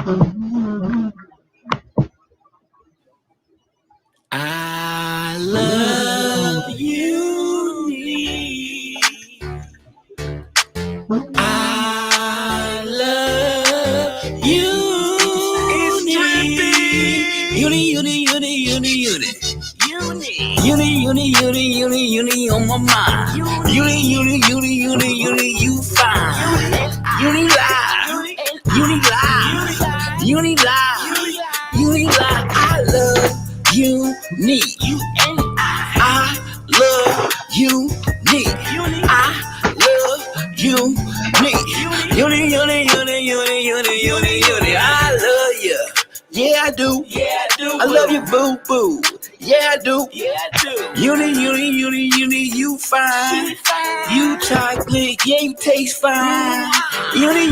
I love you. I love you. It's trippy. Uni on my mind. Uni, you fine. Uni lie. I love you, I love you, I love you, I love you. Yeah, I do. I love you, boo boo. Yeah, I do. Uni, you fine. You chocolate, yeah, you taste fine. Uni,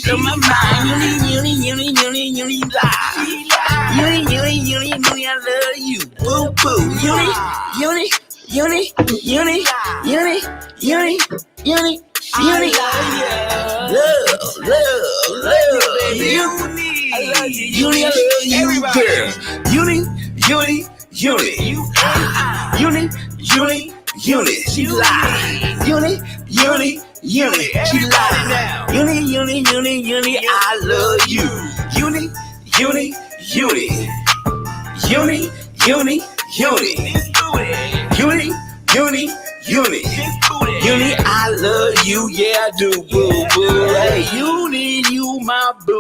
from my mind. Uni, lie. Uni, I love you, boo boo. Uni. Uni, I love you, girl. Uni, she lie. Uni, she lie. Uni, I love you. Uni, I love you, yeah, I do, boo, boo. Hey, you my boo.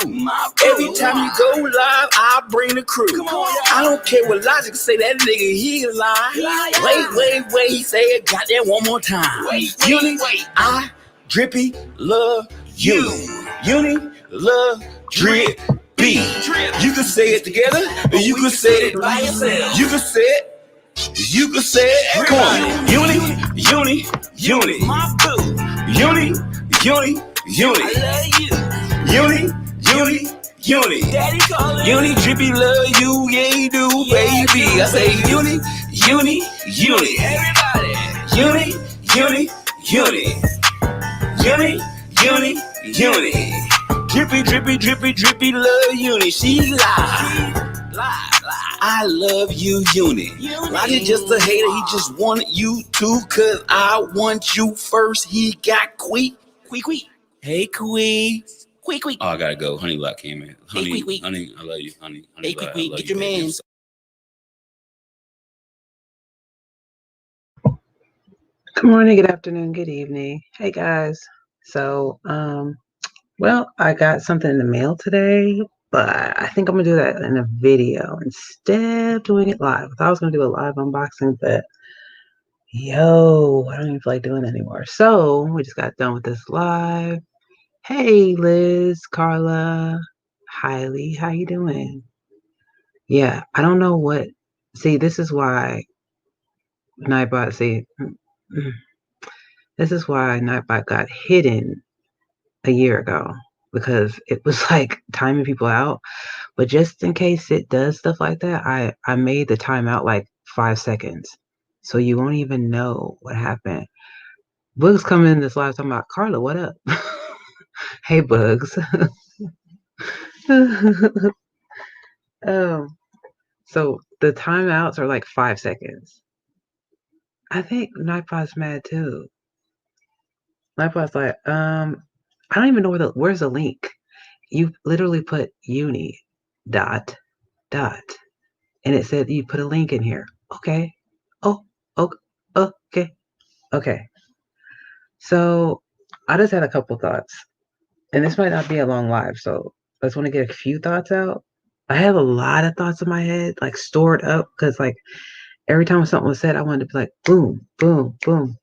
Every time you go live, I bring the crew. I don't care what Logic say, that nigga, he lie. Wait, he say it, got that one more time. Uni, I drippy love you. Uni, love drip. You can say it together, or you can say it by yourself. You can say it. Come on. Uni. My boo. Uni. Daddy calling. Uni, drippy love you, yeah, you do, baby. I say uni. Everybody. Uni. Drippy, love Uni. She lie. I love you, Uni. Logic just a hater, he just wanted you to, cause I want you first. He got Quee. Hey, Quee. Quee. Oh, I gotta go. Honey Lock came in. Honey, I love you, honey. Hey, Quee, get your man. Good morning, good afternoon, good evening. Hey guys. So, well, I got something in the mail today, but I think I'm gonna do that in a video instead of doing it live. I was gonna do a live unboxing, but I don't even feel like doing it anymore. So we just got done with this live. Hey Liz, Carla, Hailey, how you doing? Yeah, I don't know what. See, this is why Nightbot. This is why Nightbot got hidden a year ago, because it was like timing people out. But just in case it does stuff like that, I made the timeout like 5 seconds, so you won't even know what happened. Bugs come in this live talking about, Carla, what up? Hey Bugs. So the timeouts are like 5 seconds. I think Nightbot's mad too. Nightbot's like, I don't even know where's the link. You literally put uni ... and it said you put a link in here. Okay. Okay. So I just had a couple thoughts, and this might not be a long live, so I just want to get a few thoughts out. I have a lot of thoughts in my head, like stored up, because like every time something was said, I wanted to be like boom, boom, boom.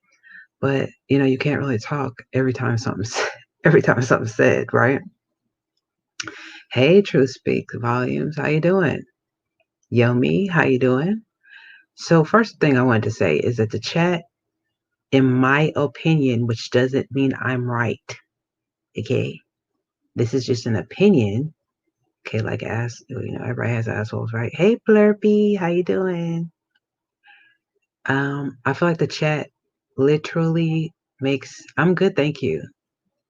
But you can't really talk every time something's said, right? Hey, Truth Speak Volumes, how you doing? Yomi, how you doing? So first thing I wanted to say is that the chat, in my opinion, which doesn't mean I'm right, okay? This is just an opinion, okay? Like everybody has assholes, right? Hey, Blurpy, how you doing? I feel like the chat literally makes. I'm good, thank you.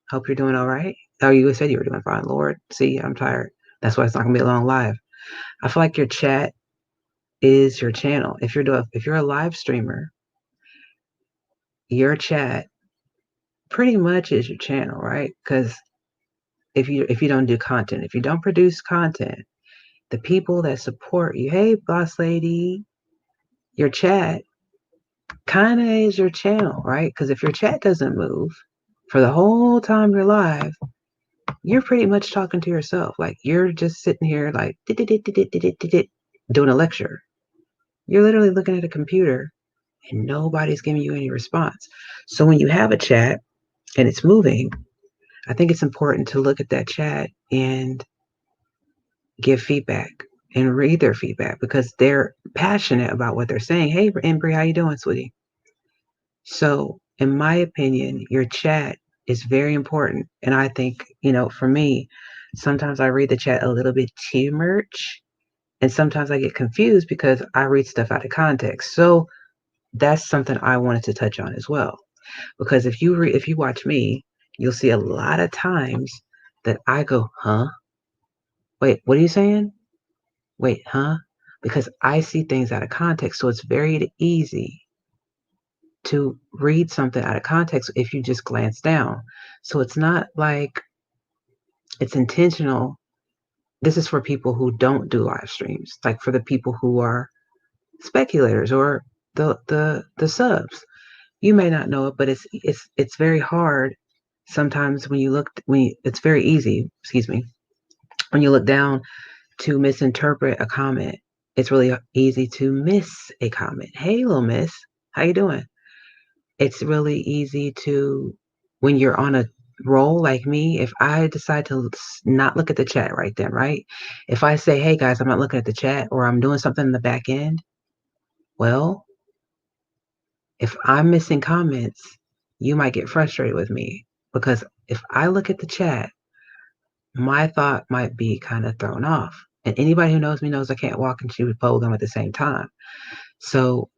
Hope you're doing all right. Oh, you said you were doing fine. Lord, see, I'm tired. That's why it's not gonna be a long live. I feel like your chat is your channel. If you're a live streamer, your chat pretty much is your channel, right? Because if you don't do content, if you don't produce content, the people that support you, hey boss lady, your chat kind of is your channel, right? Because if your chat doesn't move for the whole time you're live, you're pretty much talking to yourself. Like you're just sitting here like doing a lecture. You're literally looking at a computer and nobody's giving you any response. So when you have a chat and it's moving, I think it's important to look at that chat and give feedback and read their feedback because they're passionate about what they're saying. Hey, Embry, how you doing, sweetie? So, in my opinion, your chat is very important. And I think, for me, sometimes I read the chat a little bit too much. And sometimes I get confused because I read stuff out of context. So that's something I wanted to touch on as well. Because if you watch me, you'll see a lot of times that I go, huh? Wait, what are you saying? Wait, huh? Because I see things out of context. So it's very easy to read something out of context if you just glance down. So it's not like it's intentional. This is for people who don't do live streams, like for the people who are speculators or the subs. You may not know it, but it's very hard sometimes it's very easy, excuse me, when you look down to misinterpret a comment. It's really easy to miss a comment. Hey, little miss, how you doing? It's really easy to, when you're on a roll like me, if I decide to not look at the chat right then, right? If I say, hey guys, I'm not looking at the chat or I'm doing something in the back end, well, if I'm missing comments, you might get frustrated with me because if I look at the chat, my thought might be kind of thrown off. And anybody who knows me knows I can't walk and chew bubblegum at the same time. So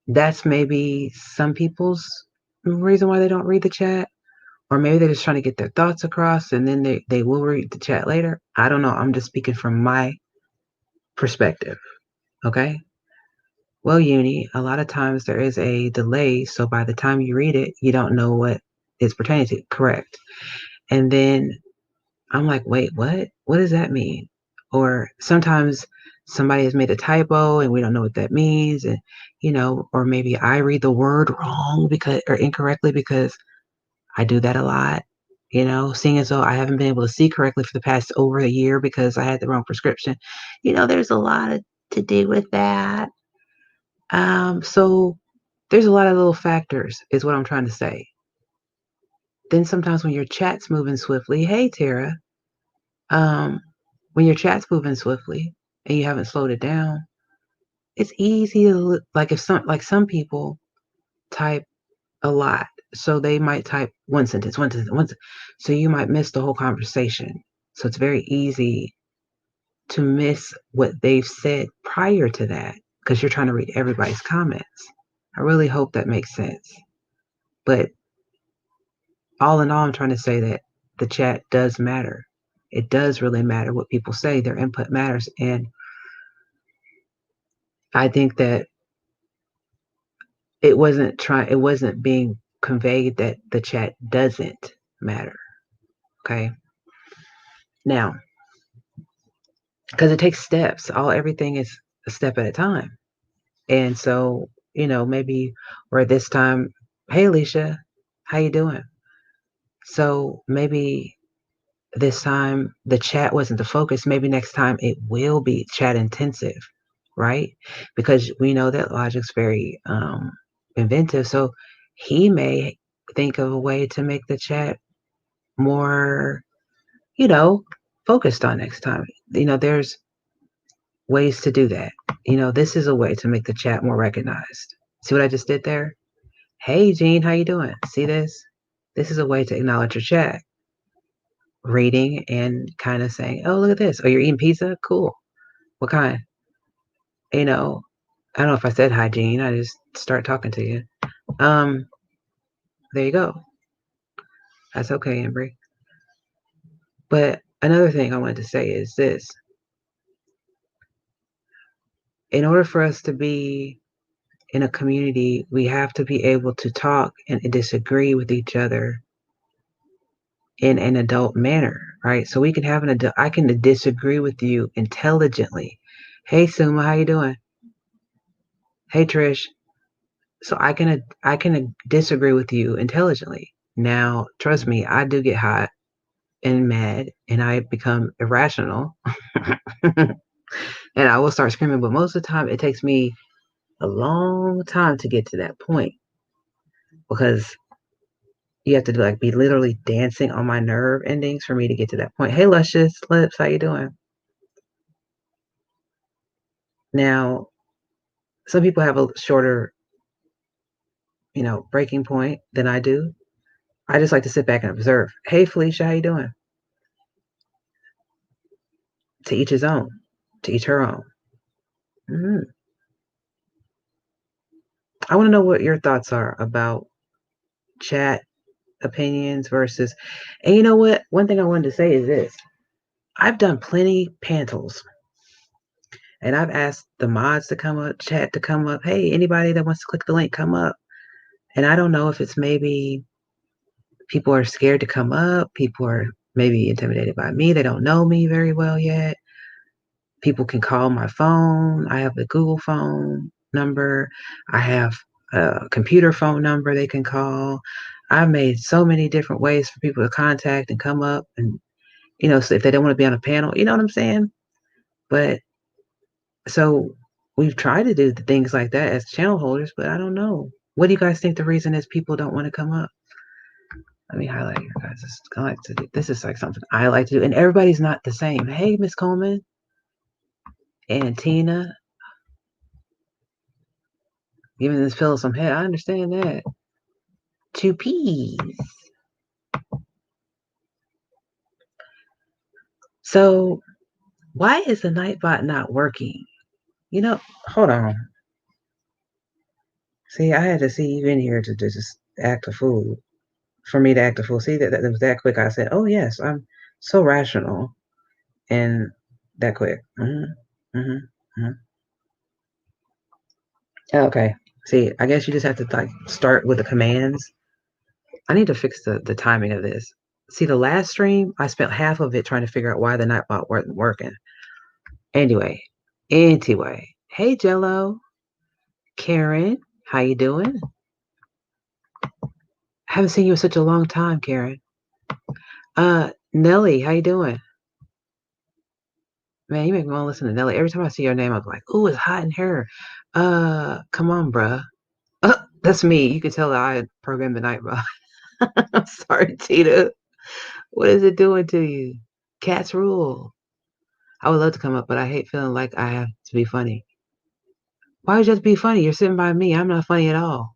that's maybe some people's reason why they don't read the chat. Or maybe they're just trying to get their thoughts across and then they will read the chat later. I don't know. I'm just speaking from my perspective. Okay. Well, Uni, a lot of times there is a delay. So by the time you read it, you don't know what it's pertaining to. Correct. And then I'm like, wait, what? What does that mean? Or sometimes somebody has made a typo and we don't know what that means. And, or maybe I read the word wrong or incorrectly because I do that a lot, seeing as though I haven't been able to see correctly for the past over a year because I had the wrong prescription. There's a lot to do with that. So there's a lot of little factors, is what I'm trying to say. Then sometimes when your chat's moving swiftly, hey Tara, when your chat's moving swiftly and you haven't slowed it down, it's easy to look like some people type a lot. So they might type one sentence. So you might miss the whole conversation. So it's very easy to miss what they've said prior to that because you're trying to read everybody's comments. I really hope that makes sense. But all in all, I'm trying to say that the chat does matter. It does really matter what people say. Their input matters. And I think that it wasn't being conveyed that the chat doesn't matter. Okay. Now, because it takes steps. Everything is a step at a time. And so, maybe where this time, hey Alicia, how you doing? So maybe this time the chat wasn't the focus. Maybe next time it will be chat intensive, right? Because we know that Logic's very inventive. So he may think of a way to make the chat more, focused on next time. There's ways to do that. This is a way to make the chat more recognized. See what I just did there? Hey, Jean, how you doing? See this? This is a way to acknowledge your chat. Reading and kind of saying, oh, look at this. Oh, you're eating pizza? Cool. What kind? I don't know if I said hi, Jean. I just start talking to you. There you go. That's okay, Embry. But another thing I wanted to say is this. In order for us to be in a community, we have to be able to talk and disagree with each other in an adult manner, right? So we can have an adult, I can disagree with you intelligently. Hey Suma, how you doing? Hey Trish. So I can disagree with you intelligently. Now, trust me, I do get hot and mad and I become irrational. And I will start screaming, but most of the time it takes me a long time to get to that point because you have to be literally dancing on my nerve endings for me to get to that point. Hey, Luscious Lips, how you doing? Now, some people have a shorter, breaking point than I do. I just like to sit back and observe. Hey, Felicia, how you doing? To each his own. To each her own. Mm-hmm. I want to know what your thoughts are about chat opinions versus. And you know what? One thing I wanted to say is this. I've done plenty panels and I've asked the mods to come up, chat to come up. Hey, anybody that wants to click the link, come up. And I don't know if it's maybe people are scared to come up. People are maybe intimidated by me. They don't know me very well yet. People can call my phone. I have a Google phone number. I have a computer phone number they can call. I've made so many different ways for people to contact and come up and, so if they don't want to be on a panel, you know what I'm saying? But so we've tried to do things like that as channel holders, but I don't know. What do you guys think the reason is people don't want to come up? Let me highlight here, guys. This is like something I like to do, and everybody's not the same. Hey, Miss Coleman and Tina, giving this pillow some head. I understand that. Two peas. So, why is the Nightbot not working? Hold on. See, I had to see you in here to just act a fool. For me to act a fool. See, that was that quick. I said, oh, yes, I'm so rational. And that quick. Mm-hmm. Mm-hmm. Mm-hmm. Okay. See, I guess you just have to start with the commands. I need to fix the timing of this. See, the last stream, I spent half of it trying to figure out why the Nightbot wasn't working. Anyway. Hey, Jello. Karen, how you doing? Haven't seen you in such a long time, Karen. Nelly, how you doing? Man, you make me want to listen to Nelly. Every time I see your name, I'm like, ooh, it's hot in here. Come on, bruh. That's me. You can tell that I programmed the Nightbot. I'm sorry, Tita. What is it doing to you? Cats rule. I would love to come up, but I hate feeling like I have to be funny. Why would you have to be funny? You're sitting by me. I'm not funny at all.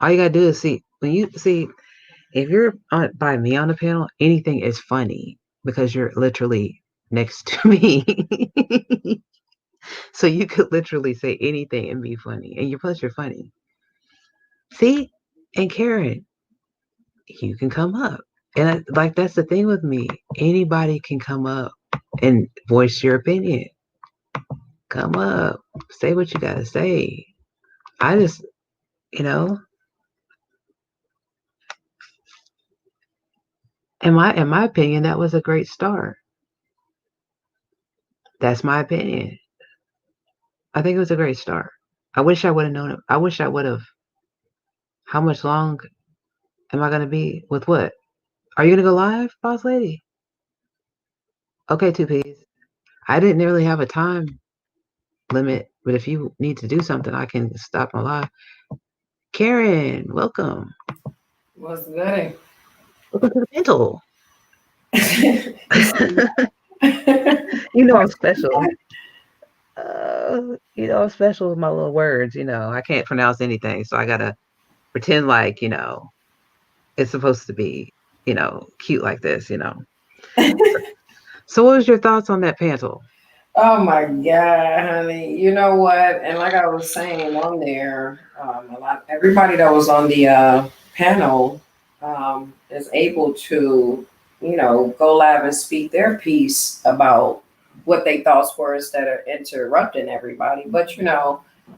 All you gotta do is see if you're by me on the panel, anything is funny because you're literally next to me. So you could literally say anything and be funny, and you're funny. See, and Karen, you can come up, and that's the thing with me. Anybody can come up and voice your opinion. Come up, say what you gotta say. I just, you know, in my opinion, that was a great start. That's my opinion. I think it was a great start. I wish I would have known it. I wish I would have. How much long am I gonna be with what? Are you gonna go live, boss lady? Okay, 2Ps. I didn't really have a time limit, but if you need to do something, I can stop my live. Karen, welcome. What's good? Welcome to the mental. I'm special. I'm special with my little words. I can't pronounce anything, so I gotta pretend like it's supposed to be cute like this. So what was your thoughts on that panel? Oh my God, honey. You know what? And like I was saying on there, everybody that was on the panel, is able to, go live and speak their piece about what they thoughts were instead of interrupting everybody. But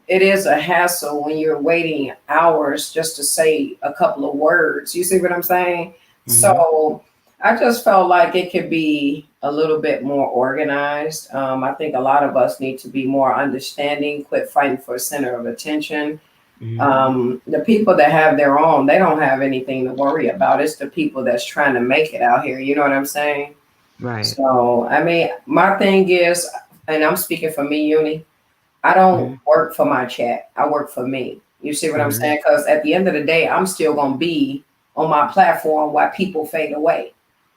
it is a hassle when you're waiting hours just to say a couple of words. You see what I'm saying? So I just felt like it could be a little bit more organized. I think a lot of us need to be more understanding, quit fighting for center of attention. The people that have their own, they don't have anything to worry about. It's the people that's trying to make it out here. You know what I'm saying? Right. So, I mean, my thing is, and I'm speaking for me, Uni, I don't work for my chat. I work for me. You see what I'm saying? Because at the end of the day, I'm still going to be on my platform while people fade away.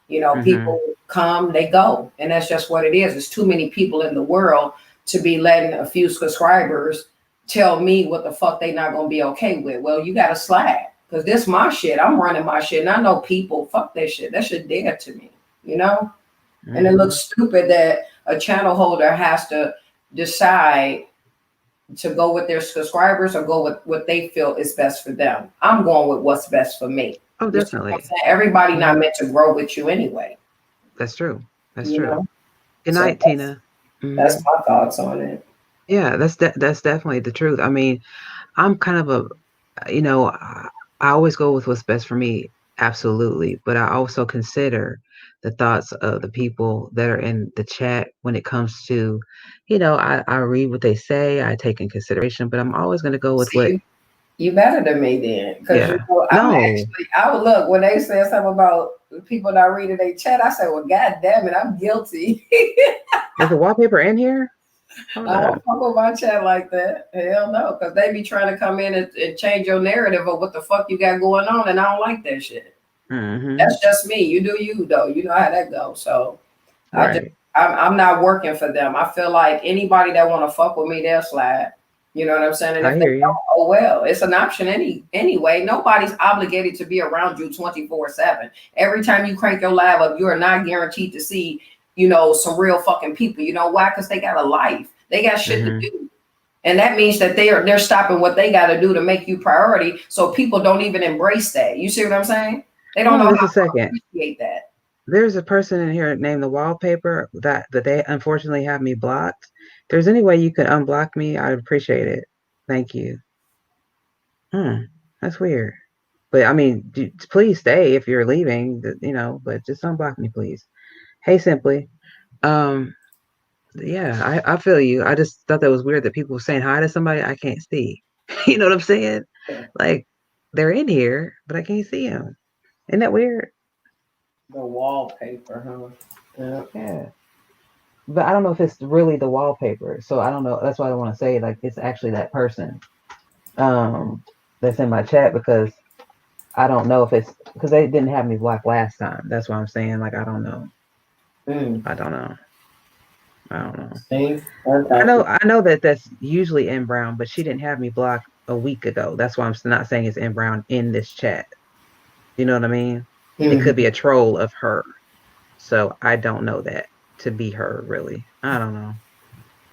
People come, they go. And that's just what it is. There's too many people in the world to be letting a few subscribers tell me what the fuck they not going to be okay with. Well, you got to slide. Because this my shit. I'm running my shit. And I know people, fuck that shit. That shit dead to me. And it looks stupid that a channel holder has to decide to go with their subscribers or go with what they feel is best for them. I'm going with what's best for me. Oh, definitely. Everybody not meant to grow with you anyway. That's true. That's You true. know? Good So night, Tina. That's my thoughts on it. Yeah, that's definitely the truth. I mean, I'm kind of I always go with what's best for me, absolutely. But I also consider the thoughts of the people that are in the chat when it comes to, I read what they say, I take in consideration, but I'm always going to go with what. See, you better than me then. Because No. I would look when they said something about people not reading their chat, I said, well, God damn it, I'm guilty. Is the wallpaper in here? I don't fuck with my chat like that. Hell no, because they be trying to come in and change your narrative of what the fuck you got going on, and I don't like that shit. That's just me. You do you though. You know how that goes. So I'm not working for them. I feel like anybody that want to fuck with me, they'll slide. You know what I'm saying? And if they don't, oh well, it's an option anyway. Nobody's obligated to be around you 24/7. Every time you crank your live up, you are not guaranteed to see, some real fucking people. You know why? Because they got a life. They got shit to do. And that means that they're stopping what they got to do to make you priority. So people don't even embrace that. You see what I'm saying? They don't know how to appreciate that. There's a person in here named the Wallpaper that they unfortunately have me blocked. If there's any way you could unblock me, I'd appreciate it. Thank you. That's weird. But I mean, please stay if you're leaving, but just unblock me, please. Hey, Simply. Yeah, I feel you. I just thought that was weird that people were saying hi to somebody I can't see. You know what I'm saying? Like, they're in here, but I can't see them. Isn't that weird? The wallpaper, huh? Yeah. But I don't know if it's really the wallpaper. So I don't know. That's why I want to say, like, it's actually that person that's in my chat, because I don't know if it's because they didn't have me blocked last time. That's why I'm saying, like, I don't know. I don't know. I know that that's usually in Brown, but she didn't have me blocked a week ago. That's why I'm not saying it's in Brown in this chat. You know what I mean? It could be a troll of her. So I don't know that to be her, really. I don't know.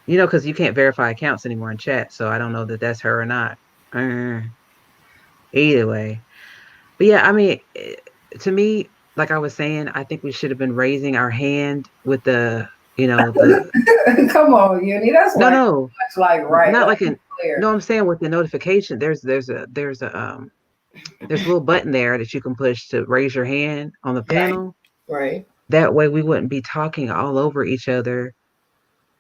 Because you can't verify accounts anymore in chat, so I don't know that that's her or not. Either way. But yeah, I mean, to me, like I was saying, I think we should have been raising our hand with the, Come on, Uni. That's no, like right. Not like no, I'm saying with the notification, there's a little button there that you can push to raise your hand on the panel. Right. That way we wouldn't be talking all over each other.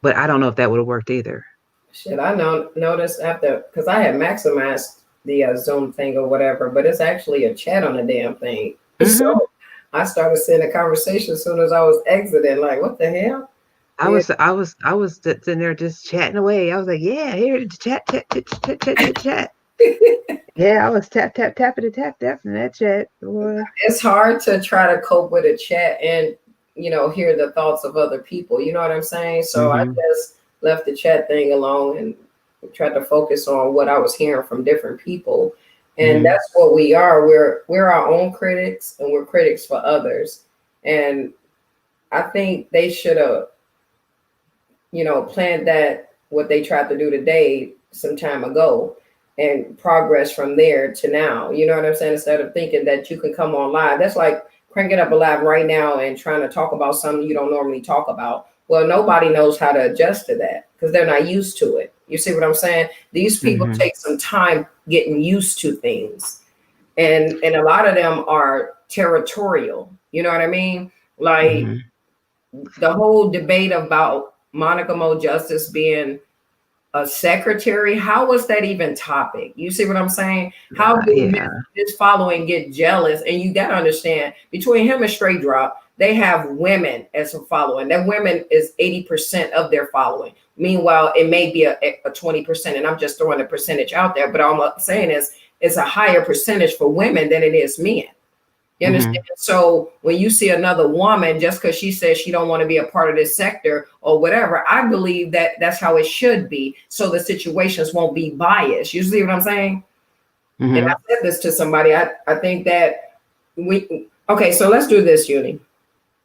But I don't know if that would have worked either. Shit, I noticed after, because I had maximized the Zoom thing or whatever, but it's actually a chat on the damn thing. So I started seeing a conversation as soon as I was exiting. Like, what the hell? I was sitting there just chatting away. I was like, yeah, here, chat. Yeah, I was tapping in that chat. It's hard to try to cope with a chat and, hear the thoughts of other people. You know what I'm saying? So I just left the chat thing alone and tried to focus on what I was hearing from different people. And that's what we are. We're our own critics, and we're critics for others. And I think they should have, planned that what they tried to do today some time ago. and progress from there to now. You know what I'm saying? Instead of thinking that you can come on live, that's like cranking up a live right now and trying to talk about something you don't normally talk about. Well, nobody knows how to adjust to that because they're not used to it. You see what I'm saying? These people take some time getting used to things. And a lot of them are territorial. You know what I mean? Like the whole debate about Monica Mo Justice being a secretary, how was that even topic? You see what I'm saying? How did this following get jealous? And you got to understand, between him and Straight Drop, they have women as a following. That women is 80% of their following. Meanwhile, it may be a 20%, and I'm just throwing a percentage out there, but all I'm saying is it's a higher percentage for women than it is men. You understand? So when you see another woman, just because she says she don't want to be a part of this sector or whatever, I believe that that's how it should be. So the situations won't be biased. You see what I'm saying? And I said this to somebody. I think that okay, so let's do this, Uni.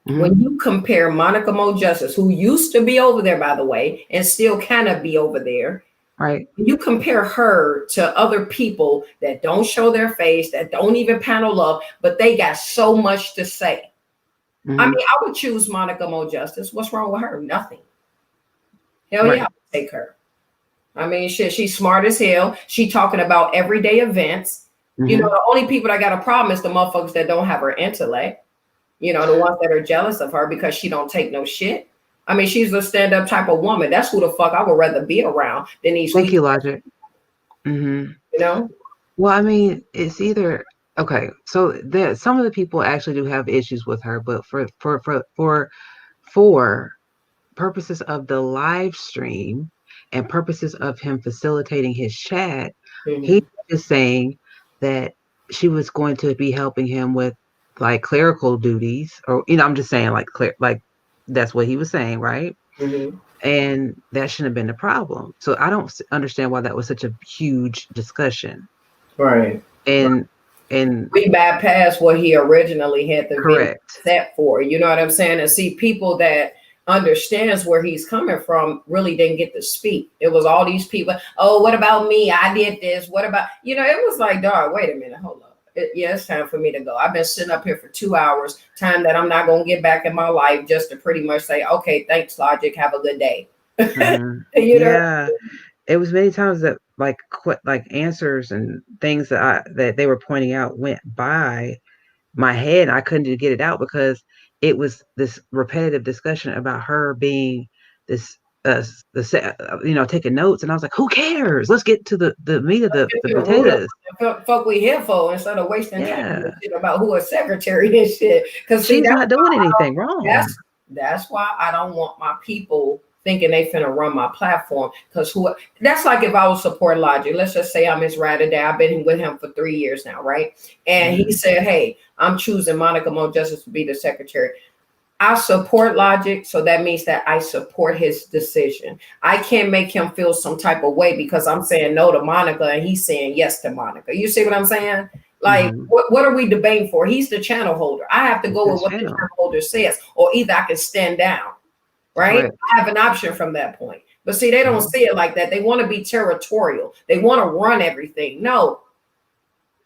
When you compare Monica Mo Justice, who used to be over there, by the way, and still kind of be over there, right? You compare her to other people that don't show their face, that don't even panel up, but they got so much to say. I mean, I would choose Monica Mo Justice. What's wrong with her? Nothing. Hell yeah, I would take her. I mean, shit, she's smart as hell. She talking about everyday events. You know, the only people that got a problem is the motherfuckers that don't have her intellect. You know, the ones that are jealous of her because she don't take no shit. I mean, she's a stand-up type of woman. That's who the fuck I would rather be around than these. Thank you, Logic. You know? Well, I mean, it's either okay. So there, some of the people actually do have issues with her, but for purposes of the live stream and purposes of him facilitating his chat, he is saying that she was going to be helping him with like clerical duties, or I'm just saying like that's what he was saying, right? And that shouldn't have been the problem. So I don't understand why that was such a huge discussion. Right. And we bypassed what he originally had the video set for. You know what I'm saying? And see, people that understands where he's coming from really didn't get to speak. It was all these people. Oh, what about me? I did this. What about, it was like, dog, wait a minute, hold up. It's time for me to go. I've been sitting up here for 2 hours, time that I'm not going to get back in my life, just to pretty much say, okay, thanks, Logic. Have a good day. Yeah. It was many times that like answers and things that they were pointing out went by my head. I couldn't get it out because it was this repetitive discussion about her being this taking notes, and I was like, who cares? Let's get to the meat of the potatoes. Fuck we here for, instead of wasting time about who a secretary and shit. Because she's not doing anything wrong. That's why I don't want my people thinking they finna run my platform. Because that's like if I was support Logic. Let's just say I'm his ride or die. I've been with him for 3 years now, right? And he said, hey, I'm choosing Monica Mo Justice to be the secretary. I support Logic, so that means that I support his decision. I can't make him feel some type of way because I'm saying no to Monica and he's saying yes to Monica. You see what I'm saying? Like, what are we debating for? He's the channel holder. I have to go with what the channel holder says, or either I can stand down, right? I have an option from that point. But see, they don't see it like that. They want to be territorial. They want to run everything. No.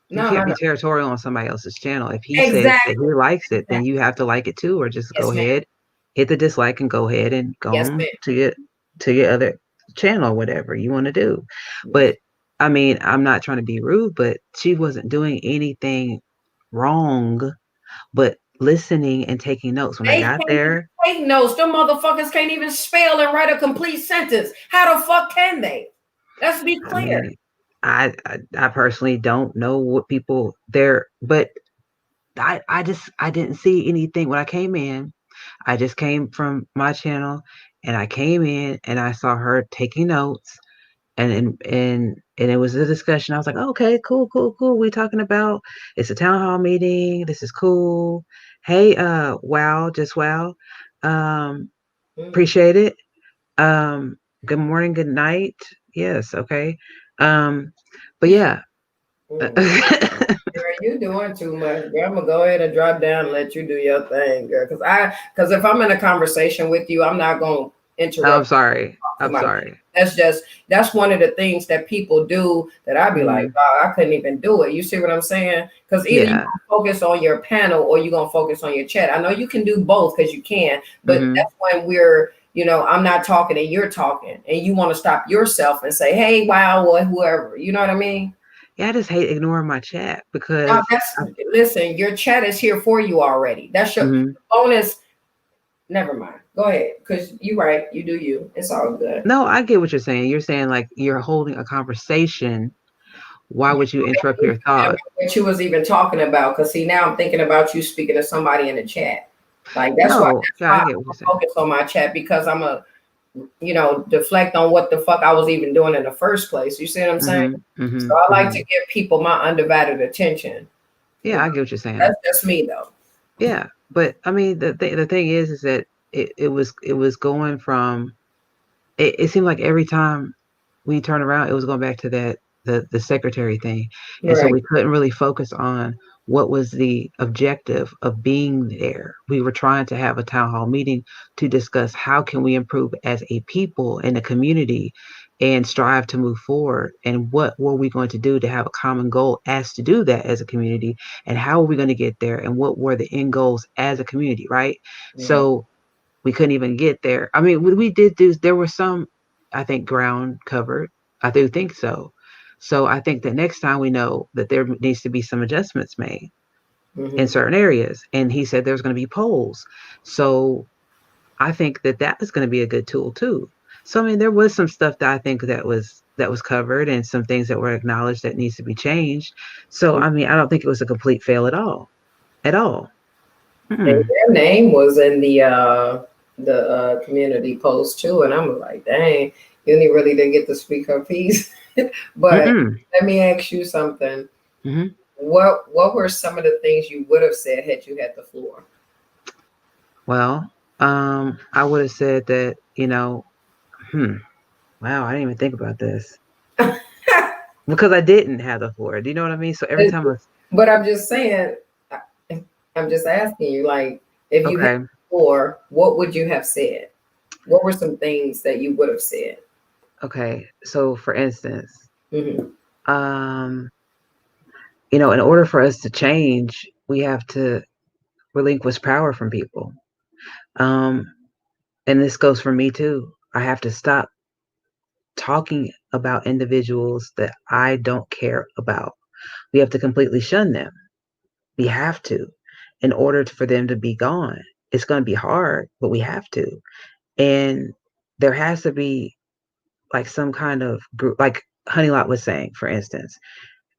You can't be territorial on somebody else's channel. If he says that he likes it, then you have to like it too, or just go ahead, hit the dislike, and go ahead and go on to your other channel, whatever you want to do. But I mean, I'm not trying to be rude, but she wasn't doing anything wrong, but listening and taking notes. When I got there, take notes. Them motherfuckers can't even spell and write a complete sentence. How the fuck can they? Let's be clear. I personally don't know what people there, but I didn't see anything when I came in. I just came from my channel and I came in and I saw her taking notes and it was a discussion. I was like, okay, cool. We talking about, it's a town hall meeting. This is cool. Hey, wow. Appreciate it. Good morning, good night. Yes, okay. But yeah. Girl, you doing too much, girl. I'm gonna go ahead and drop down and let you do your thing, girl. Because if I'm in a conversation with you, I'm not gonna interrupt. I'm sorry. I'm sorry. That's one of the things that people do that I'd be like, oh, I couldn't even do it. You see what I'm saying? Because either you're gonna focus on your panel or you're gonna focus on your chat. I know you can do both because you can, but that's when we're, I'm not talking and you're talking, and you want to stop yourself and say, hey, wow, or whoever. You know what I mean? Yeah, I just hate ignoring my chat because listen, your chat is here for you already. That's your bonus. Never mind. Go ahead, because you're right. You do you. It's all good. No, I get what you're saying. You're saying like you're holding a conversation. Why would you interrupt your thought? What you was even talking about? Because see, now I'm thinking about you speaking to somebody in the chat. Like that's why I get what you're saying. Focus on my chat because I'm a, deflect on what the fuck I was even doing in the first place. You see what I'm saying? So I like to give people my undivided attention. Yeah, I get what you're saying. That's just me though. Yeah, but I mean, the thing is that it was going from. It seemed like every time we turn around, it was going back to that the secretary thing, and so we couldn't really focus on what was the objective of being there. We were trying to have a town hall meeting to discuss how can we improve as a people in a community and strive to move forward, and what were we going to do to have a common goal as to do that as a community, and how are we going to get there, and what were the end goals as a community, right? So we couldn't even get there. I mean, we did do, there were some, I think, ground covered. I do think so. So I think that next time we know that there needs to be some adjustments made in certain areas. And he said there's going to be polls. So I think that that is going to be a good tool too. So, I mean, there was some stuff that I think that was covered and some things that were acknowledged that needs to be changed. So, I mean, I don't think it was a complete fail at all. And their name was in the community post too, and I'm like, dang, Uni really didn't get to speak her piece. But let me ask you something. What were some of the things you would have said had you had the floor? Well, I would have said that, wow, I didn't even think about this. Because I didn't have the floor. Do you know what I mean? So every time but I'm just saying, I'm just asking you, like, if you had the floor, what would you have said? What were some things that you would have said? Okay, so for instance, in order for us to change, we have to relinquish power from people. And this goes for me too. I have to stop talking about individuals that I don't care about. We have to completely shun them. We have to, in order for them to be gone. It's going to be hard, but we have to. And there has to be like some kind of group, like Honeylot was saying, for instance,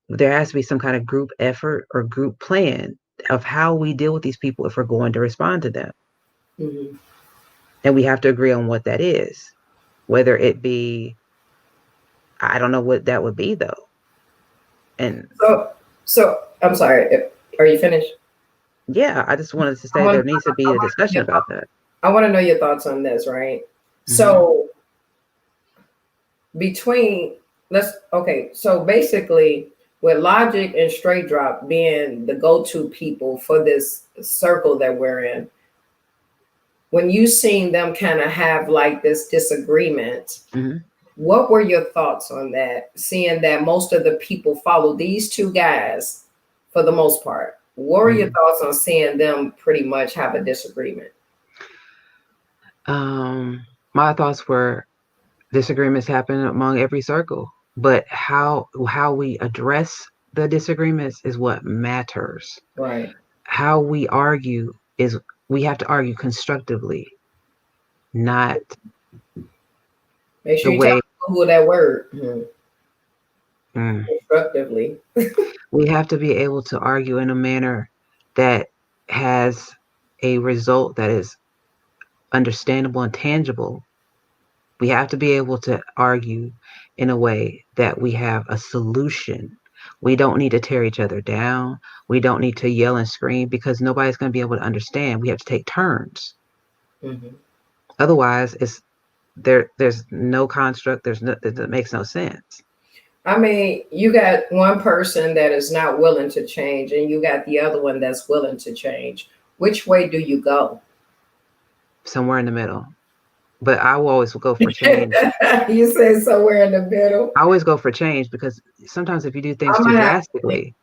there has to be some kind of group effort or group plan of how we deal with these people if we're going to respond to them. And we have to agree on what that is, whether it be, I don't know what that would be though. And so I'm sorry, are you finished? Yeah, I just wanted to say there needs to be a discussion about that. I want to know your thoughts on this, right? So so basically with Logic and Straight Drop being the go-to people for this circle that we're in, when you seen them kind of have like this disagreement, what were your thoughts on that? Seeing that most of the people follow these two guys for the most part, what were your thoughts on seeing them pretty much have a disagreement? My thoughts were disagreements happen among every circle, but how we address the disagreements is what matters. Right. How we argue is, we have to argue constructively, not make sure you tell people that word. Constructively. We have to be able to argue in a manner that has a result that is understandable and tangible. We have to be able to argue in a way that we have a solution. We don't need to tear each other down. We don't need to yell and scream because nobody's going to be able to understand. We have to take turns. Otherwise, there's no construct. That makes no sense. I mean, you got one person that is not willing to change, and you got the other one that's willing to change. Which way do you go? Somewhere in the middle. but I will always go for change. You say somewhere in the middle. I always go for change because sometimes if you do things I'm too gonna have drastically,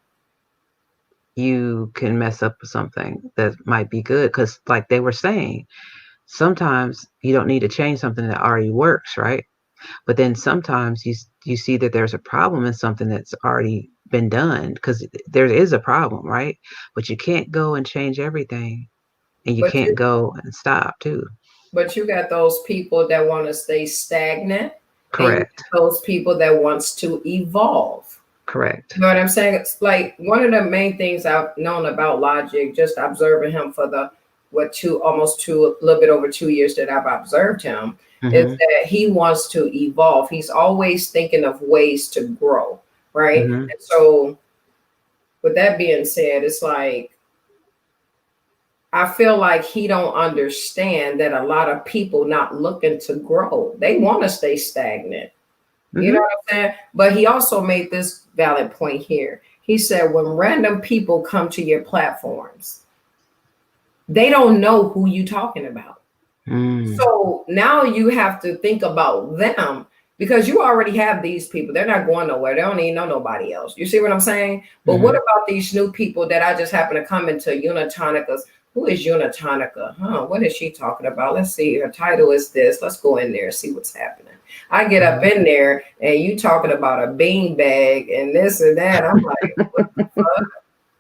you can mess up something that might be good. Because like they were saying, sometimes you don't need to change something that already works, right? But then sometimes you see that there's a problem in something that's already been done because there is a problem, right? But you can't go and change everything, and you but can't you go and stop too. but you got those people that want to stay stagnant, and you Correct. got those people that wants to evolve. Correct. You know what I'm saying? It's like one of the main things I've known about Logic, just observing him for the almost two, a little bit over 2 years that I've observed him, is Mm-hmm. that he wants to evolve. He's always thinking of ways to grow, right? Mm-hmm. And so, with that being said, it's like I feel like he don't understand that a lot of people not looking to grow. They want to stay stagnant. You Mm-hmm. know what I'm saying? But he also made this valid point here. He said, when random people come to your platforms, they don't know who you talking about. Mm. So now you have to think about them because you already have these people. They're not going nowhere. They don't even know nobody else. You see what I'm saying? But what about these new people that I just happen to come into Unitonica's? Who is Unitonika? What is she talking about? Let's see. Her title is this. Let's go in there and see what's happening. I get up in there and you talking about a bean bag and this and that. I'm like, what the fuck?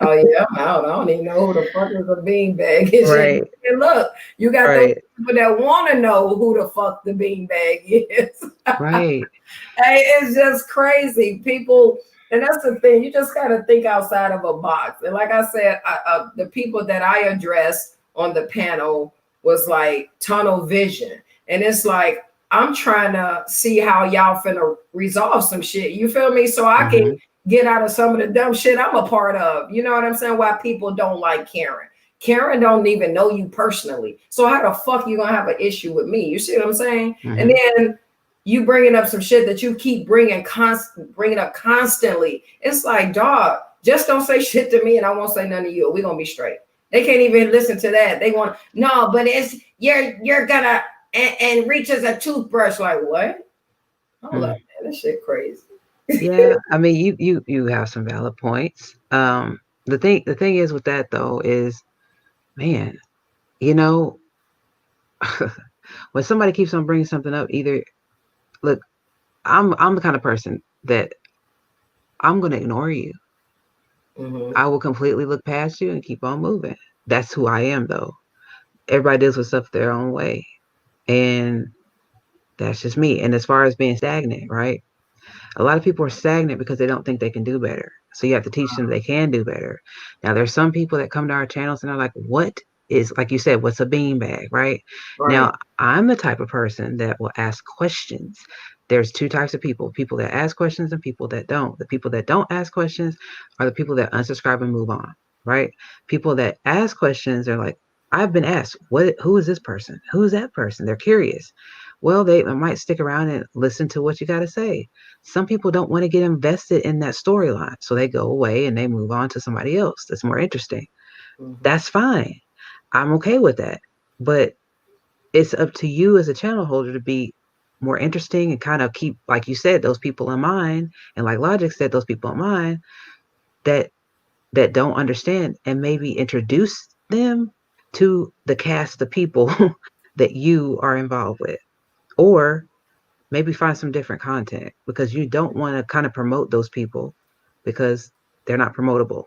Oh yeah, I'm out. I don't even know who the fuck is a bean bag. Right. And look, you got those Right. people that want to know who the fuck the bean bag is. Right. Hey, it's just crazy. People, and that's the thing, you just got to think outside of a box. And like I said, the people that I addressed on the panel was like tunnel vision. And it's like, I'm trying to see how y'all finna resolve some shit. You feel me? So I can get out of some of the dumb shit I'm a part of. You know what I'm saying? Why people don't like Karen. Karen don't even know you personally. So how the fuck you gonna have an issue with me? You see what I'm saying? And then you bringing up some shit that you keep bringing up constantly. It's like, dog, just don't say shit to me and I won't say none to you. We're gonna be straight. They can't even listen to that. They want no, but it's you're gonna and reach as a toothbrush. Like what? Hold up, man. This shit crazy. Yeah, I mean, you have some valid points. The thing is with that though is, man, you know, when somebody keeps on bringing something up, either look, I'm the kind of person that I'm gonna ignore you. I will completely look past you and keep on moving. That's who I am, though. Everybody deals with stuff their own way, and that's just me. And as far as being stagnant, right? A lot of people are stagnant because they don't think they can do better. So you have to teach them they can do better. Now, there's some people that come to our channels and are like, what is, like you said, what's a beanbag, right? Now, I'm the type of person that will ask questions. There's two types of people that ask questions and people that don't. The people that don't ask questions are the people that unsubscribe and move on, right? People that ask questions are like, I've been asked, who is this person? Who is that person? They're curious. Well, they might stick around and listen to what you got to say. Some people don't want to get invested in that storyline, so they go away and they move on to somebody else that's more interesting. That's fine. I'm okay with that. But it's up to you as a channel holder to be more interesting and kind of keep, like you said, those people in mind, and like Logic said, those people in mind that don't understand, and maybe introduce them to the cast of people that you are involved with, or maybe find some different content, because you don't want to kind of promote those people because they're not promotable.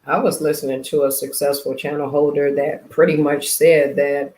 I was listening to a successful channel holder that pretty much said that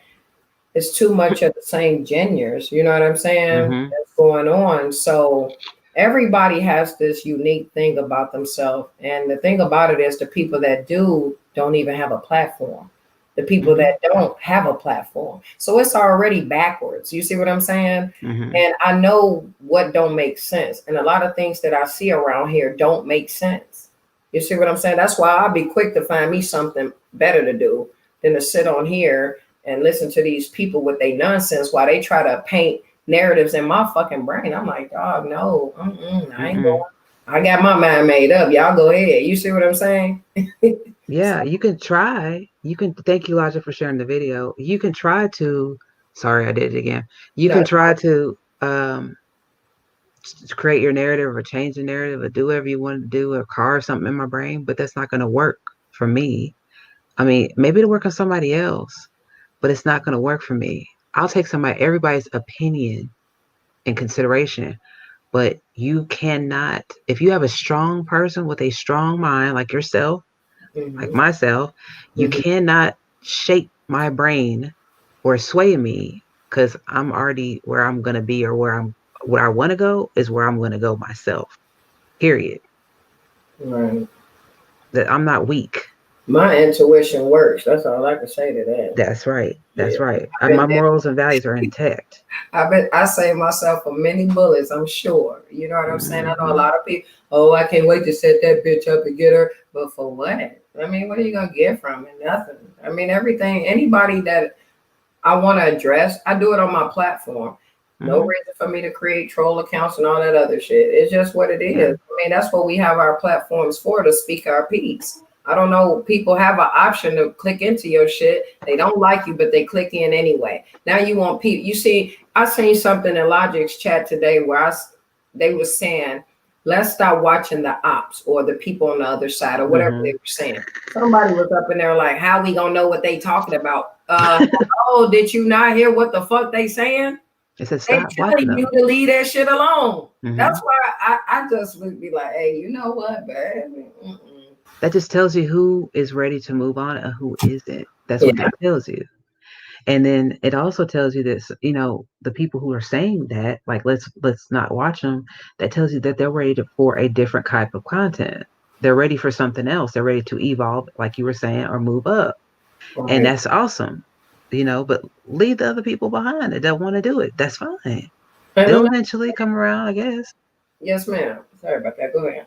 it's too much of the same genders. You know what I'm saying? That's going on. So everybody has this unique thing about themselves. And the thing about it is the people that don't even have a platform. The people that don't have a platform. So it's already backwards. You see what I'm saying? And I know what don't make sense. And a lot of things that I see around here don't make sense. You see what I'm saying? That's why I'll be quick to find me something better to do than to sit on here and listen to these people with their nonsense while they try to paint narratives in my fucking brain. I'm like, dog, no, I ain't going. I got my mind made up. Y'all go ahead. You see what I'm saying? Yeah, you can try. Thank you, Logic, for sharing the video. You can try to Sorry, I did it again. You No. can try to create your narrative or change the narrative or do whatever you want to do or carve something in my brain, but that's not going to work for me. I mean, maybe it'll work on somebody else, but it's not going to work for me. I'll take everybody's opinion in consideration, but you cannot, if you have a strong person with a strong mind like yourself, like myself, you cannot shape my brain or sway me because I'm already where I'm going to be or where I want to go is where I'm going to go myself. Period. Right. That I'm not weak. My intuition works. That's all I can say to that. That's right. That's Yeah. right. My morals and values are intact. I saved myself for many bullets, I'm sure. You know what I'm saying? I know a Mhm. lot of people, oh, I can't wait to set that bitch up and get her. But for what? I mean, what are you going to get from it? Nothing. I mean, everything, anybody that I want to address, I do it on my platform. No reason for me to create troll accounts and all that other shit. It's just what it is. Yeah. I mean, that's what we have our platforms for, to speak our piece. I don't know. People have an option to click into your shit. They don't like you, but they click in anyway. Now you want people. You see, I seen something in Logic's chat today where they were saying, let's stop watching the ops or the people on the other side or whatever they were saying. Somebody was up in there like, how we gonna know what they talking about? Oh, did you not hear what the fuck they saying? It said They stop watching telling you them. to leave that shit alone. That's why I just would be like, hey, you know what, baby? That just tells you who is ready to move on and who isn't. That's what that tells you. And then it also tells you this, the people who are saying that, like, let's not watch them. That tells you that they're ready for a different type of content. They're ready for something else. They're ready to evolve, like you were saying, or move up. Right. And that's awesome, but leave the other people behind that don't want to do it. That's fine. They'll eventually come around, I guess. Yes, ma'am. Sorry about that. Go ahead.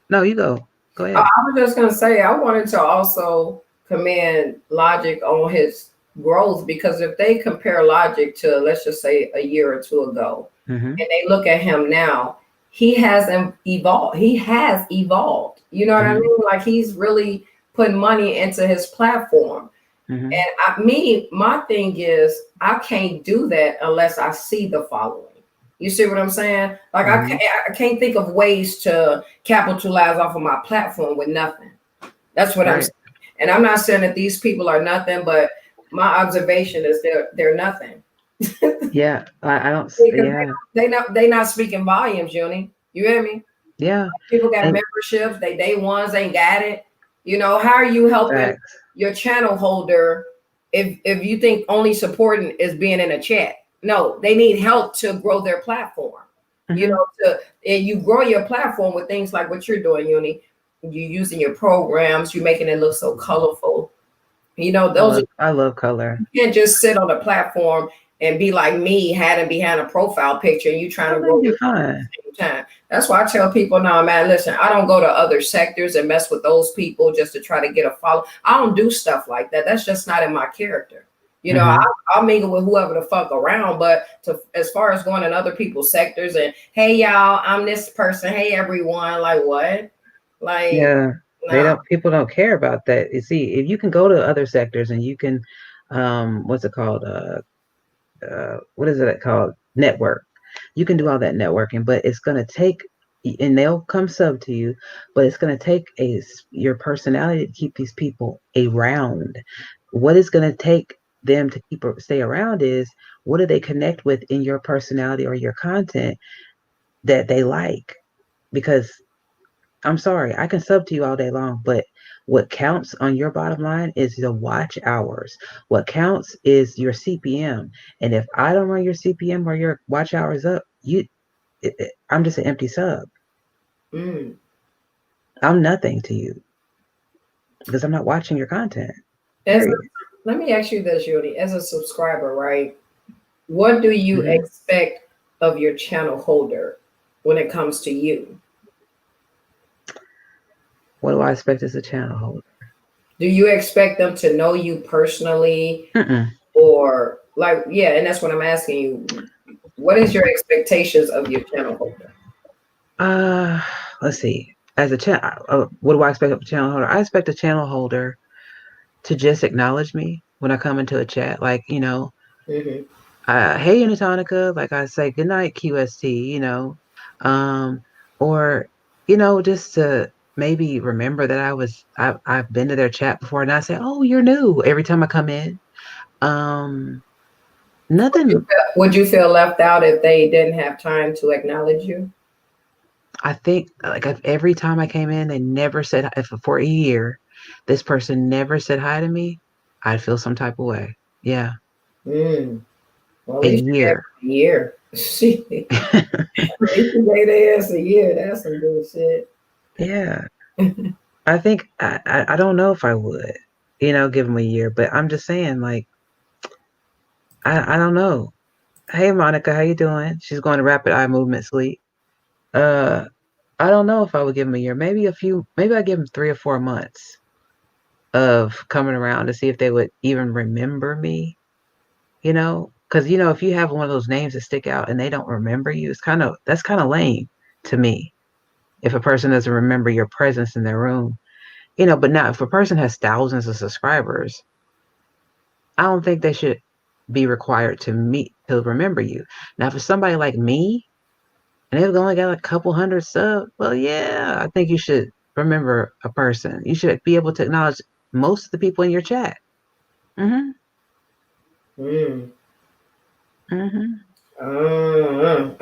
No, you go. Go ahead. I was just going to say, I wanted to also commend Logic on his growth, because if they compare Logic to, let's just say, a year or two ago, and they look at him now, he has evolved. He has evolved. You know what I mean? Like, he's really putting money into his platform. And my thing is, I can't do that unless I see the following. You see what I'm saying? Like, I can't think of ways to capitalize off of my platform with nothing. That's what I'm saying. And I'm not saying that these people are nothing, but my observation is they're nothing. Yeah, I don't see. Yeah, they not speaking volumes, Uni. You hear me? Yeah. People got memberships. They day ones ain't got it. How are you helping your channel holder if you think only supporting is being in a chat? No, they need help to grow their platform. And you grow your platform with things like what you're doing, Uni. You using your programs, you're making it look so colorful. I love color. You can't just sit on a platform and be like me, hiding behind a profile picture, and you trying to grow your at the same time. That's why I tell people now, man, listen, I don't go to other sectors and mess with those people just to try to get a follow. I don't do stuff like that. That's just not in my character. I'll mingle with whoever the fuck around, but as far as going in other people's sectors and, hey, y'all, I'm this person. Hey, everyone. Like, what? Like, yeah, people don't care about that. You see, if you can go to other sectors and you can, what's it called? What is it called? Network. You can do all that networking, but it's going to take, and they'll come sub to you, but it's going to take your personality to keep these people around. What is going to take them to stay around is, what do they connect with in your personality or your content that they like? Because I'm sorry, I can sub to you all day long, but what counts on your bottom line is the watch hours. What counts is your CPM. And if I don't run your CPM or your watch hours up, I'm just an empty sub. I'm nothing to you because I'm not watching your content. Let me ask you this, Judy. As a subscriber, right? What do you expect of your channel holder when it comes to you? What do I expect as a channel holder? Do you expect them to know you personally? Or like, yeah, and that's what I'm asking you. What is your expectations of your channel holder? Let's see. As a channel, what do I expect of a channel holder? I expect a channel holder to just acknowledge me when I come into a chat. Like, Hey Unitonika, like I say, good night, QST, um, or just to maybe remember that I've been to their chat before, and I say, oh, you're new every time I come in. Um, Nothing. Would you feel left out if they didn't have time to acknowledge you? I think like if every time I came in, they never said if for a year, this person never said hi to me, I'd feel some type of way. Yeah, Mm. Well, at a least you gave year. them a year. Shit. At least you gave their ass a year. That's some good shit. Yeah. I think I don't know if I would, give them a year, but I'm just saying, like, I don't know. Hey Monica, how you doing? She's going to rapid eye movement sleep. Uh, I don't know if I would give them a year. Maybe I give them 3 or 4 months of coming around to see if they would even remember me. Because if you have one of those names that stick out and they don't remember you, that's kind of lame to me. If a person doesn't remember your presence in their room, but now if a person has thousands of subscribers, I don't think they should be required to remember you. Now, if it's somebody like me and they've only got a couple hundred subs, well, yeah, I think you should remember a person. You should be able to acknowledge most of the people in your chat. Mm-hmm. Mm. Mm-hmm.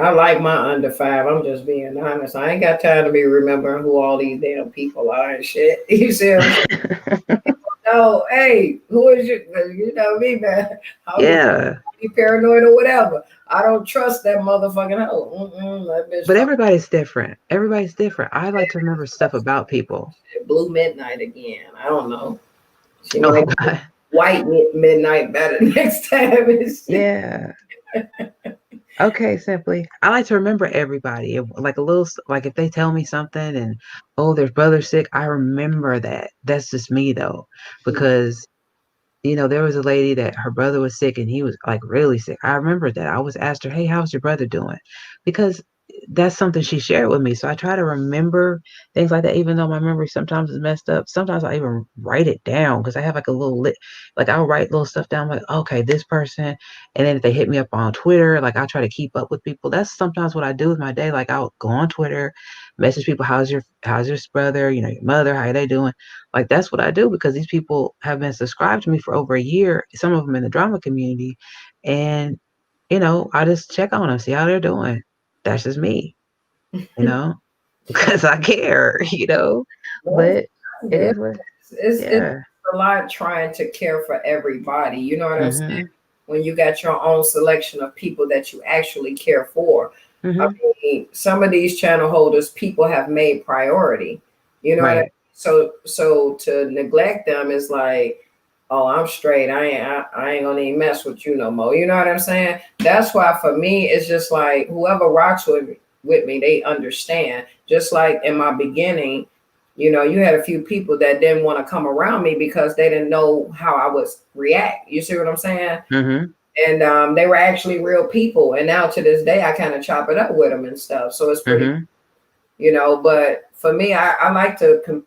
I like my under five. I'm just being honest. I ain't got time to be remembering who all these damn people are and shit. You see what I'm saying? No, hey, who is you? You know me, man. I'll Yeah. be paranoid or whatever. I don't trust that motherfucking hoe. That bitch But everybody's different. Everybody's different. I like to remember stuff about people. Blue Midnight again. I don't know. She Oh might God. white midnight better next time. Yeah. Okay, simply. I like to remember everybody. Like a little, like if they tell me something and oh, their brother's sick, I remember that. That's just me though, because there was a lady that her brother was sick and he was like really sick. I remember that. I was asked her, "Hey, how's your brother doing?" Because that's something she shared with me. So I try to remember things like that, even though my memory sometimes is messed up. Sometimes I even write it down because I have like a little like I'll write little stuff down, like, okay, this person. And then if they hit me up on Twitter, like I try to keep up with people. That's sometimes what I do with my day. Like I'll go on Twitter, message people, how's your brother, your mother, how are they doing? Like that's what I do because these people have been subscribed to me for over a year, some of them in the drama community. And, I just check on them, see how they're doing. That's just me, you know, because I care, Well, but it good. is what, It's yeah. a lot trying to care for everybody. You know what I'm saying? Mm-hmm. When you got your own selection of people that you actually care for. I Mm-hmm. mean, some of these channel holders, people have made priority. You know what I mean? Right. So to neglect them is like, oh, I'm straight. I ain't gonna even mess with you no more. You know what I'm saying? That's why for me, it's just like whoever rocks with me, they understand. Just like in my beginning, you had a few people that didn't want to come around me because they didn't know how I would react. You see what I'm saying? Mm-hmm. And they were actually real people. And now to this day, I kind of chop it up with them and stuff. So it's pretty, Mm-hmm. but for me, I like to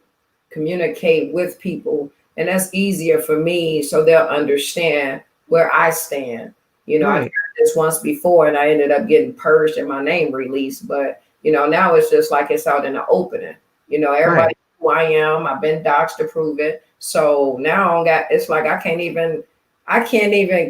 communicate with people, and that's easier for me so they'll understand where I stand. I tried Right. this once before and I ended up getting purged and my name released, but now it's just like it's out in the opening. Everybody Right. who I am, I've been doxxed to prove it. So now it's like I can't even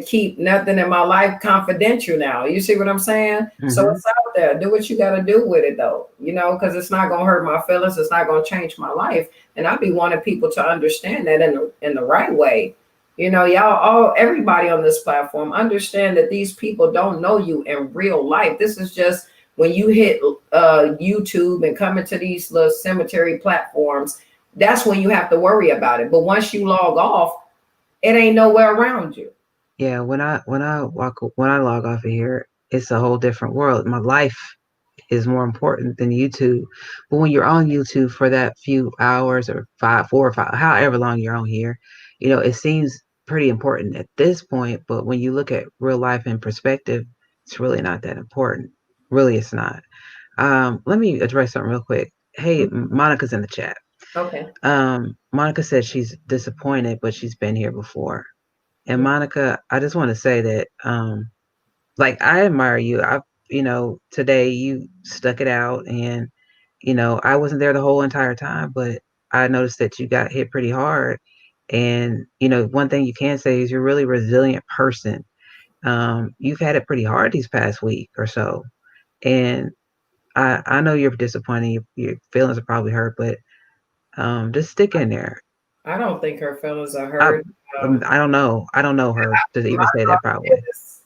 keep nothing in my life confidential now. You see what I'm saying? So Mm-hmm. it's out there. Do what you got to do with it, though. Because it's not gonna hurt my feelings. It's not gonna change my life. And I be wanting people to understand that in the right way. Everybody on this platform understand that these people don't know you in real life. This is just when you hit YouTube and come into these little cemetery platforms. That's when you have to worry about it. But once you log off, it ain't nowhere around you. Yeah. When I log off of here, it's a whole different world. My life is more important than YouTube. But when you're on YouTube for that few hours or 4 or 5, however long you're on here, it seems pretty important at this point. But when you look at real life in perspective, it's really not that important. Really, it's not. Let me address something real quick. Hey, Monica's in the chat. Okay. Monica said she's disappointed, but she's been here before. And Monica, I just want to say that like I admire you. You know, today you stuck it out, and you know, I wasn't there the whole entire time, but I noticed that you got hit pretty hard. And you know, one thing you can say is you're a really resilient person. You've had it pretty hard these past week or so, and I know you're disappointed. Your feelings are probably hurt, but just stick in there. I don't think her feelings are I hurt. I don't know. I don't know her to My even say that probably. is,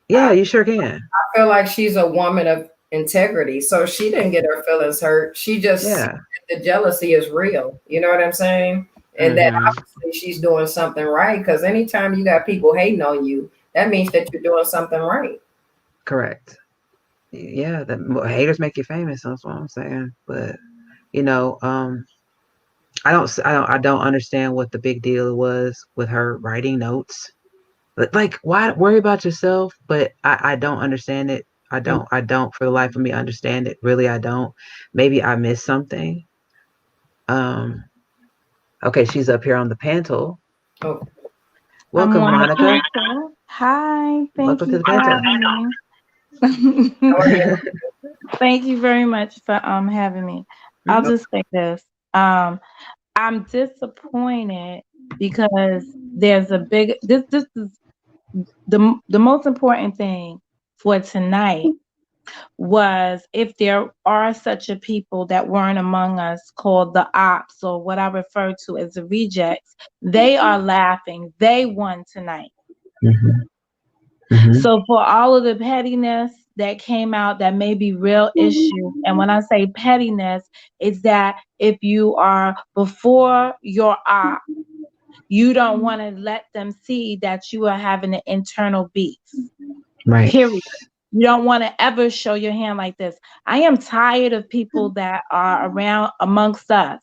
Yeah, you sure can. I feel like she's a woman of integrity, so she didn't get her feelings hurt. She just Yeah. the jealousy is real. You know what I'm saying? And that Hmm. obviously she's doing something right. Because anytime you got people hating on you, that means that you're doing something right. Correct. Yeah, haters make you famous. That's what I'm saying. But you know, I don't understand what the big deal was with her writing notes. Like, why worry about yourself? But I don't understand it. I don't for the life of me understand it. Really, I don't. Maybe I missed something. Um, okay, she's up here on the panel. Oh, Welcome, on the Monica. panel. Hi, thank Welcome to you the for panel. having me. how are you? Thank you very much for having me. I'll just say this. I'm disappointed because there's a big this is the most important thing for tonight was if there are such a people that weren't among us called the ops or what I refer to as the rejects, they are laughing. They won tonight. So for all of the pettiness that came out that may be real issues, and when I say pettiness, it's that if you are before your op, you don't want to let them see that you are having an internal beef. Right. Period. You don't want to ever show your hand like this. I am tired of people that are around amongst us,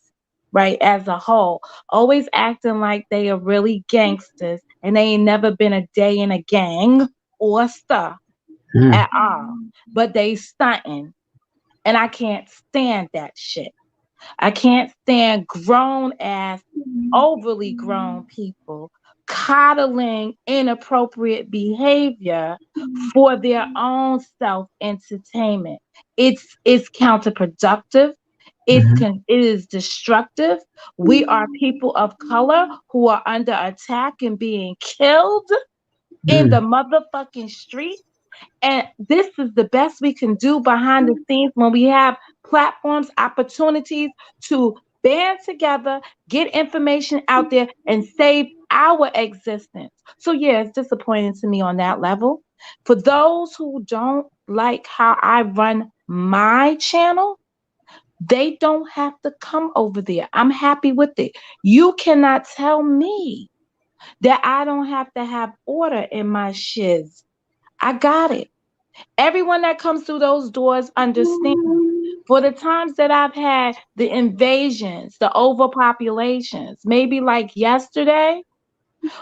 right, as a whole, always acting like they are really gangsters and they ain't never been a day in a gang or stuff at all. But they stunting. And I can't stand that shit. I can't stand grown ass, overly grown people coddling inappropriate behavior for their own self-entertainment. It's counterproductive. It is destructive. We are people of color who are under attack and being killed in the motherfucking street. And this is the best we can do behind the scenes when we have platforms, opportunities to band together, get information out there, and save our existence. So, yeah, it's disappointing to me on that level. For those who don't like how I run my channel, they don't have to come over there. I'm happy with it. You cannot tell me that I don't have to have order in my shiz. I got it. Everyone that comes through those doors understands. For the times that I've had the invasions, the overpopulations, maybe like yesterday,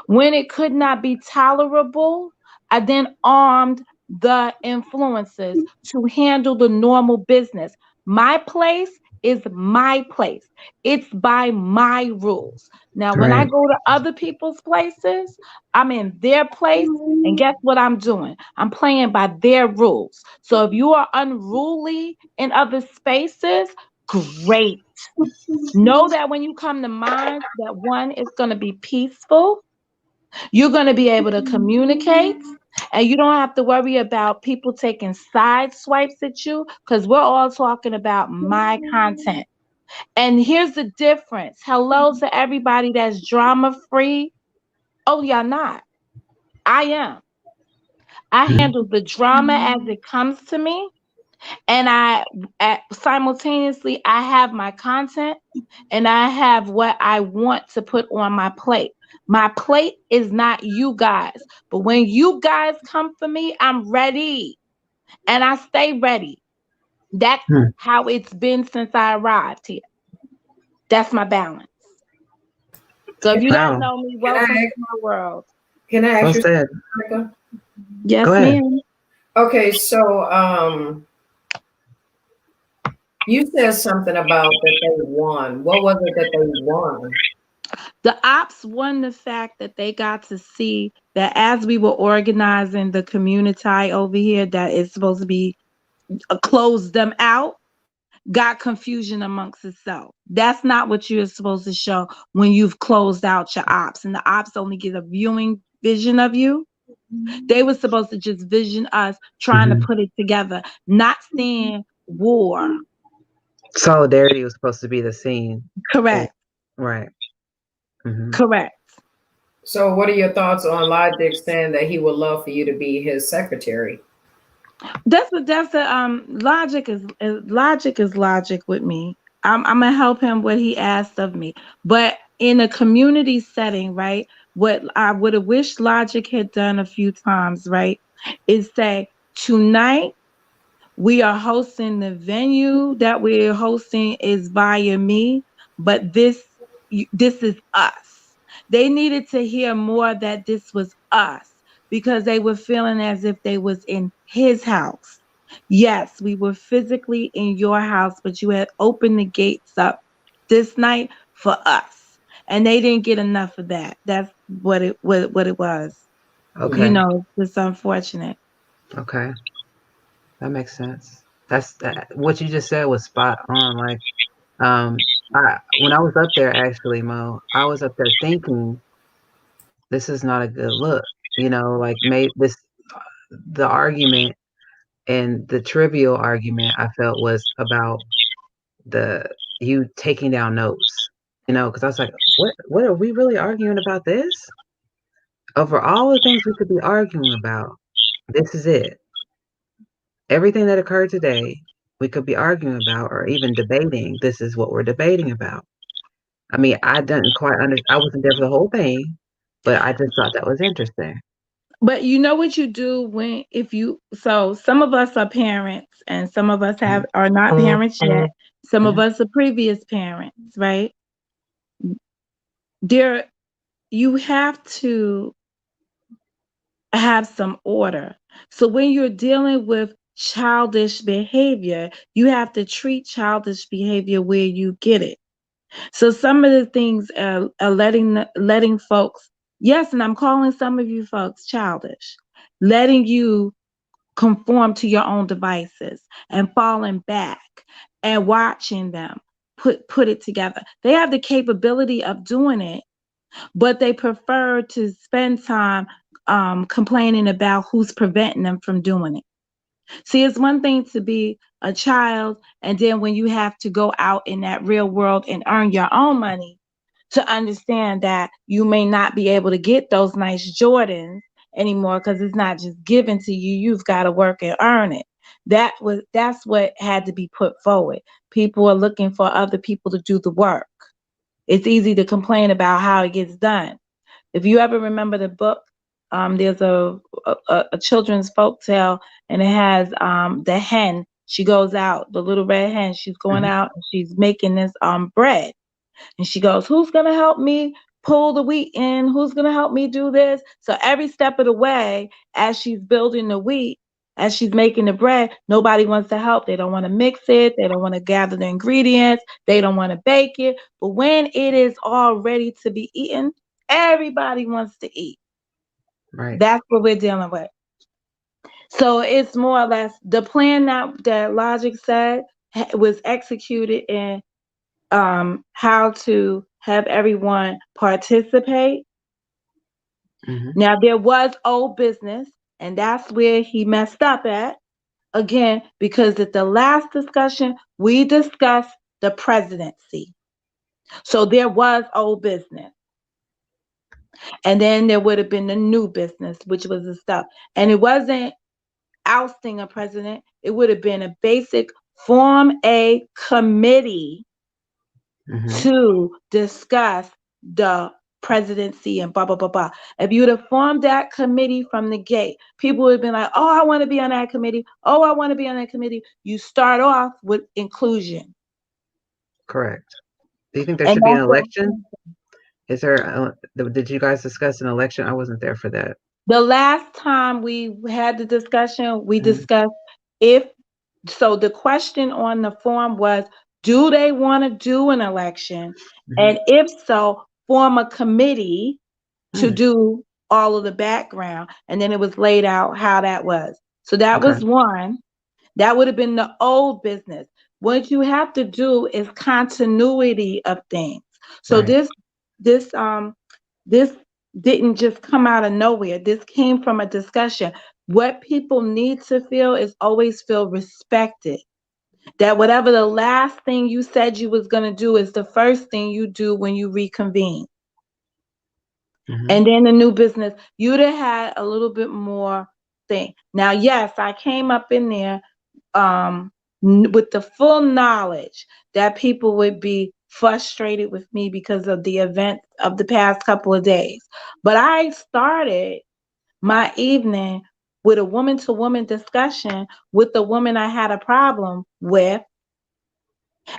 when it could not be tolerable, I then armed the influencers to handle the normal business. My place is my place. It's by my rules. Now, when I go to other people's places, I'm in their place, and guess what I'm doing? I'm playing by their rules. So if you are unruly in other spaces, great. Know that when you come to mine, that one is going to be peaceful. You're going to be able to communicate, and you don't have to worry about people taking side swipes at you because we're all talking about my content. And here's the difference. Hello to everybody that's drama free. Oh, y'all not. I am. I handle the drama as it comes to me. And simultaneously, I have my content and I have what I want to put on my plate. My plate is not you guys, but when you guys come for me, I'm ready and I stay ready. That's how it's been since I arrived here. That's my balance. So if you don't know me, welcome to my world. Can I ask you something, Monica? Yes, ma'am. Okay, so you said something about that they won. What was it that they won? The ops won the fact that they got to see that as we were organizing the community over here, that is supposed to be close them out, got confusion amongst itself. That's not what you're supposed to show when you've closed out your ops, and the ops only get a viewing vision of you. They were supposed to just vision us trying to put it together, not seeing war. Solidarity was supposed to be the scene. Correct. Right. Correct. So, what are your thoughts on Logic saying that he would love for you to be his secretary? That's the logic is logic with me. I'm gonna help him what he asked of me, but in a community setting, right? What I would have wished Logic had done a few times, right, is say tonight we are hosting the venue that we're hosting is via me, but this is us. They needed to hear more that this was us because they were feeling as if they was in his house. Yes, we were physically in your house, but you had opened the gates up this night for us. And they didn't get enough of that. That's what it was. Okay. You know, it's unfortunate. Okay. That makes sense. That's what you just said was spot on. Like, when I was up there, actually, Mo, I was up there thinking, this is not a good look. You know, like the argument and the trivial argument I felt was about you taking down notes. You know, because I was like, what are we really arguing about this? Over all the things we could be arguing about, this is it. Everything that occurred today, we could be arguing about or even debating. This is what we're debating about. I mean, I didn't quite I wasn't there for the whole thing, but I just thought that was interesting. But you know what you do so some of us are parents and some of us are not parents yet. Some of us are previous parents, right? You have to have some order. So when you're dealing with childish behavior, you have to treat childish behavior where you get it. So some of the things are letting folks, yes, and I'm calling some of you folks childish, letting you conform to your own devices and falling back and watching them put it together. They have the capability of doing it, but they prefer to spend time complaining about who's preventing them from doing it. See, it's one thing to be a child, and then when you have to go out in that real world and earn your own money, to understand that you may not be able to get those nice Jordans anymore because it's not just given to you. You've got to work and earn it. That's what had to be put forward. People are looking for other people to do the work. It's easy to complain about how it gets done. If you ever remember the book, there's a children's folk tale, and it has the hen. She goes out, the little red hen. She's going out and she's making this bread, and she goes, "Who's gonna help me pull the wheat in? Who's gonna help me do this?" So every step of the way, as she's building the wheat, as she's making the bread, nobody wants to help. They don't want to mix it. They don't want to gather the ingredients. They don't want to bake it. But when it is all ready to be eaten, everybody wants to eat. Right. That's what we're dealing with. So it's more or less the plan that Logic said was executed in how to have everyone participate. Now, there was old business, and that's where he messed up at. Again, because at the last discussion, we discussed the presidency. So there was old business. And then there would have been the new business, which was the stuff. And it wasn't ousting a president. It would have been a basic form a committee to discuss the presidency and blah, blah, blah, blah. If you would have formed that committee from the gate, people would have been like, "Oh, I want to be on that committee. Oh, I want to be on that committee." You start off with inclusion. Correct. Do you think there should be an election? Is there? Did you guys discuss an election? I wasn't there for that. The last time we had the discussion, we discussed the question on the form was, do they want to do an election? And if so, form a committee to do all of the background, and then it was laid out how that was. So that was one. That would have been the old business. What you have to do is continuity of things. So this didn't just come out of nowhere. This came from a discussion. What people need to feel is always feel respected. That whatever the last thing you said you was going to do is the first thing you do when you reconvene. And then the new business, you'd have had a little bit more thing. Now, yes, I came up in there with the full knowledge that people would be frustrated with me because of the event of the past couple of days. But I started my evening with a woman-to-woman discussion with the woman I had a problem with.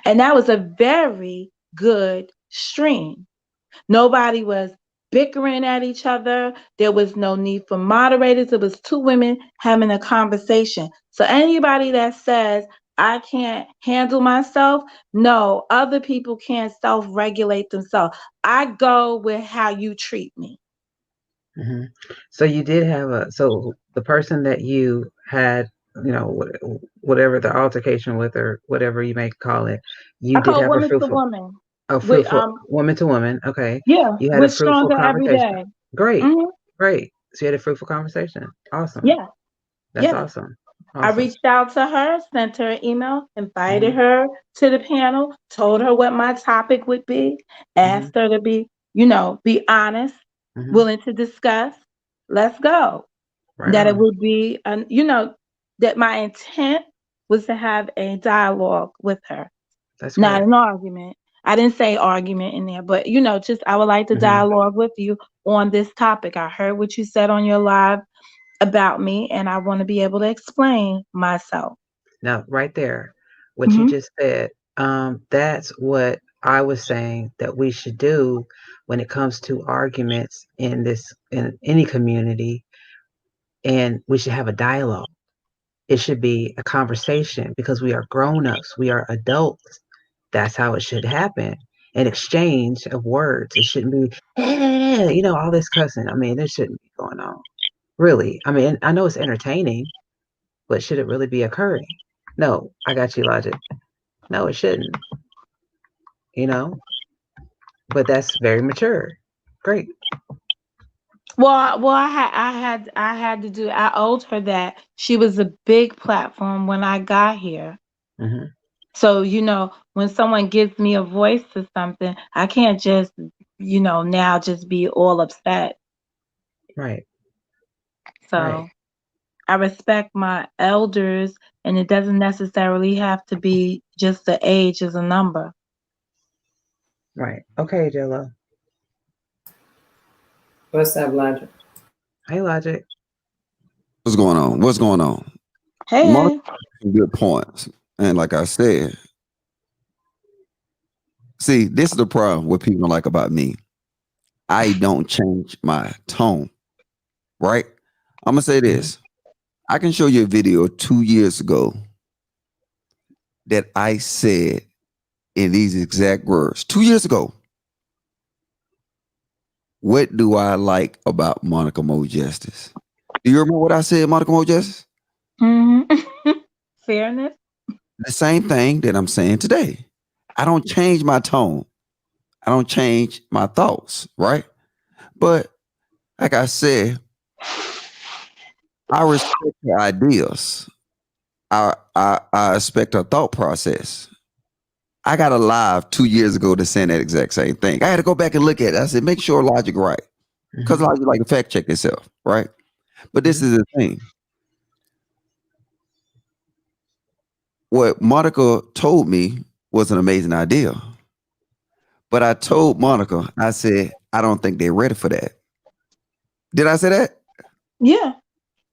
And that was a very good stream. Nobody was bickering at each other. There was no need for moderators. It was two women having a conversation. So anybody that says, I can't handle myself, no, other people can't self-regulate themselves. I go with how you treat me. So you did have so the person that you had, whatever the altercation with, or whatever you may call it, you did have a fruitful, woman to woman. Okay. Yeah. You had a fruitful conversation. Every day. Great. Great. So you had a fruitful conversation. Awesome. Yeah. That's awesome. I reached out to her, sent her an email, invited her to the panel, told her what my topic would be, asked her to be honest, willing to discuss. Let's go. That it would be, that my intent was to have a dialogue with her. That's not an argument. I didn't say argument in there, but just I would like to dialogue with you on this topic. I heard what you said on your live about me, and I want to be able to explain myself. Now, right there, what you just said, that's what I was saying that we should do when it comes to arguments in any community, and we should have a dialogue. It should be a conversation because we are grown-ups, we are adults. That's how it should happen. An exchange of words. It shouldn't be, all this cussing. I mean, it shouldn't be going on. Really. I mean, I know it's entertaining, but should it really be occurring? No, I got you, Logic. No, it shouldn't. But that's very mature. Great. Well, I had to do. I owed her that. She was a big platform when I got here. So when someone gives me a voice to something, I can't just now just be all upset. Right. So I respect my elders, and it doesn't necessarily have to be just the age as a number. Right. Okay, Jello. What's up, Logic? Hey, Logic. What's going on? What's going on? Hey. Good points. And like I said, see, this is the problem what people don't like about me. I don't change my tone, right? I'm going to say this. I can show you a video 2 years ago that I said in these exact words. 2 years ago. What do I like about Monica Mo Justice? Do you remember what I said, Monica Mo Justice? Fairness. The same thing that I'm saying today. I don't change my tone. I don't change my thoughts, right? But like I said, I respect her ideas. I respect her thought process. I got a live 2 years ago to saying that exact same thing. I had to go back and look at it. I said, make sure Logic right. Because Logic like to fact check itself, right? But this is the thing. What Monica told me was an amazing idea. But I told Monica, I said, I don't think they're ready for that. Did I say that? Yeah.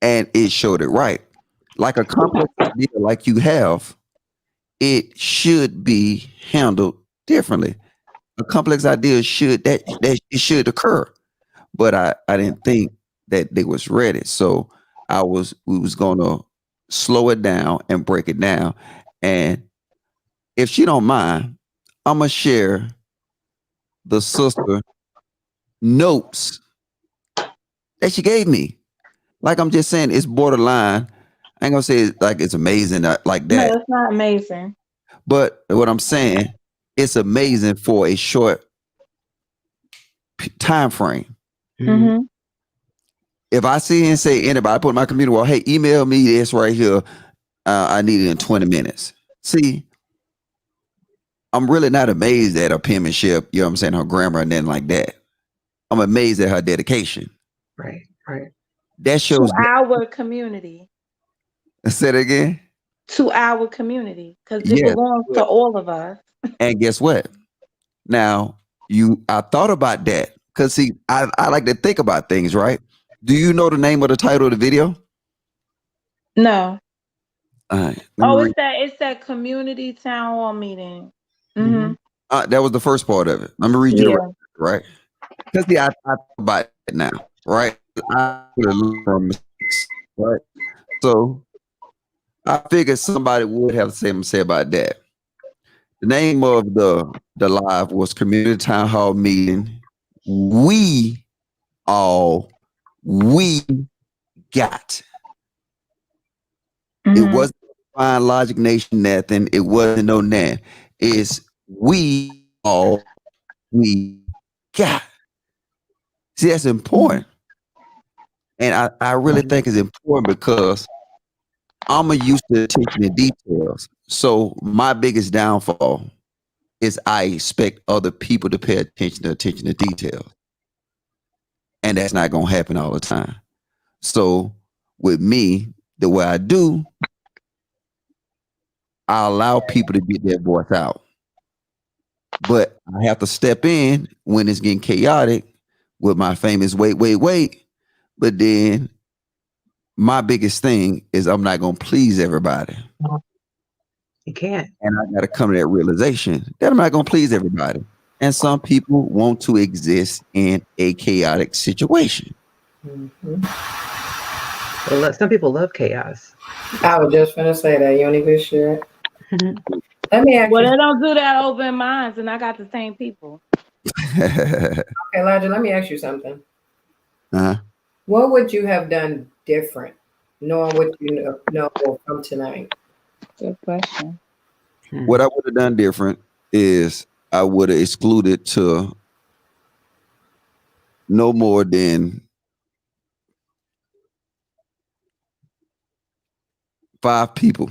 And it showed it right. Like a complex idea like you have, it should be handled differently. A complex idea should it should occur. But I didn't think that they was ready. So we was gonna slow it down and break it down. And if she don't mind, I'm gonna share the sister notes that she gave me. Like I'm just saying, it's borderline. I ain't gonna say it's like it's amazing like No, that, it's not amazing. but what I'm saying, it's amazing for a short time frame. Mm-hmm. If I see and say anybody, I put in my computer, well, hey, email me this right here. I need it in 20 minutes. See, I'm really not amazed at her penmanship, you know what I'm saying, her grammar and then like that. I'm amazed at her dedication. Right, right. That shows. To our community. Say it again. To our community, because it Yes. belongs to all of us. And guess what? Now, I thought about that because see, I like to think about things, right? Do you know the name of the title of the video? No. All right. Oh, it's that community town hall meeting. Mm-hmm. That was the first part of it. Let me read you the right. Because see, I thought about it now, right? I put a little mistakes, right? So I figured somebody would have something to say about that. The name of the live was Community Town Hall Meeting. We got. It wasn't Fine Logic Nation nothing. It wasn't no nan. It's we got. See, that's important. And I really think it's important because I'm used to attention to details. So my biggest downfall is I expect other people to pay attention to details. And that's not going to happen all the time. So with me, the way I do, I allow people to get their voice out. But I have to step in when it's getting chaotic with my famous wait. But then my biggest thing is I'm not going to please everybody. You can't. And I got to come to that realization that I'm not going to please everybody. And some people want to exist in a chaotic situation. Well, some people love chaos. I was just gonna say that. You don't even share. Let me ask Well, you. they don't do that over in mines, and I got the same people. Okay, Elijah, let me ask you something. What would you have done different, knowing what you know from tonight? Good question. What I would have done different is I would have excluded to no more than 5 people.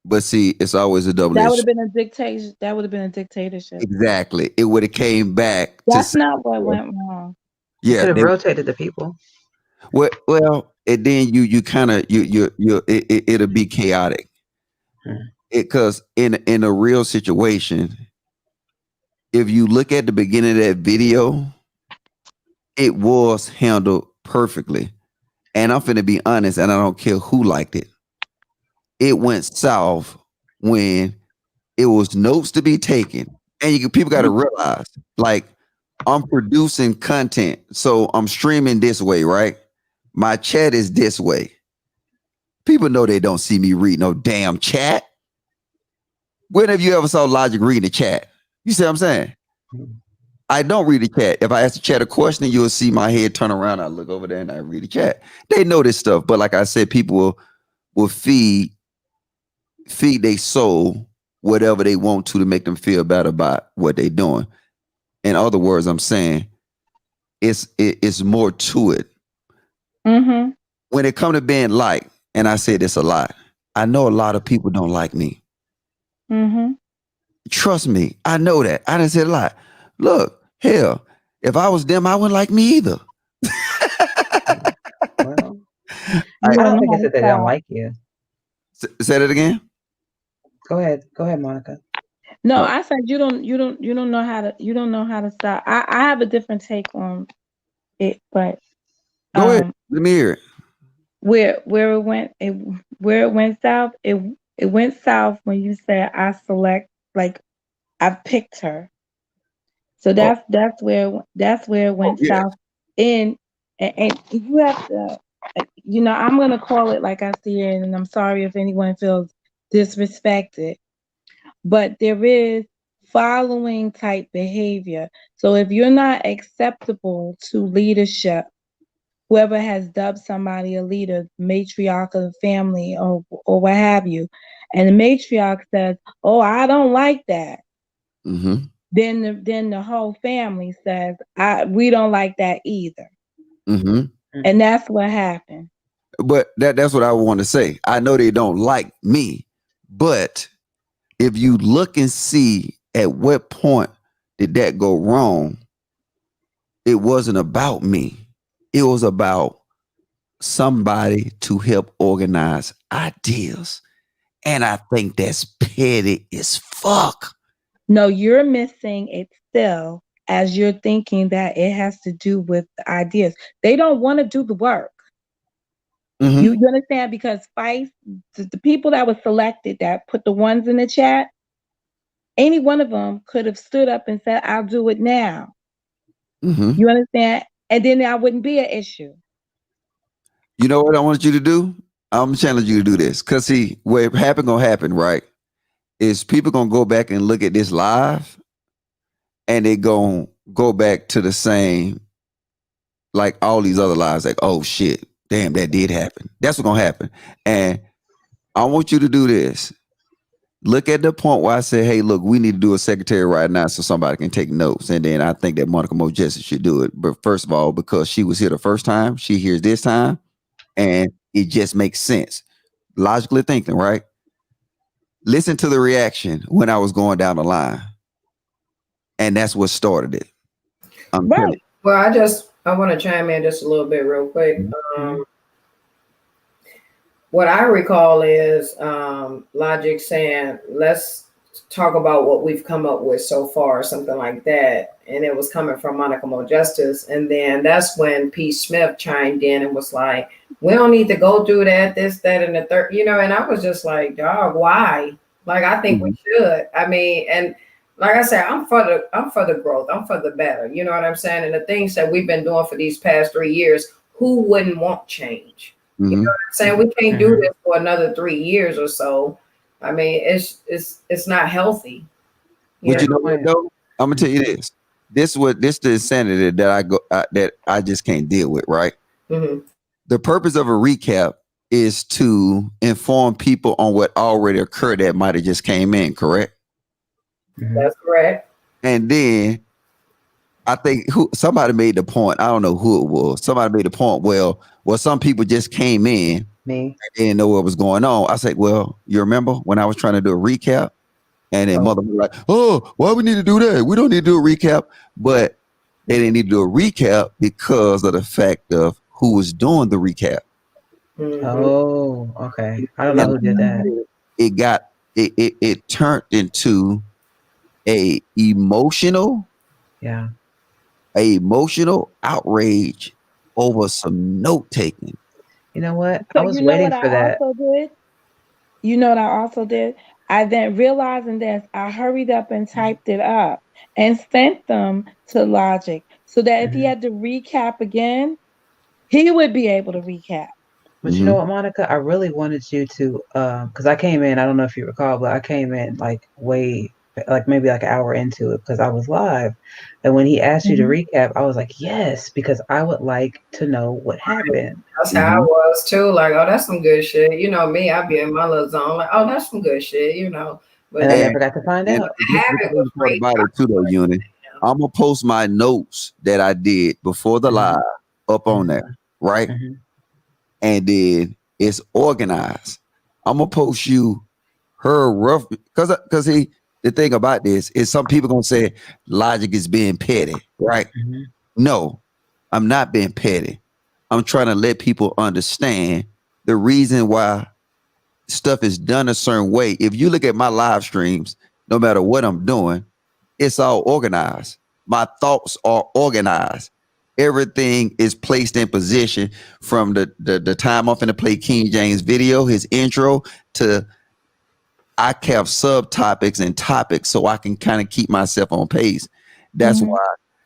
But see, it's always a double. That would have been a dictation. That would have been a dictatorship. Exactly. It would have came back. That's not what went wrong. Yeah, could have rotated the people. Well, and then you kind of it'll be chaotic. Because in a real situation, if you look at the beginning of that video, it was handled perfectly. And I'm finna be honest, and I don't care who liked it. It went south when it was notes to be taken. And people got to realize, like, I'm producing content. So I'm streaming this way, right? My chat is this way. People know they don't see me read no damn chat. When have you ever saw Logic reading the chat? You see what I'm saying? I don't read the chat. If I ask the chat a question, you'll see my head turn around. I look over there and I read the chat. They know this stuff. But like I said, people will feed their soul whatever they want to make them feel better about what they're doing. In other words, I'm saying it's more to it. When it comes to being liked, and I say this a lot, I know a lot of people don't like me. Trust me, I know that. I done said a lot. Look, hell, if I was them, I wouldn't like me either. Well, I don't think it's that they don't like you. Say that again. Go ahead, Monica. No, I said you don't know how to stop. I have a different take on it, but go ahead. Let me hear it. Where it went south, it went south when you said I select, like I picked her. So that's where it went south. And you have to, I'm gonna call it like I see it, and I'm sorry if anyone feels disrespected, but there is following type behavior. So if you're not acceptable to leadership, whoever has dubbed somebody a leader, matriarch of the family or what have you, and the matriarch says, "Oh, I don't like that," Mm-hmm. then the whole family says, "We don't like that either," Mm-hmm. and that's what happened. But that's what I want to say. I know they don't like me, but if you look and see at what point did that go wrong, it wasn't about me. It was about somebody to help organize ideas. And I think that's petty as fuck. No, you're missing it still as you're thinking that it has to do with the ideas. They don't want to do the work. Mm-hmm. You understand? Because Spice, the people that were selected that put the ones in the chat, any one of them could have stood up and said, "I'll do it now." Mm-hmm. You understand? And then that wouldn't be an issue. You know what I want you to do? I'm challenging you to do this. Because see, what gonna happen, right? Is people gonna go back and look at this live and they gonna go back to the same, like all these other lives, like, oh shit, damn, that did happen. That's what's gonna happen. And I want you to do this. Look at the point where I say, hey, look, we need to do a secretary right now so somebody can take notes. And then I think that Monica Mojessa should do it. But first of all, because she was here the first time, she hears this time, and it just makes sense. Logically thinking, right? Listen to the reaction when I was going down the line. And that's what started it. Right. Well, I want to chime in just a little bit real quick. What I recall is Logic saying, let's talk about what we've come up with so far, something like that. And it was coming from Monica Mojessa. And then that's when P. Smith chimed in and was like, we don't need to go through that, this, that, and the third, and I was just like, dog, why? Like, I think we should. I mean, and like I said, I'm for the growth. I'm for the better. You know what I'm saying? And the things that we've been doing for these past 3 years, who wouldn't want change? You know what I'm saying? We can't do this for another 3 years or so. I mean, it's not healthy. But you know what though? I'm gonna tell you this. This the insanity that I just can't deal with, right? Mm-hmm. The purpose of a recap is to inform people on what already occurred that might have just came in, correct? That's correct. And then I think somebody made the point. I don't know who it was. Somebody made the point. Well, some people just came in. Me. And didn't know what was going on. I said, well, you remember when I was trying to do a recap? And then mother was like, oh, why we need to do that? We don't need to do a recap. But they didn't need to do a recap because of the fact of who was doing the recap. Mm-hmm. Oh, okay. I don't know who did that. It turned into a emotional outrage over some note taking. You know what? So I was waiting for that. You know what I also did? I then realizing this, I hurried up and typed it up and sent them to Logic so that if he had to recap again, he would be able to recap. But you know what, Monica? I really wanted you to, because I came in, I don't know if you recall, but I came in maybe an hour into it because I was live. And when he asked you to recap, I was like, yes, because I would like to know what happened. That's how I was too. Like, oh, that's some good shit. You know me, I'd be in my little zone. Like, oh, that's some good shit. But and I never got to find out. About it too, though, Uni. I'm gonna post my notes that I did before the live up on there, right? And then it's organized. I'm gonna post you her rough because the thing about this is some people gonna say Logic is being petty, right? No, I'm not being petty. I'm trying to let people understand the reason why stuff is done a certain way. If you look at my live streams, no matter what I'm doing, it's all organized. My thoughts are organized. Everything is placed in position from the time I'm finna play King James video, his intro, to I kept subtopics and topics so I can kind of keep myself on pace. That's why.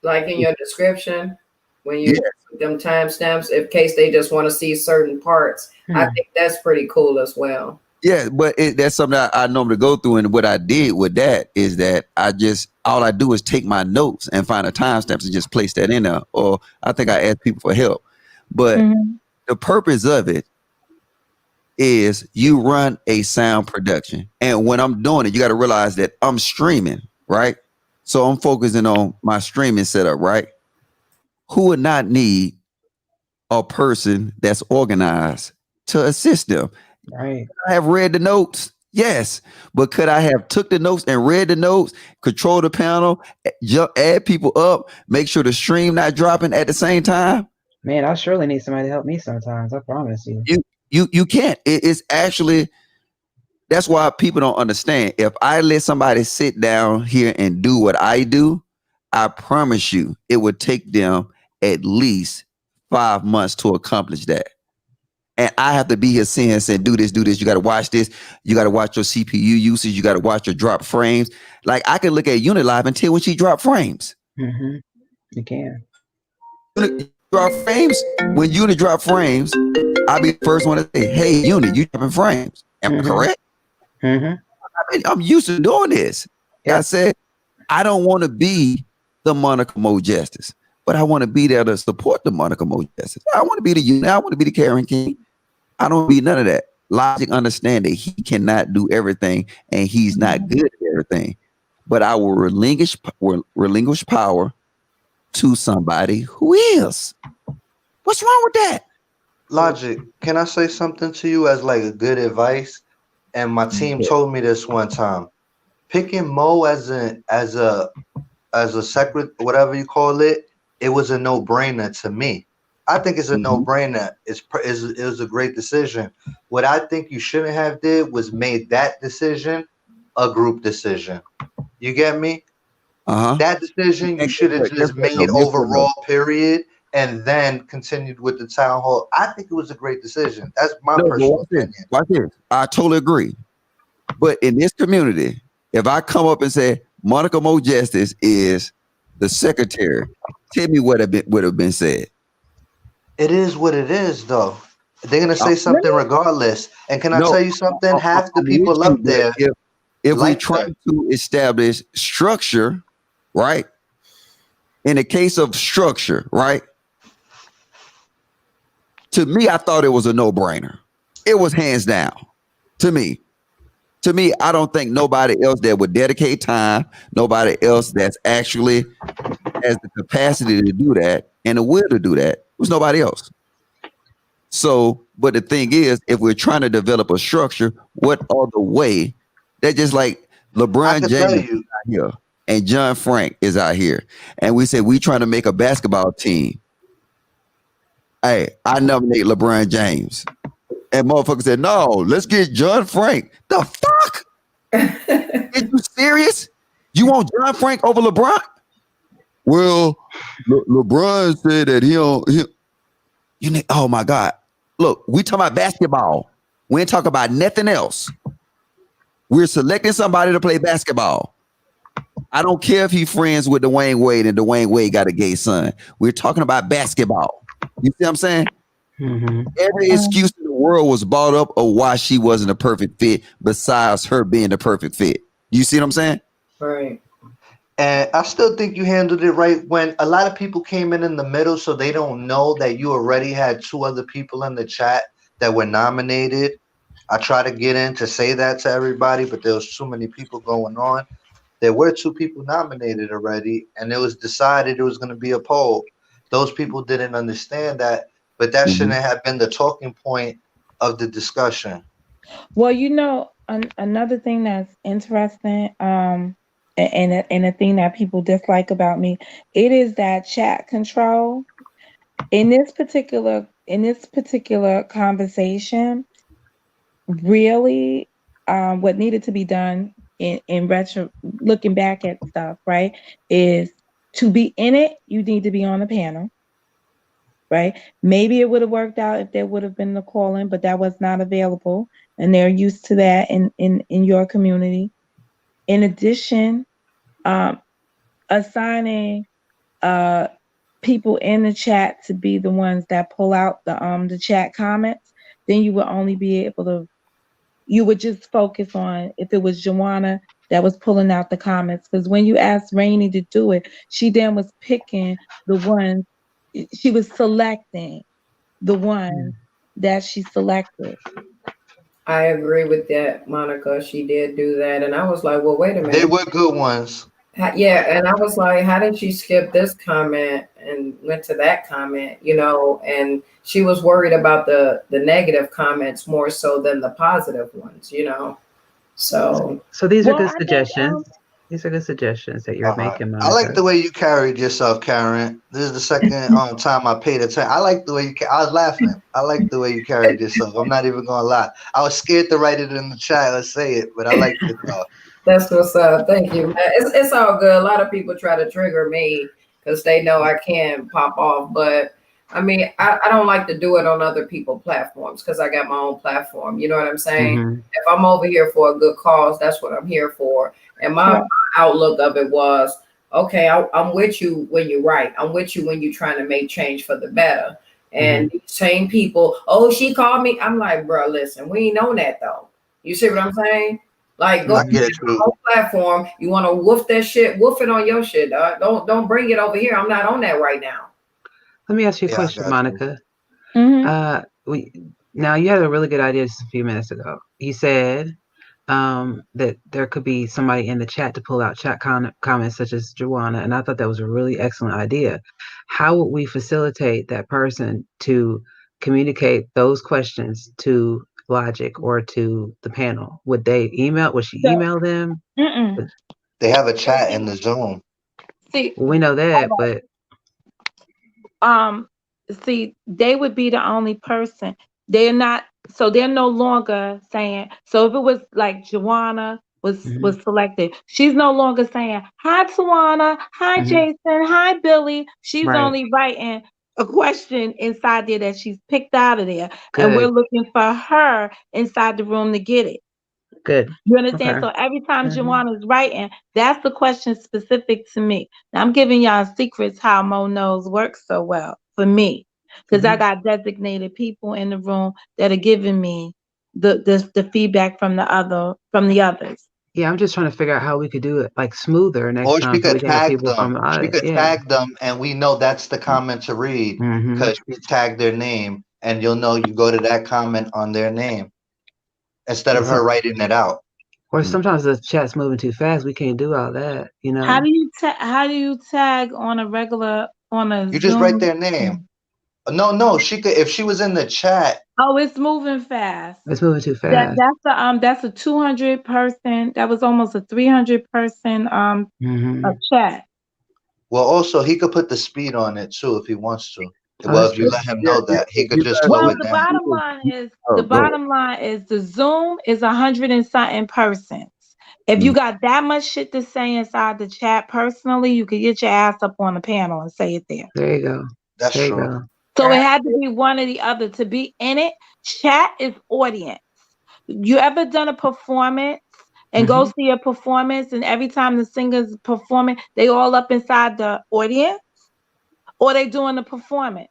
Like in your description, when you put them timestamps, in case they just want to see certain parts, I think that's pretty cool as well. Yeah, but that's something I normally go through. And what I did with that is that all I do is take my notes and find the timestamps and just place that in there. Or I think I ask people for help. But the purpose of it is you run a sound production. And when I'm doing it, you got to realize that I'm streaming, right? So I'm focusing on my streaming setup, right? Who would not need a person that's organized to assist them? Right. I have read the notes, yes, but could I have took the notes and read the notes, control the panel, add people up, make sure the stream not dropping at the same time? Man, I surely need somebody to help me sometimes. I promise you. You can't. It's actually, that's why people don't understand. If I let somebody sit down here and do what I do, I promise you it would take them at least 5 months to accomplish that. And I have to be here saying, do this. You got to watch this. You got to watch your CPU usage. You got to watch your drop frames. Like I can look at Unit Live and tell when she drop frames. You can. Drop frames. When Unit drop frames, I'll be the first one to say, hey, Unit, you dropping frames. Am I correct? I'm used to doing this. Yep. I said, I don't want to be the Monica Mo Justice, but I want to be there to support the Monica Mo Justice. I want to be the Unit. I want to be the Karen King. I don't be none of that. Logic understand that he cannot do everything and he's not good at everything. But I will relinquish power to somebody who is. What's wrong with that? Logic, can I say something to you as like a good advice? And my team told me this one time. Picking Mo as a secret, whatever you call it, it was a no-brainer to me. I think it's a no-brainer. It was a great decision. What I think you shouldn't have did was made that decision a group decision. You get me? That decision you should have just made overall, period, and then continued with the town hall. I think it was a great decision. That's my personal opinion. Watch this. I totally agree. But in this community, if I come up and say Monica Mo Justice is the secretary, tell me what would have been said. It is what it is, though. They're gonna say something regardless. And can I tell you something? Half the people up there, if we try to establish structure, right? In the case of structure, right? To me, I thought it was a no-brainer. It was hands down. To me, I don't think nobody else that would dedicate time, nobody else that's actually has the capacity to do that and the will to do that, was nobody else. So, but the thing is, if we're trying to develop a structure, what other way? They're just like LeBron James is out here and John Frank is out here. And we say, we trying to make a basketball team. Hey, I nominate LeBron James. And motherfucker said, no, let's get John Frank. The fuck? Are you serious? You want John Frank over LeBron? Well, LeBron said that oh my God. Look, we talking about basketball. We ain't talking about nothing else. We're selecting somebody to play basketball. I don't care if he's friends with Dwayne Wade and Dwayne Wade got a gay son. We're talking about basketball. You see what I'm saying? Every excuse in the world was brought up of why she wasn't a perfect fit besides her being the perfect fit. You see what I'm saying? Right. And I still think you handled it right when a lot of people came in the middle, so they don't know that you already had 2 other people in the chat that were nominated. I try to get in to say that to everybody, but there was too many people going on. There were 2 people nominated already, and it was decided it was going to be a poll. Those people didn't understand that, but that shouldn't have been the talking point of the discussion. Well, you know, another thing that's interesting, and a thing that people dislike about me, it is that chat control. In this particular conversation, really, what needed to be done in retro, looking back at stuff, right, is to be in it, you need to be on the panel, right? Maybe it would have worked out if there would have been the call-in, but that was not available, and they're used to that in your community. In addition, assigning people in the chat to be the ones that pull out the chat comments, then you will only be able to you would just focus on if it was Joanna that was pulling out the comments. Because when you asked Rainey to do it, she then was picking the ones, she was selecting the ones that she selected. I agree with that, Monica. She did do that. And I was like, well, wait a They minute. were good ones. Yeah, and I was like, how did she skip this comment and went to that comment, you know? And she was worried about the negative comments more so than the positive ones, you know? So these are Well, good I think, suggestions. These are good suggestions that you're making, Monica. I like the way you carried yourself, Karen. This is the second time I paid attention. I like the way you. I was laughing. I like the way you carried yourself. I'm not even gonna lie. I was scared to write it in the chat or say it, but I like it though. that's what's up. Thank you, man. It's all good. A lot of people try to trigger me because they know I can pop off, but I mean, I don't like to do it on other people's platforms because I got my own platform. You know what I'm saying? Mhm. If I'm over here for a good cause, that's what I'm here for. And my outlook of it was, okay, I'm with you when you're right. I'm with you when you're trying to make change for the better. And these same people, oh, she called me. I'm like, bro, listen, we ain't on that though. You see what I'm saying? Like, go I get it. to your platform. You want to woof that shit, woof it on your shit. Don't bring it over here. I'm not on that right now. Let me ask you a Yeah, I question, got Monica. Mhm. Now you had a really good idea just a few minutes ago. You said that there could be somebody in the chat to pull out chat comments such as Joanna, and I thought that was a really excellent idea. How would we facilitate that person to communicate those questions to Logic or to the panel? Would they email? Would she So, email them? They have a chat in the Zoom. see, Well, we know that, but see, they would be the only person. They're not, so they're no longer saying, so if it was like Joanna was selected, she's no longer saying, hi Tawana, hi Jason, hi Billy. She's Right. only writing a question inside there that she's picked out of there. And Good. we're looking for her inside the room to get it. Good. You understand? Okay. So every time Joanna's writing, that's the question specific to me. Now I'm giving y'all secrets how Mo knows works so well for me. Because I got designated people in the room that are giving me the feedback from the others. Yeah, I'm just trying to figure out how we could do it like smoother next Or time she so we could can have tag people from them. the She audit. could Yeah. tag them, and we know that's the comment to read because she tagged their name, and you'll know you go to that comment on their name instead of her writing it out. Or sometimes the chat's moving too fast. We can't do all that, you know. How do you tag on a You Zoom? just write their name. No, she could if she was in the chat. Oh, it's moving fast. It's moving too fast. That's a 200 person. That was almost a 300 person a chat. Well, also he could put the speed on it too if he wants to. Well, if you let him know that, he could just slow Well, it the down. bottom line is the Zoom is 100 and something persons. If you got that much shit to say inside the chat personally, you could get your ass up on the panel and say it there. There you go. That's there true. You go. So it had to be one or the other to be in it. Chat is audience. You ever done a performance and go see a performance, and every time the singer's performing, they all up inside the audience, or they doing the performance?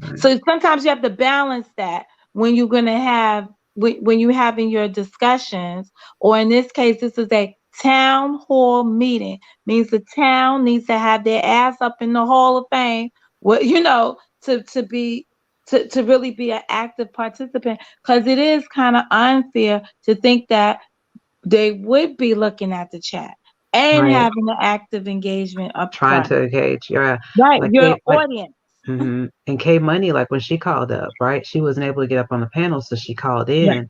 Right. So sometimes you have to balance that when you're going to have when you're having your discussions, or in this case, this is a town hall meeting. Means the town needs to have their ass up in the Hall of Fame. Well, you know, to really be an active participant, because it is kind of unfair to think that they would be looking at the chat and having an active engagement up trying front. to engage. Right, your audience. And K Money, like when she called up, right? She wasn't able to get up on the panel, so she called in. Right.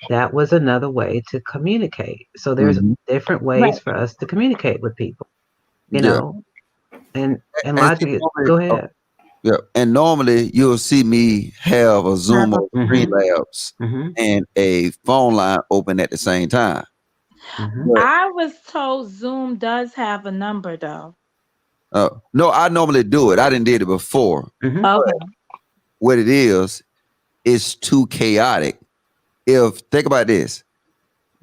That was another way to communicate. So there's different ways for us to communicate with people, you know. And Logic, go ahead. Yeah, and normally you'll see me have a Zoom or Streamlabs and a phone line open at the same time. I was told Zoom does have a number though. No, I normally do it. I didn't did it before. Okay. What it is, it's too chaotic. Think about this,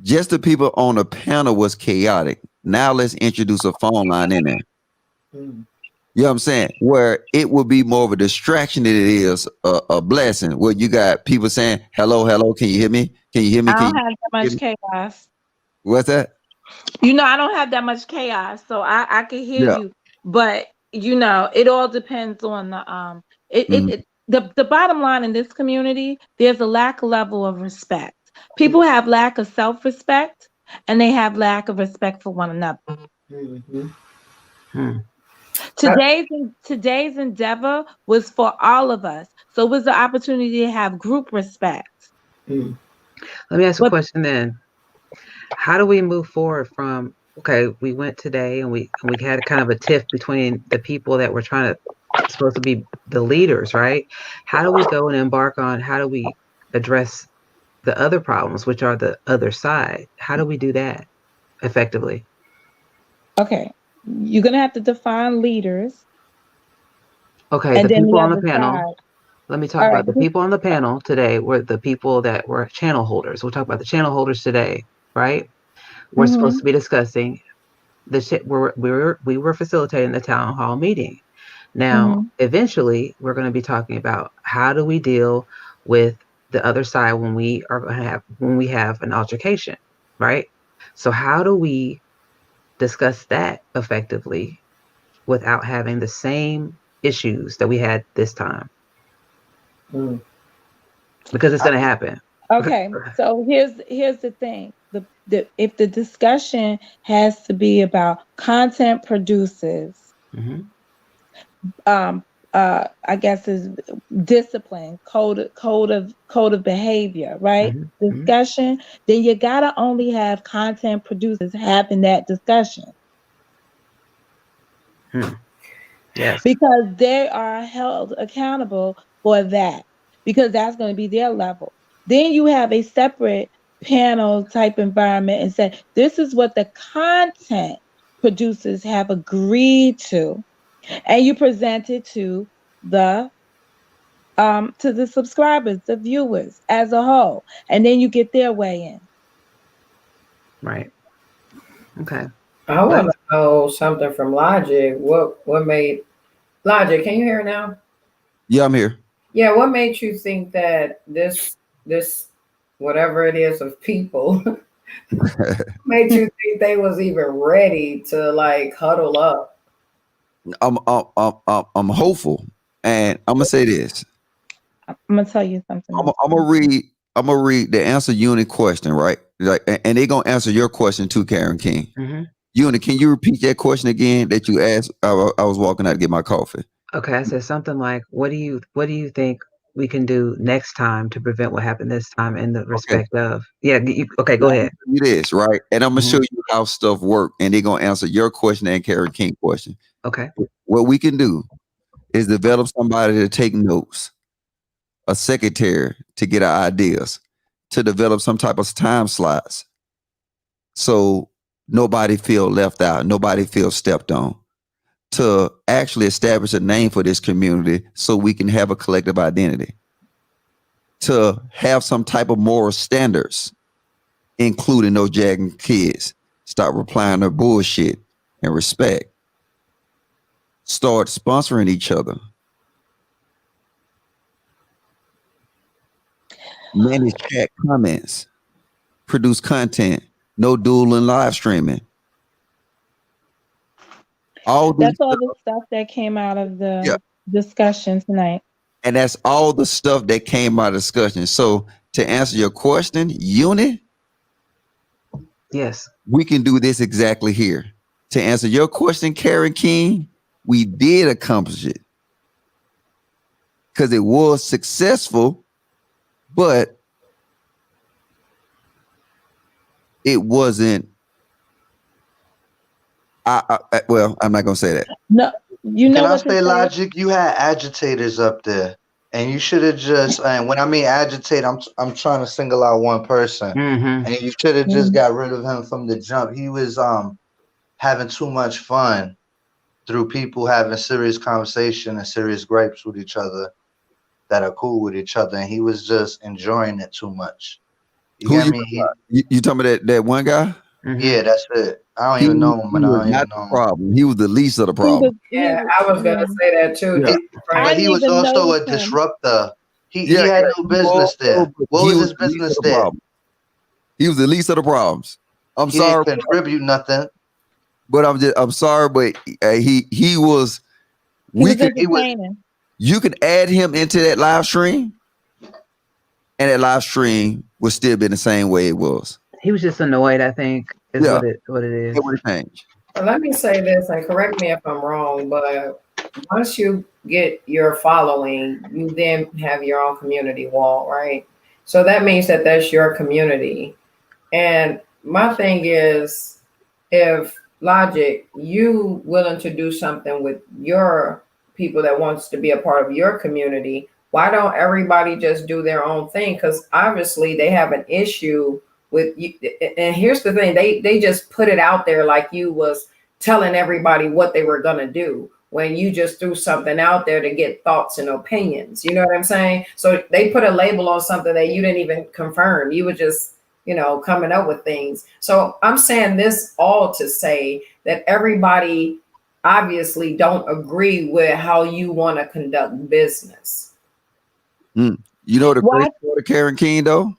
just the people on the panel was chaotic. Now let's introduce a phone line in there. You know what I'm saying? Where it would be more of a distraction than it is a blessing. Where you got people saying, hello, hello, can you hear me? Can you hear me? I Can don't you have that hear much me? chaos. What's that? I don't have that much chaos, so I can hear Yeah. you. But it all depends on Mhm. the bottom line in this community. There's a lack level of respect. People have lack of self-respect, and they have lack of respect for one another. Mm-hmm. Today's endeavor was for all of us, so it was the opportunity to have group respect. Mm. Let me ask a But question then. How do we move forward from, okay, we went today and we had kind of a tiff between the people that were supposed to be the leaders, right? How do we go and embark on, how do we address the other problems, which are the other side? How do we do that effectively? okay, you're gonna have to define leaders, Okay, and the then people the on the other panel, side. let me talk All right, about the people on the panel today were the people that were channel holders. We'll talk about the channel holders today, right? We're supposed to be discussing we were facilitating the town hall meeting. Now, eventually, we're going to be talking about how do we deal with the other side when we have an altercation, right? So how do we discuss that effectively without having the same issues that we had this time? Mm. Because it's going to happen. Okay, so here's the thing. If the discussion has to be about content producers, Mhm. I guess is discipline, code of behavior, right? Mhm. Mhm. Discussion, then you gotta only have content producers having that discussion Yes. because they are held accountable for that because that's going to be their level. Then you have a separate panel type environment and say, this is what the content producers have agreed to. And you present it to the subscribers, the viewers as a whole. And then you get their way in. Right. Okay. I want Let's. to know something from Logic. What made Logic? Can you hear now? Yeah, I'm here. Yeah. What made you think that this whatever it is of people made you think they was even ready to like huddle up? I'm hopeful, and I'm gonna say this. I'm gonna tell you something else. I'm gonna read the answer Uni question, right? Like, and they're gonna answer your question too, Karen King. Mhm. Uni, can you repeat that question again that you asked? I was walking out to get my coffee. Okay, I said something like, what do you think we can do next time to prevent what happened this time in the Okay, respect of? Yeah, okay, go ahead. you this right, and I'm gonna show Mhm. you how stuff work, and they're gonna answer your question and Karen King question. Okay. What we can do is develop somebody to take notes, a secretary to get our ideas, to develop some type of time slots, so nobody feel left out, nobody feel stepped on. To actually establish a name for this community so we can have a collective identity. To have some type of moral standards, including those jagging kids. Stop replying to bullshit and respect. Start sponsoring each other. Manage chat comments. Produce content. No dueling live streaming. All these That's all stuff, the stuff that came out of yeah. the discussion tonight. And that's all the stuff that came out of discussion. So to answer your question, Uni, Yes. we can do this exactly here. To answer your question, Karen King, we did accomplish it because it was successful, but it wasn't. Well, I'm not gonna say that. No, you Can know I what to say, say. Logic? You had agitators up there, and you should have just. And when I mean agitate, I'm trying to single out one person, Mhm. and you should have just Mhm. got rid of him from the jump. He was having too much fun through people having serious conversation and serious gripes with each other that are cool with each other, and he was just enjoying it too much. You Who get you me? you talking about that one guy? Yeah, that's it. I don't He, even know him, he and was I don't not even the know him. problem. He was the least of the He was, problem. Yeah, I was gonna say that too. Yeah. Frank. But I he didn't was even also notice a him. disruptor. Yeah, He had yeah. no business there. But What he was was his the least of business the there? problem. He was the least of the problems. I'm He didn't sorry, contribute nothing. but I'm sorry, but he was. He was He was. entertaining. You can add him into that live stream, and that live stream would still be the same way it was. He was just annoyed, I think, is Yeah, what it is. it would change. But let me say this, and correct me if I'm wrong, but once you get your following, you then have your own community wall, right? So that means that that's your community. And my thing is, if Logic, you willing to do something with your people that wants to be a part of your community, why don't everybody just do their own thing? Because obviously they have an issue with you. And here's the thing, they just put it out there like you was telling everybody what they were gonna do when you just threw something out there to get thoughts and opinions. You know what I'm saying? So they put a label on something that you didn't even confirm. You were just, coming up with things. So I'm saying this all to say that everybody obviously don't agree with how you want to conduct business. You know the Why? crazy part of Karen King though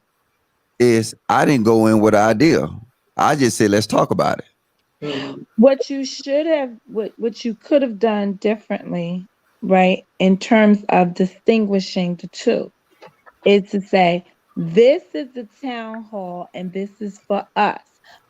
is I didn't go in with an idea. I just said let's talk about it. Mhm. What you should have, what you could have done differently, right, in terms of distinguishing the two, is to say, this is the town hall and this is for us.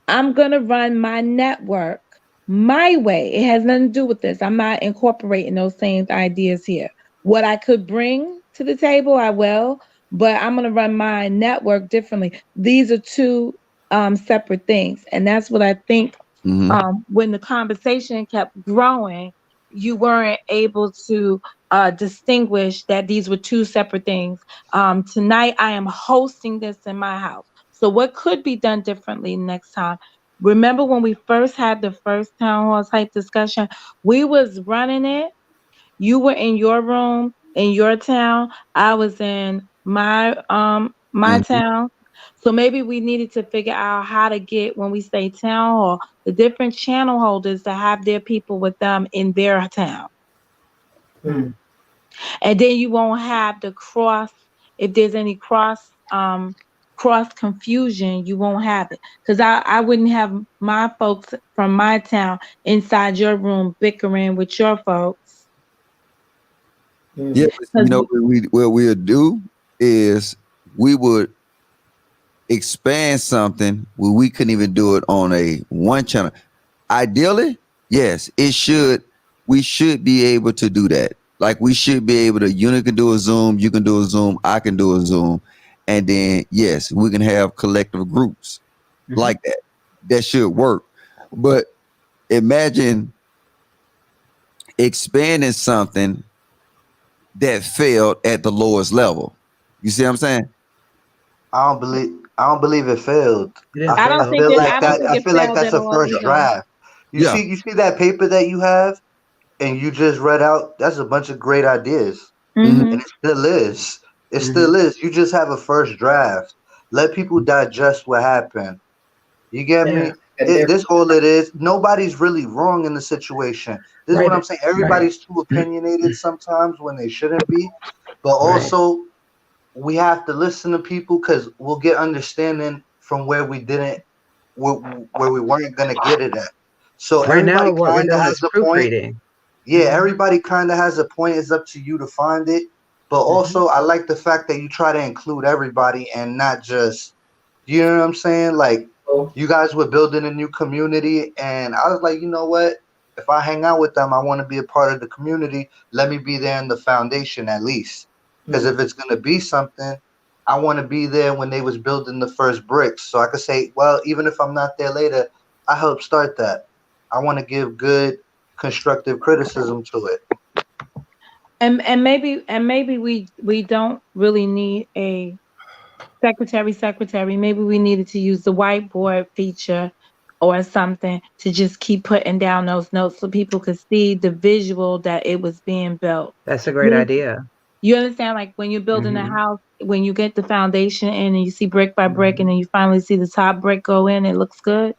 I'm going to run my network my way. It has nothing to do with this. I'm not incorporating those same ideas here. What I could bring to the table, I will, but I'm going to run my network differently. These are two separate things. And that's what I think when the conversation kept growing, you weren't able to distinguish that these were two separate things. Tonight, I am hosting this in my house. So what could be done differently next time? Remember when we first had the first town hall type discussion, we was running it. You were in your room in your town. I was in my town. So maybe we needed to figure out how to get, when we say town hall, the different channel holders to have their people with them in their town. Mhm. And then you won't have the cross, if there's any cross confusion, you won't have it. Because I wouldn't have my folks from my town inside your room bickering with your folks. Yeah, but what we'll do is we would expand something where we couldn't even do it on a one channel. Ideally, yes, it should. We should be able to do that. Like we should be able to. Unit can do a Zoom, you can do a Zoom, I can do a Zoom, and then yes, we can have collective groups like that. That should work. But imagine expanding something that failed at the lowest level. You see what I'm saying? I don't believe it failed. It didn't I don't fail. think it. I don't think I it feel like failed that's at a all first either. draft. Yeah. You see that paper that you have and you just read out, that's a bunch of great ideas. Mhm. And it still is. It still is. You just have a first draft. Let people digest what happened. You get Yeah. me? This all it is. Nobody's really wrong in the situation. This is what I'm saying. Everybody's too opinionated sometimes when they shouldn't be. But also, we have to listen to people because we'll get understanding from where we didn't, where we weren't gonna get it at. So Right now, everybody what we're kind of doing has is a point. proofreading. Yeah, everybody kind of has a point. It's up to you to find it. But also, I like the fact that you try to include everybody and not just, you know what I'm saying? Like, you guys were building a new community, and I was like, you know what? If I hang out with them, I want to be a part of the community. Let me be there in the foundation at least. Because if it's gonna be something, I want to be there when they was building the first bricks, so I could say, well, even if I'm not there later, I helped start that. I want to give good, constructive criticism to it. And maybe we don't really need a secretary. Maybe we needed to use the whiteboard feature or something to just keep putting down those notes so people could see the visual that it was being built. That's a great idea. You understand? Like when you're building a house, when you get the foundation in and you see brick by brick and then you finally see the top brick go in, it looks good.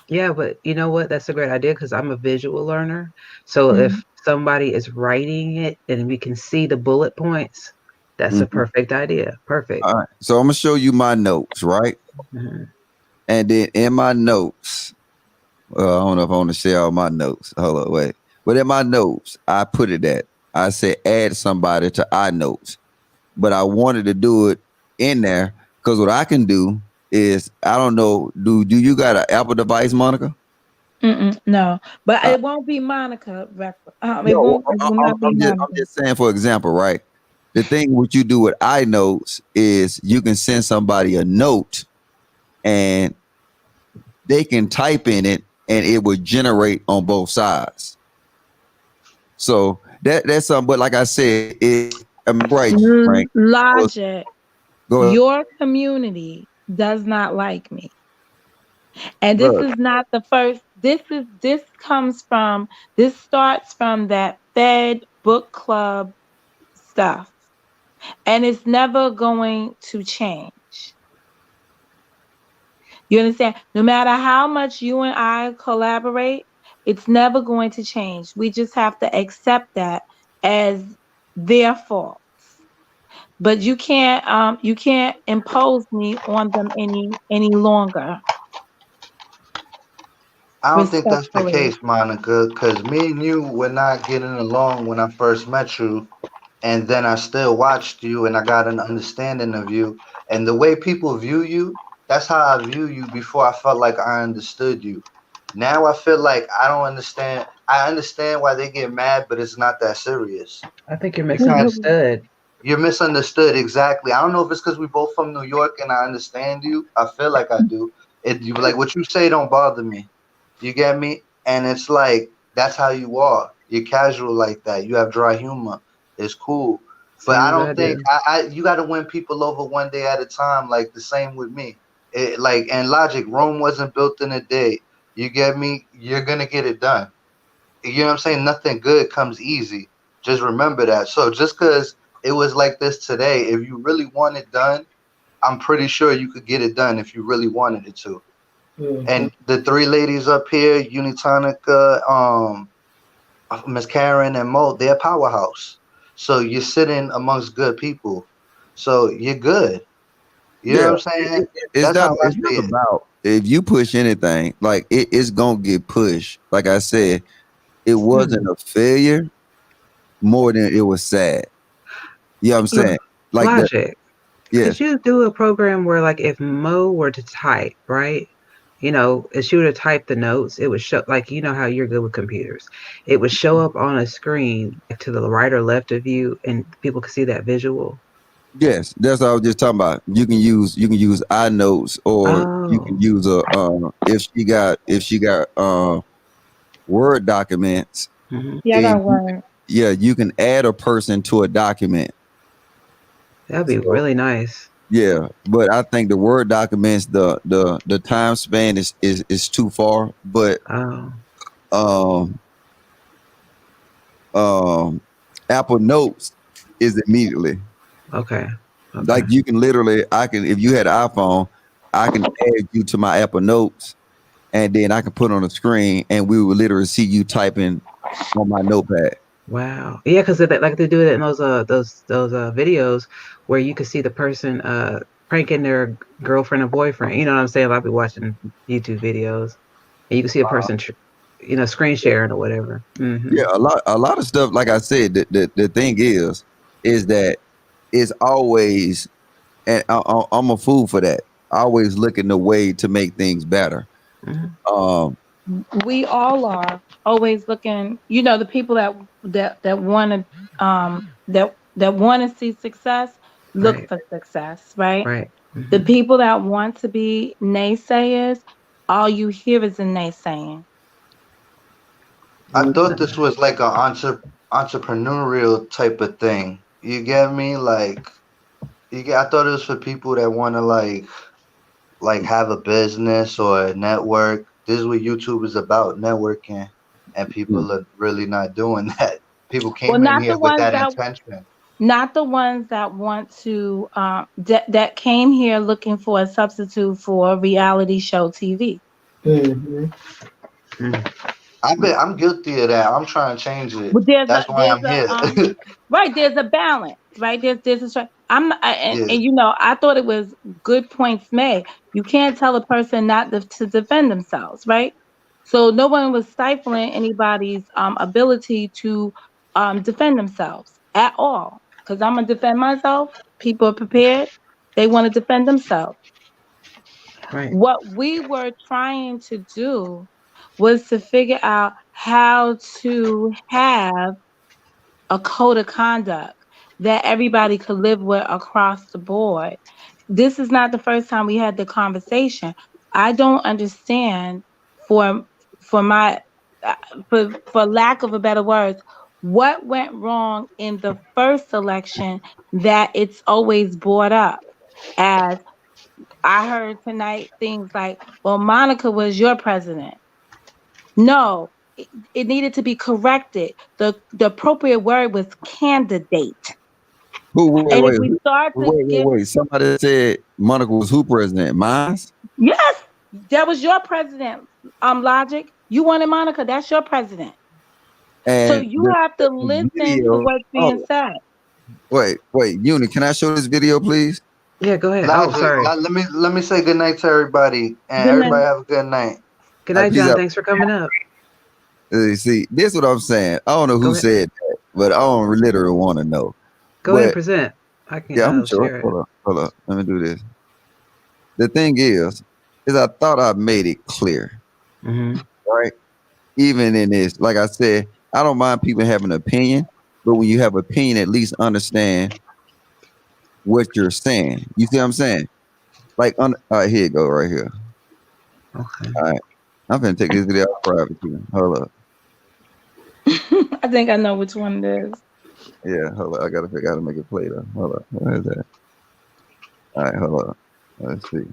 Yeah, but you know what? That's a great idea because I'm a visual learner. So Mhm. if somebody is writing it and we can see the bullet points, that's a Mhm. perfect idea. Perfect. All right. So I'm gonna show you my notes, right? Mhm. And then in my notes, well, I don't know if I want to share all my notes. Hold on, wait. But in my notes, I put it at. I said add somebody to iNotes, but I wanted to do it in there because what I can do is I don't know. Do you got an Apple device, Monica? No, but Uh, it won't be Monica. It no, won't. It will not be I'm Monica. just saying for example, right? The thing what you do with iNotes is you can send somebody a note and they can type in it and it will generate on both sides. So that's something. But like I said, I'm right, Frank. Logic. Go ahead. Your community does not like me. And this Look, is not the first. This starts from that Fed book club stuff. And it's never going to change. You understand? No matter how much you and I collaborate, it's never going to change. We just have to accept that as their fault. But you can't impose me on them any longer, I don't think that's the respectfully. case, Monica, because me and you were not getting along when I first met you, and then I still watched you and I got an understanding of you. And the way people view you, that's how I view you before I felt like I understood you. Now I feel like I don't understand. I understand why they get mad, but it's not that serious. I think you're You kind misunderstood. You're misunderstood exactly. I don't know if it's because we both from New York and I understand you. I feel like I do. Like what you say don't bother me. You get me? And it's like that's how you are. You're casual like that. You have dry humor. It's cool. But Same I as don't I think do. I you got to win people over one day at a time. Like the same with me. Like and logic. Rome wasn't built in a day. You get me? You're gonna get it done. You know what I'm saying? Nothing good comes easy. Just remember that. So just because it was like this today, if you really want it done, I'm pretty sure you could get it done if you really wanted it to. Mhm. And the three ladies up here, Unitonika, Miss Karen and Mo, they're a powerhouse. So you're sitting amongst good people. So you're good. You know yeah, what I'm saying? it's That's not. how I It's see not it. about if you push anything. Like it's gonna get pushed. Like I said, it wasn't Hmm. a failure more than it was sad. You know what I'm Lo- saying? Like that. Logic. Could Yes. you do a program where, like, if Mo were to type, right? If she were to type the notes, it would show, like, you know how you're good with computers. It would show up on a screen like, to the right or left of you, and people could see that visual. Yes, that's what I was just talking about. You can use iNotes or you can Oh, use a if she got Word documents. hmm, Yeah, I And got one. yeah, you can add a person to a document. that'd be So really nice. yeah, but I think the Word documents the time span is too far. But Oh, um um Apple Notes is immediately. okay, okay. Like you can literally, I can if you had an iPhone, I can add you to my Apple Notes and then I can put on the screen and we will literally see you typing on my notepad. Wow. Yeah, because like they do it in those videos where you could see the person pranking their girlfriend or boyfriend. You know what I'm saying? I'll be watching YouTube videos, and you can see a person, screen sharing or whatever. Yeah, a lot of stuff. Like I said, the thing is that it's always, and I'm a fool for that. Always looking the way to make things better. Hmm. Um, We all are always looking. The people that want to that want to see success look Right, for success, right? right. The Hmm. people that want to be naysayers, all you hear is a naysaying. I thought this was like an entrepreneurial type of thing. You get me? Like I thought it was for people that want to like have a business or a network. This is what YouTube is about, networking, and people are really not doing that. People Well, came in here with that intention. not the ones that want to that came here looking for a substitute for reality show TV. I'm guilty of that. I'm trying to change it. But That's why I'm here. right, there's a balance, right? There's a and Yeah. you know, I thought it was good points made. You can't tell a person not to defend themselves, right? So no one was stifling anybody's ability to defend themselves at all. Because I'm gonna defend myself. People are prepared. They want to defend themselves. Right. What we were trying to do was to figure out how to have a code of conduct that everybody could live with across the board. This is not the first time we had the conversation. I don't understand for my for lack of a better words, what went wrong in the first election that it's always brought up as I heard tonight things like, well, Monica was your president. No, it needed to be corrected. The appropriate word was candidate. And if we start to wait. Somebody said Monica was who president? Mine? Yes, that was your president. Logic. You wanted Monica. That's your president. And so you have to listen to what's being said. Wait, Uni, can I show this video, please? Yeah, go ahead. Logic, Oh, sorry. Let me say good night to everybody, and everybody have a good night. Good night, John. Thanks for coming up. See, this is what I'm saying. I don't know who said that, but I don't literally want to know. Go ahead and present. I can I'm sure. share it. Hold up. Let me do this. The thing is I thought I made it clear. Right? Even in this, like I said, I don't mind people having an opinion, but when you have an opinion, at least understand what you're saying. You see what I'm saying? Like, all right, here you go, right here. Okay. All right. I'm going to take this video out private too. Hold up. I think I know which one it is. Yeah, hold up. I got to figure out how to make it play though. Hold up. Where is that? All right, hold up. Let's see.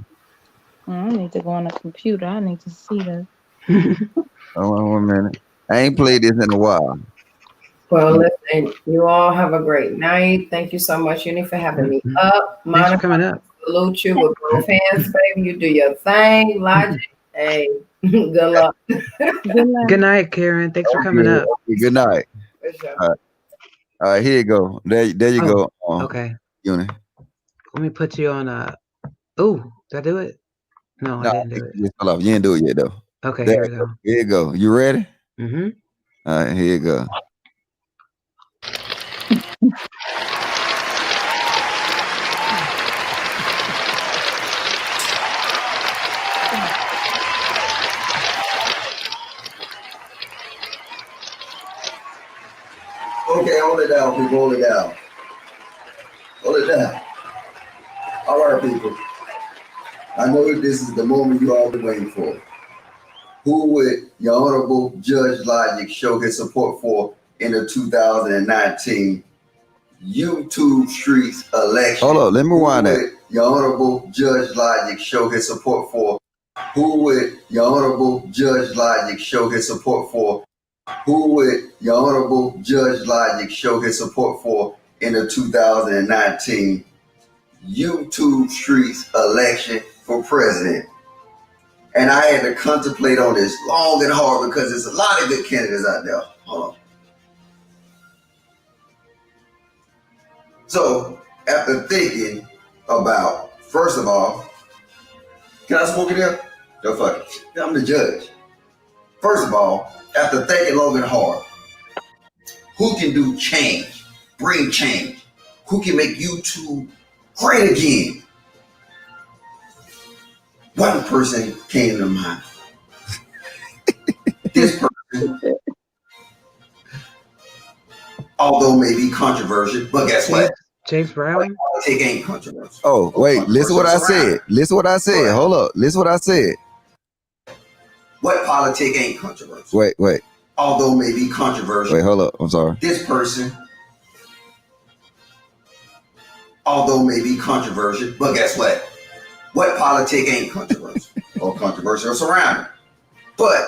I need to go on the computer. I need to see this. Hold on 1 minute. I ain't played this in a while. Well, listen, you all have a great night. Thank you so much, Uni, for having me up. Thanks for coming up. Salute you with both hands, baby. You do your thing. Logic. Hey, good luck. Good night, Karen. Thanks for coming up. Okay, good night. For sure. All right, here you go. There you go. Okay. Uni. Let me put you on oh, did I do it? No, I didn't do it. You didn't do it yet though. Okay, There here we go. Here you go. You ready? Mm-hmm. All right, here you go. Okay, hold it down, people. Hold it down. Hold it down. All right, people. I know this is the moment you all been waiting for. Who would your Honorable Judge Logic show his support for in the 2019 YouTube Streets election? Hold on, let me rewind that. Your Honorable Judge Logic show his support for? Who would your Honorable Judge Logic show his support for? Who would your Honorable Judge Logic show his support for in the 2019 YouTube Streets election for president? And I had to contemplate on this long and hard because there's a lot of good candidates out there. Hold on. So after thinking about, first of all, can I smoke it here? No, fuck it. I'm the judge. First of all, after thinking long and hard, who can do change, bring change? Who can make YouTube great again? One person came to mind. This person, although maybe controversial, but guess what? James Brown? Politics ain't controversial. Oh, wait, listen what I said. Listen what I said. Hold up. Listen what I said. What politics ain't controversial? Wait. Although maybe controversial. Wait, hold up. I'm sorry. This person, although maybe controversial, but guess what? What politics ain't controversial or controversial surrounding? But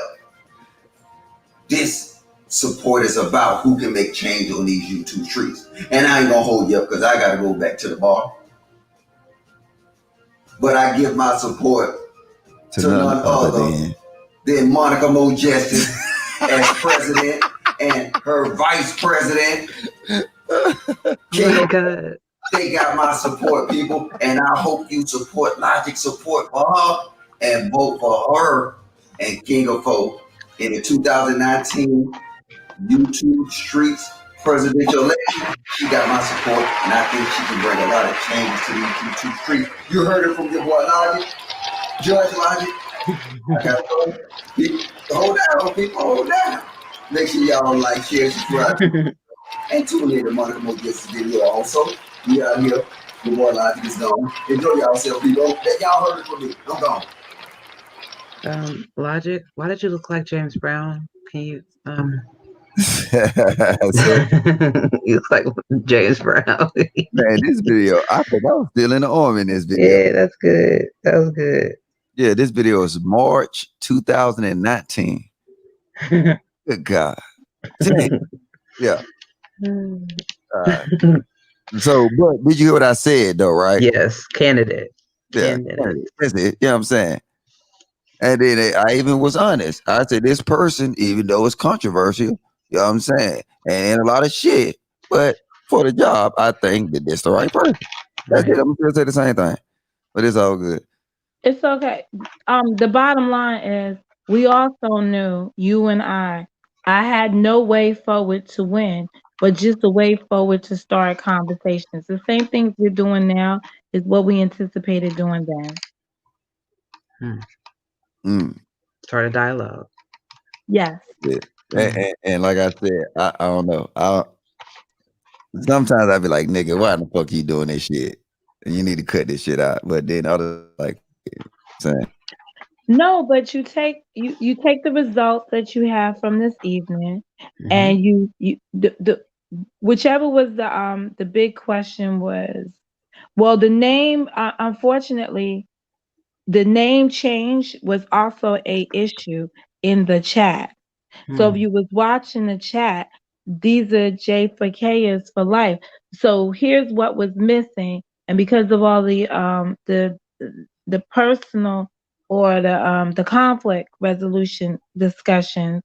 this support is about who can make change on these YouTube streets. And I ain't gonna hold you up because I gotta go back to the bar. But I give my support to none other then Monica Mo Justice as president and her vice president. My God. They got my support, people, and I hope you support Logic support for her and vote for her and King of Folk in the 2019 YouTube Streets presidential election. She got my support, and I think she can bring a lot of changes to these YouTube streets. You heard it from your boy Logic, Judge Logic. Hold down, people, hold down. Make sure y'all like, share, subscribe, and tune in to Monica Mo Justice video also. We out here. The boy Logic is gone. Enjoy yourself, people. Y'all heard it from me. I'm gone. Logic, why did you look like James Brown? Can you you look like James Brown. Man, this video, I think I was still in the army in this video. Yeah, that's good. That was good. Yeah, this video is March 2019. Good God. Yeah. So, but did you hear what I said though, right? Yes, candidate. Yeah, that's it. You know what I'm saying? And then I even was honest. I said this person, even though it's controversial, you know what I'm saying, and a lot of shit, but for the job, I think that this the right person. That's it. I'm gonna say the same thing, but it's all good. It's okay. The bottom line is we also knew, you and I had no way forward to win, but just a way forward to start conversations. The same things we're doing now is what we anticipated doing then. Start a dialogue. Yes. Yeah. And like I said, I don't know. Sometimes I be like, nigga, why the fuck you doing this shit? And you need to cut this shit out. But then others like saying, no, but you take the results that you have from this evening, and you the whichever was the big question was, well, the name, unfortunately, the name change was also a issue in the chat. So if you was watching the chat, these are J for Kers for life. So here's what was missing, and because of all the personal or the conflict resolution discussions,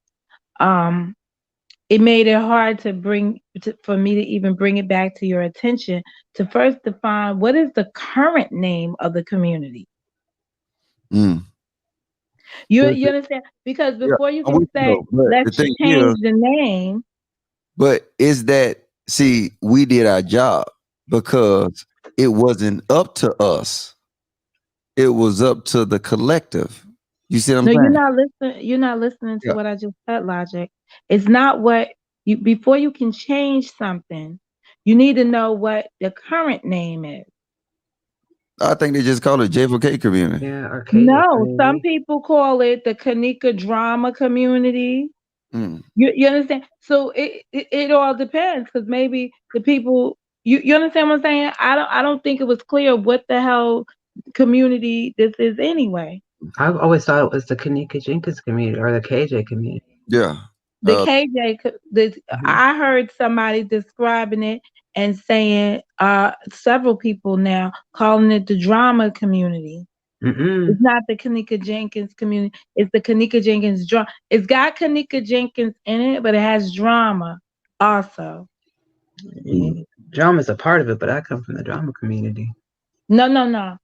it made it hard for me to even bring it back to your attention to first define what is the current name of the community. You understand? Because before you can say, let's change the name. But is that, see, we did our job because it wasn't up to us. It was up to the collective. You see what I'm saying? No, you're not listening to what I just said, Logic. It's not what you, before you can change something, you need to know what the current name is. I think they just call it J4K community. Yeah, no, some people call it the Kanika drama community. You understand? So it all depends, because maybe the people, you understand what I'm saying? I don't think it was clear what the hell community this is anyway. I've always thought it was the Kanika Jenkins community or the KJ community. Yeah. The KJ, I heard somebody describing it and saying, several people now calling it the drama community. It's not the Kanika Jenkins community. It's the Kanika Jenkins drama. It's got Kanika Jenkins in it, but it has drama also. Drama is a part of it, but I come from the drama community. No.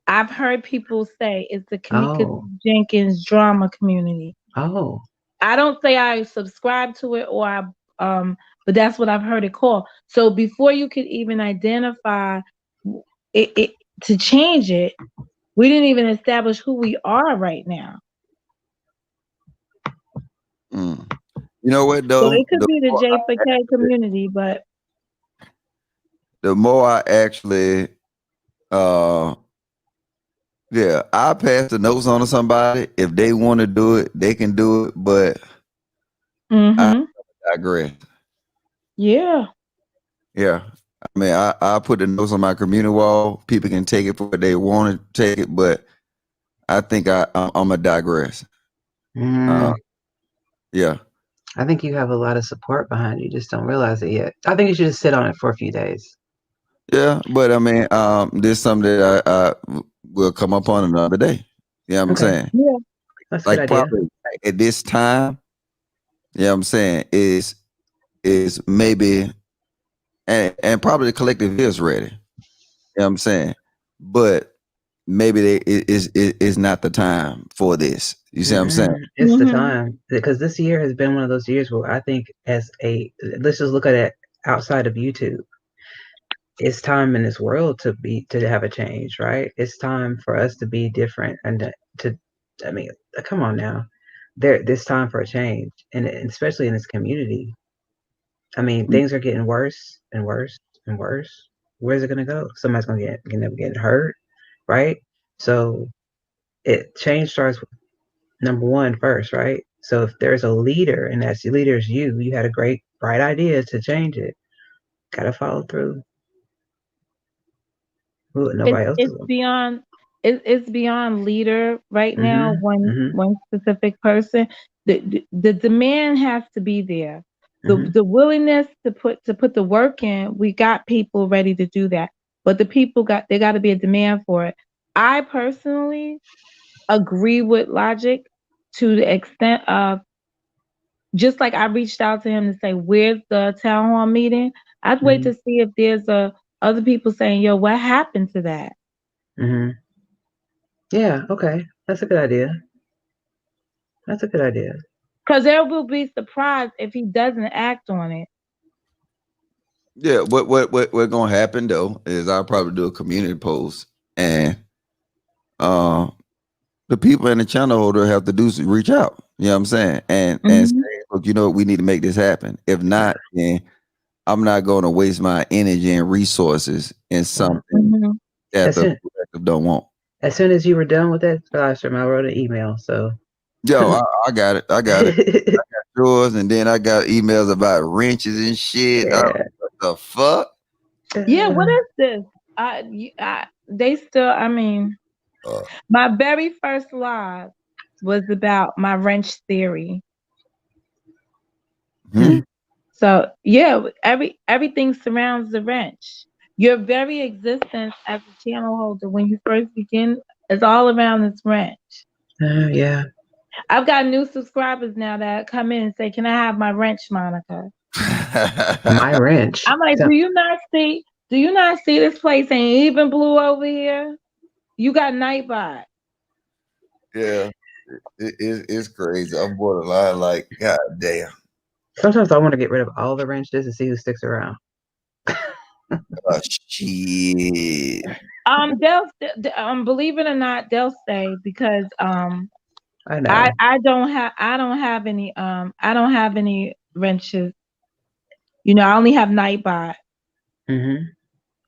I've heard people say it's the Kanika Jenkins drama community. Oh. I don't say I subscribe to it or but that's what I've heard it called. So before you could even identify it to change it, we didn't even establish who we are right now. You know what though? So it could be the J4K community, but the more I actually I pass the notes on to somebody. If they want to do it, they can do it, but I digress. Yeah. I mean, I put the notes on my community wall. People can take it for what they want to take it, but I think I'm a digress. Yeah. I think you have a lot of support behind you. You just don't realize it yet. I think you should just sit on it for a few days. Yeah, but I mean, there's something that I will come up on another day. You know what I'm saying? Yeah. That's a good Like idea. probably at this time, yeah, I'm saying is maybe and probably the collective is ready. You know what I'm saying? But maybe is not the time for this. You see what I'm saying? It's the Mhm. time because this year has been one of those years where I think let's just look at it outside of YouTube. It's time in this world to have a change, right? It's time for us to be different and I mean, come on now. This time for a change, and especially in this community. I mean, things are getting worse and worse and worse. Where's it gonna go? Somebody's gonna get hurt, right? So change starts with number one first, right? So if there's a leader and that leader is you had a great bright idea to change it. Gotta follow through. Nobody else It's is. beyond it's beyond leader right now, one specific person. The demand has to be there. The willingness to put the work in, we got people ready to do that. But the people got to be a demand for it. I personally agree with Logic to the extent of, just like I reached out to him to say, where's the town hall meeting? I'd wait to see if there's other people saying, yo, what happened to that? Yeah, okay. That's a good idea. That's a good idea. Because there will be surprised if he doesn't act on it. Yeah, what gonna happen though is I'll probably do a community post, and the people in the channel holder have to reach out. You know what I'm saying? And say, look, you know, we need to make this happen. If not, then I'm not going to waste my energy and resources in something that the collective don't want. As soon as you were done with that, I wrote an email. So, yo, I got it. I got yours, and then I got emails about wrenches and shit. Yeah. What the fuck? Yeah, what is this? They still. I mean, my very first live was about my wrench theory. So yeah, everything surrounds the wrench. Your very existence as a channel holder, when you first begin, is all around this wrench. Yeah. I've got new subscribers now that come in and say, "Can I have my wrench, Monica?" My wrench. I'm like, do you not see this place ain't even blue over here? You got Nightbot. Yeah, it's crazy. I'm borderline like, god damn. Sometimes I want to get rid of all the wrenches and see who sticks around. Oh, shit. They'll believe it or not, they'll stay because I know. I don't have any wrenches. You know, I only have Nightbot.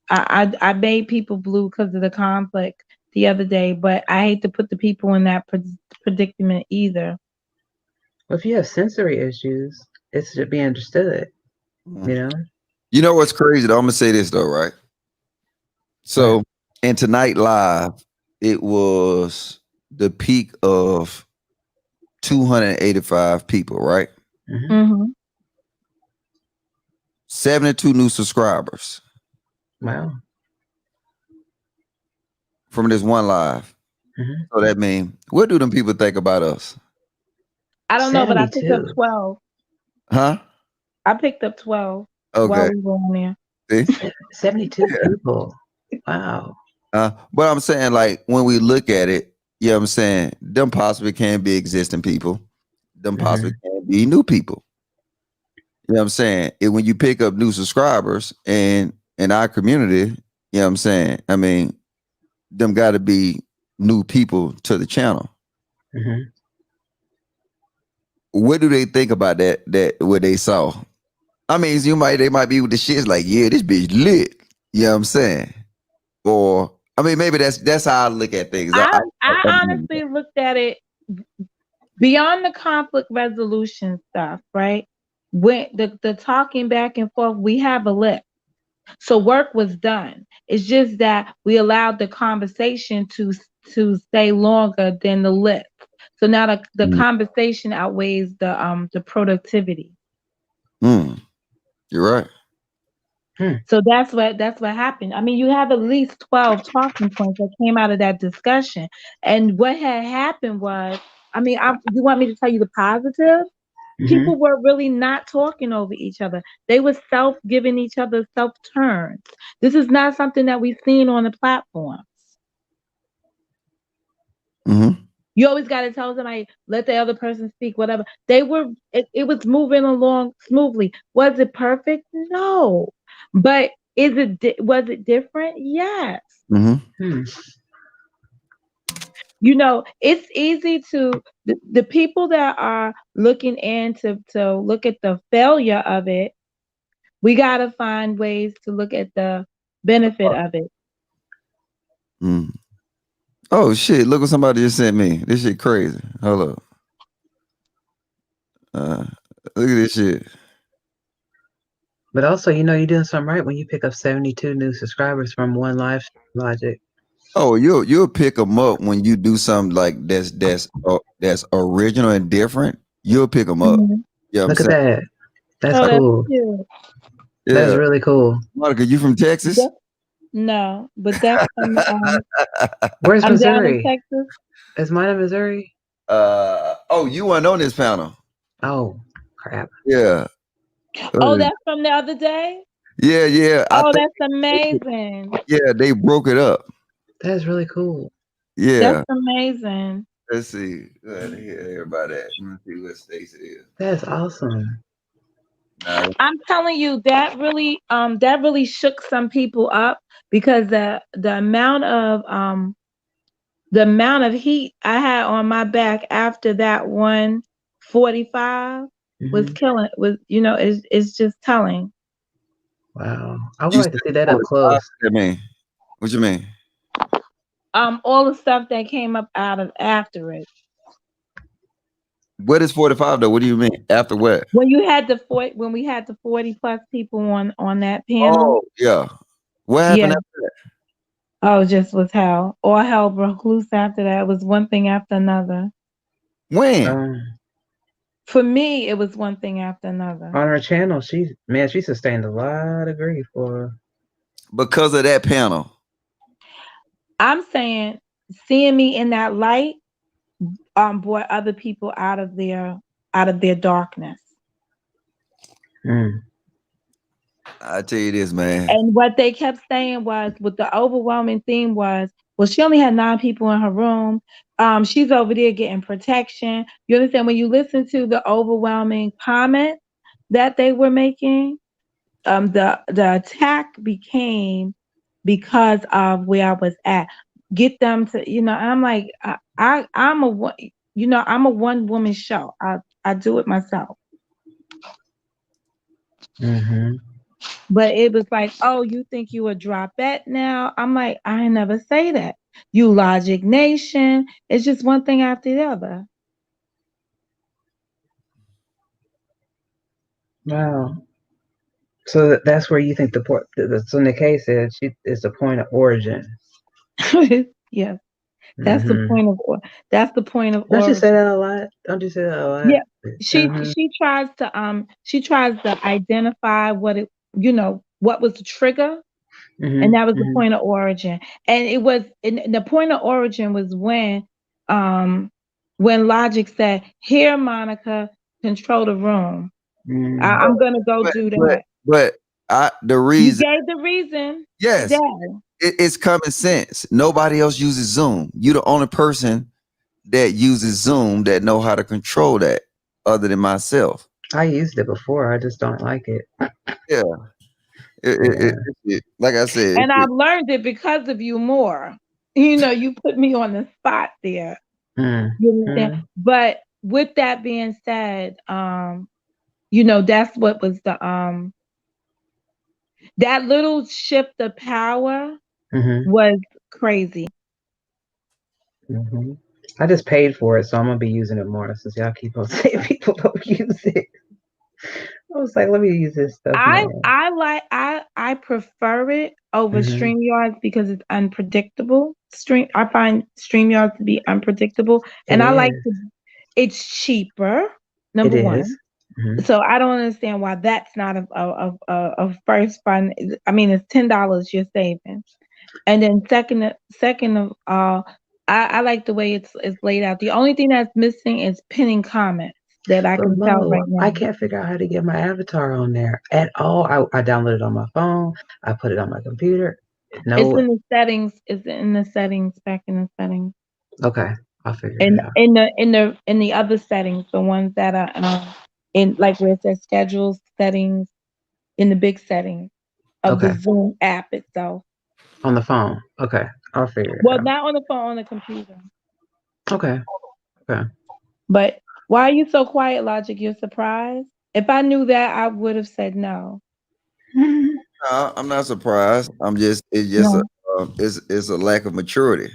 I made people blue because of the conflict the other day, but I hate to put the people in that predicament either. Well, if you have sensory issues, it should be understood. You know. You know what's crazy though? I'm gonna say this though, right? So, in tonight live, it was the peak of 285 people, right? 72 new subscribers. Wow. From this one live. So that means, what do them people think about us? I don't know, but I picked up 12. Huh? I picked up 12 while we were on there. See? 72 people. Wow. But I'm saying, like, when we look at it, you know what I'm saying, them possibly can be existing people. Them possibly can be new people. You know what I'm saying? When you pick up new subscribers in our community, you know what I'm saying? I mean, them got to be new people to the channel. What do they think about that what they saw? I mean, they might be with the shits like, yeah, this bitch lit. You know what I'm saying? Or I mean, maybe that's how I look at things. I honestly looked at it beyond the conflict resolution stuff, right? When the talking back and forth, we have a list. So work was done. It's just that we allowed the conversation to stay longer than the list. So now the conversation outweighs the productivity. You're right. So that's what happened. I mean, you have at least 12 talking points that came out of that discussion. And what had happened was I mean, you want me to tell you the positive? People were really not talking over each other. They were giving each other self turns. This is not something that we've seen on the platforms. Mm-hmm. You always got to tell somebody, let the other person speak, whatever. It was moving along smoothly. Was it perfect? No. But was it different? Yes. Mm-hmm. You know, it's easy to the people that are looking in to look at the failure of it. We got to find ways to look at the benefit of it. Mm. Oh shit! Look what somebody just sent me. This shit crazy. Hold up. Look at this shit. But also, you know, you're doing something right when you pick up 72 new subscribers from one live logic. Oh, you'll pick them up when you do something like that's original and different. You'll pick them up. Mm-hmm. Yeah, Look at that. That's cool. That's That's really cool. Monica, you from Texas? No, but that's from Where's I'm down Missouri? in Texas. Is mine in Missouri? Oh, you weren't on this panel. Oh, crap. Yeah. Oh, that's from the other day? Yeah. Oh, that's amazing. Yeah, they broke it up. That's really cool. Yeah. That's amazing. Let's see. Hear about that. Let's see what Stacey is. That's awesome. I'm telling you, that really shook some people up because the amount of heat I had on my back after that 145 was killing. It's just telling. Wow, I would like to see that up close. What you mean? All the stuff that came up out of after it. What is 45 though? What do you mean? After what? When we had the 40 plus people on that panel. Oh, yeah. What happened after that? Oh, just was hell. All hell broke loose after that. It was one thing after another. When? For me, it was one thing after another. On her channel, she sustained a lot of grief for because of that panel. I'm saying seeing me in that light brought other people out of their darkness. I tell you this, man. And what they kept saying was, what the overwhelming theme was, well, she only had 9 people in her room. She's over there getting protection. You understand? When you listen to the overwhelming comments that they were making, the attack became because of where I was at. Get them to, I'm like, I'm a one woman show. I do it myself. But it was like, oh, you think you a dropette now? I'm like, I never say that. You Logic Nation. It's just one thing after the other. Wow. So that's where you think so Nikkei said she is the point of origin. Yeah. That's the point of origin. Don't you say that a lot? Don't you say that a lot? Yeah. She tries to identify what was the trigger. And that was the point of origin. And the point of origin was when Logic said, here, Monica, control the room. I'm gonna go do that. But the reason you gave the reason. Yes, it's common sense. Nobody else uses Zoom. You're the only person that uses Zoom that know how to control that, other than myself. I used it before. I just don't like it. Yeah. Like I said, and I've learned it because of you more. You put me on the spot there. You understand? But with that being said, that's what was the that little shift of power was crazy. I just paid for it, so I'm gonna be using it more since y'all keep on saying people don't use it. I was like, let me use this stuff. I prefer it over StreamYards because it's unpredictable. I find StreamYards to be unpredictable, and it's cheaper. Number one. So I don't understand why that's not a first fund. I mean, it's $10 you're saving, and then second of all, I like the way it's laid out. The only thing that's missing is pinning comments that I But can tell Mo, right now. I can't figure out how to get my avatar on there at all. I downloaded it on my phone. I put it on my computer. It's No. in the settings. It's in the settings. Back in the settings. Okay, I'll figure And it out. in the other settings, the ones that are in like where it says schedules settings, in the big settings of the Okay, Zoom app itself. on the phone. Okay, I'll figure it Well, out. not on the phone, on the computer. Okay, okay. But why are you so quiet, Logic? You're surprised? If I knew that, I would have said no. I'm not surprised. It's just No. it's a lack of maturity.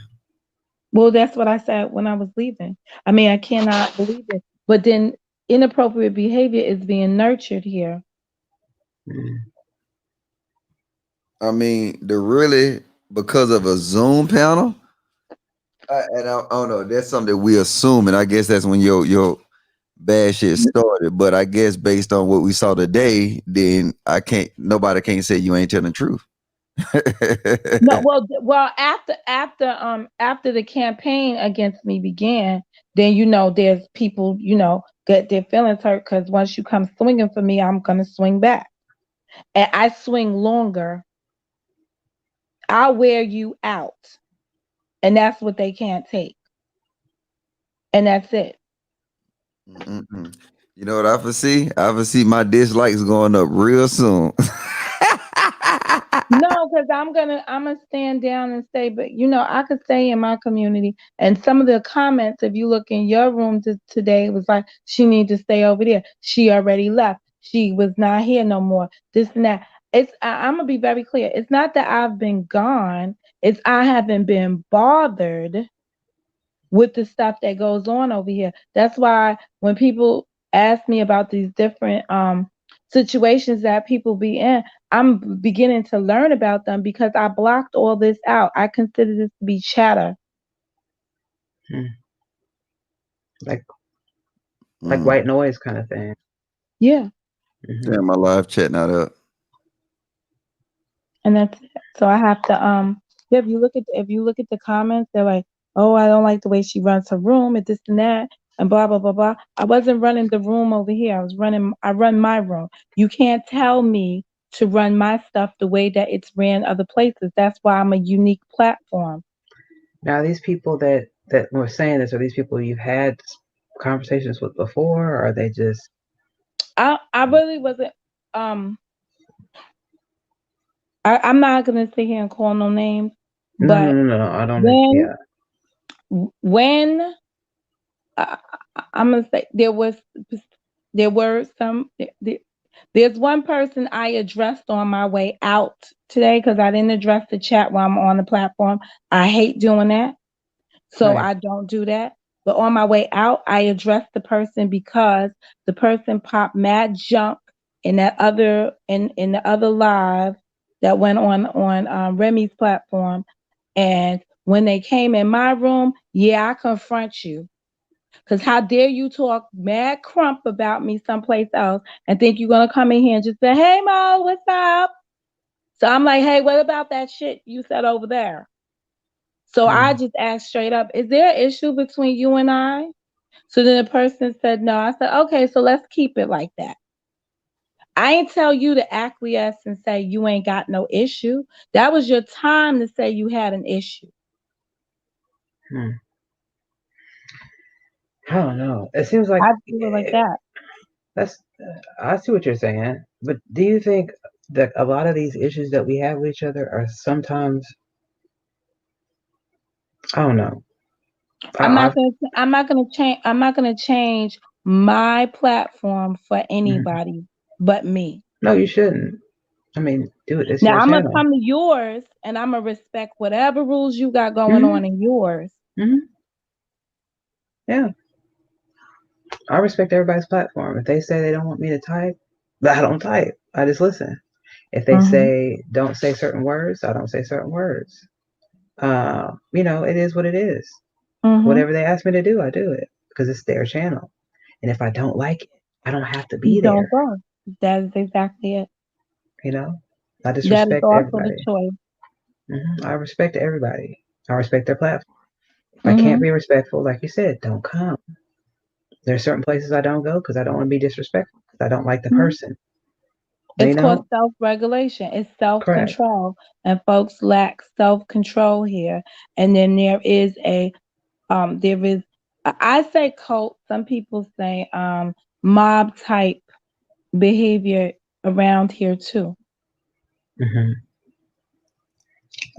Well, that's what I said when I was leaving. I mean, I cannot believe it. But then inappropriate behavior is being nurtured here. Mm. I mean, because of a Zoom panel, and I don't know. That's something that we assume, and I guess that's when your bad shit started. But I guess based on what we saw today, then nobody can't say you ain't telling the truth. No, well, after the campaign against me began, then there's people get their feelings hurt because once you come swinging for me, I'm gonna swing back, and I swing longer. I'll wear you out, and that's what they can't take, and that's it. Mm-mm. You know what I foresee? I foresee my dislikes going up real soon. No, because I'm gonna stand down and say, but I could say in my community, and some of the comments, if you look in your room today, it was like she need to stay over there. She already left. She was not here no more. This and that. I'm gonna be very clear. It's not that I've been gone. It's I haven't been bothered with the stuff that goes on over here. That's why when people ask me about these different situations that people be in, I'm beginning to learn about them because I blocked all this out. I consider this to be chatter. Like Mm. white noise kind of thing. Yeah. Damn, my live chat not up. And that's it. So I have to if you look at the comments, they're like, oh, I don't like the way she runs her room and this and that and blah blah blah blah. I wasn't running the room over here. I run my room. You can't tell me to run my stuff the way that it's ran other places. That's why I'm a unique platform. Now, these people that were saying this, are these people you've had conversations with before, or are they just? I really wasn't. I'm not gonna sit here and call no names, but No. I don't know. Yeah. when I'm gonna say there were some. There's one person I addressed on my way out today because I didn't address the chat while I'm on the platform. I hate doing that, so Right. I don't do that. But on my way out, I addressed the person because the person popped mad junk in that other in the other live that went on Remy's platform, and when they came in my room, yeah, I confront you. Because how dare you talk mad crump about me someplace else and think you're going to come in here and just say, hey, Mo, what's up? So I'm like, hey, what about that shit you said over there? So I just asked straight up, is there an issue between you and I? So then the person said no. I said, okay, so let's keep it like that. I ain't tell you to acquiesce and say you ain't got no issue. That was your time to say you had an issue. I don't know. It seems like I do it like that. That's. I see what you're saying, but do you think that a lot of these issues that we have with each other are sometimes? I don't know. I'm not gonna change my platform for anybody but me. No, you shouldn't. I mean, dude, it's Now your I'm gonna channel. come to yours and I'm gonna respect whatever rules you got going on in yours. Yeah, I respect everybody's platform. If they say they don't want me to type, I don't type. I just listen. If they say don't say certain words, I don't say certain words. It is what it is. Whatever they ask me to do, I do it because it's their channel. And if I don't like it, I don't have to be Don't there. go. That is exactly it. I just That is respect also the everybody. choice. I respect everybody. I respect their platform. I can't be respectful, like you said. Don't come. There's certain places I don't go because I don't want to be disrespectful. Because I don't like the person. It's called self-regulation. It's self-control, and folks lack self-control here. And then there is I say cult. Some people say mob type behavior around here too.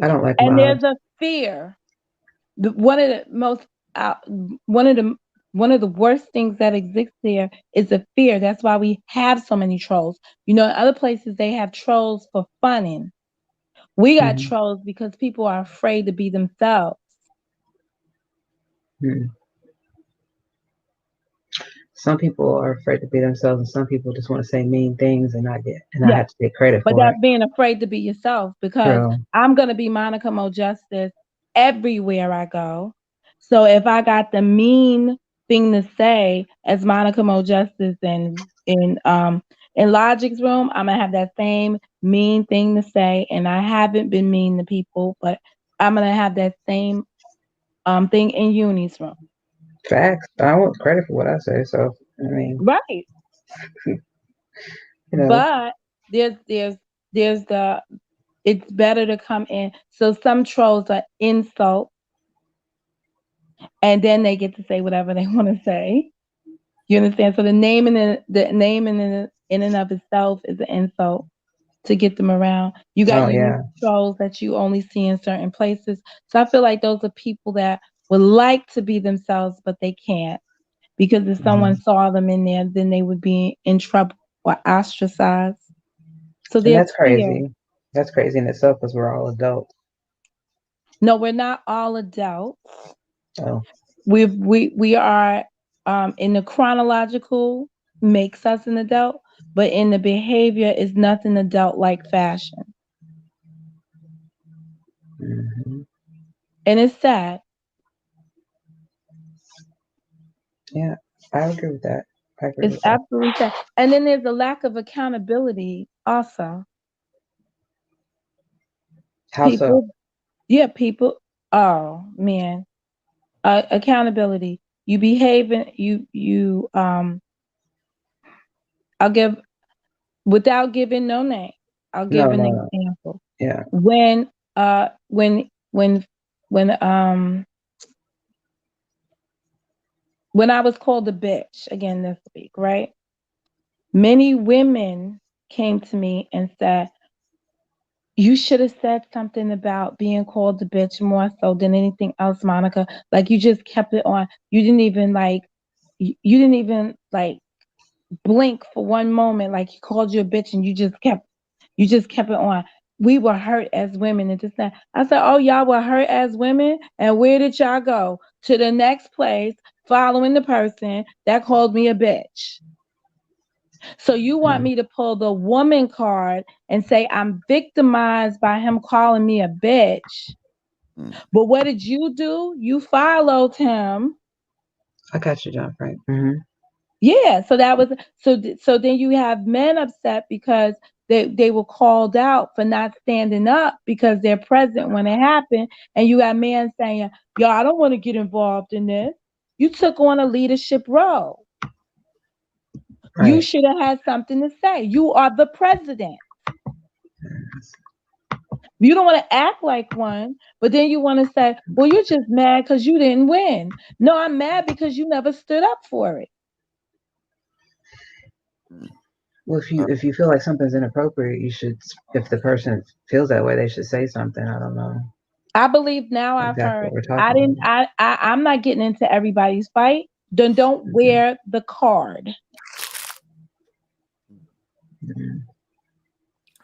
I don't like And mobs. there's a fear. One of the worst things that exists there is a fear. That's why we have so many trolls. In other places they have trolls for funning. We got trolls because people are afraid to be themselves. Some people are afraid to be themselves, and some people just want to say mean things and I have to take credit but for that's it. being afraid to be yourself, because I'm gonna be Monica Mo Justice everywhere I go. So if I got the mean thing to say as Monica Mo Justice in Logic's room, I'm gonna have that same mean thing to say. And I haven't been mean to people, but I'm gonna have that same thing in Uni's room. Facts. I want credit for what I say, so I mean, right. But there's the it's better to come in. So some trolls are insult, and then they get to say whatever they want to say. You understand? So the name in and of itself is an insult to get them around. You got trolls that you only see in certain places. So I feel like those are people that would like to be themselves, but they can't, because if someone saw them in there, then they would be in trouble or ostracized. So that's crazy. That's crazy in itself, because we're all adults. No, we're not all adults. Oh. We are in the chronological makes us an adult, but in the behavior is nothing adult like fashion. And it's sad. Yeah, I agree with that. It's absolutely sad. And then there's a lack of accountability also. How so? Yeah, people. Oh man, accountability. You behaving. You. I'll give, without giving no name. I'll give an example. Yeah. When I was called a bitch again this week, right? Many women came to me and said, you should have said something about being called a bitch more so than anything else, Monica. Like, you just kept it on. You didn't even blink for one moment. Like, he called you a bitch and you just kept it on. We were hurt as women and just that. I said, oh, y'all were hurt as women? And where did y'all go? To the next place, following the person that called me a bitch. So you want me to pull the woman card and say I'm victimized by him calling me a bitch. But what did you do? You followed him. I got you, John Frank. Yeah, so that was so then you have men upset because they were called out for not standing up because they're present when it happened, and you got men saying, "Yo, I don't want to get involved in this." You took on a leadership role. Right. You should have had something to say. You are the president. You don't want to act like one, but then you want to say, "Well, you're just mad because you didn't win." No, I'm mad because you never stood up for it. Well, if you feel like something's inappropriate, you should. If the person feels that way, they should say something. I don't know. I believe now I've heard. I'm not getting into everybody's fight. Then don't wear the card.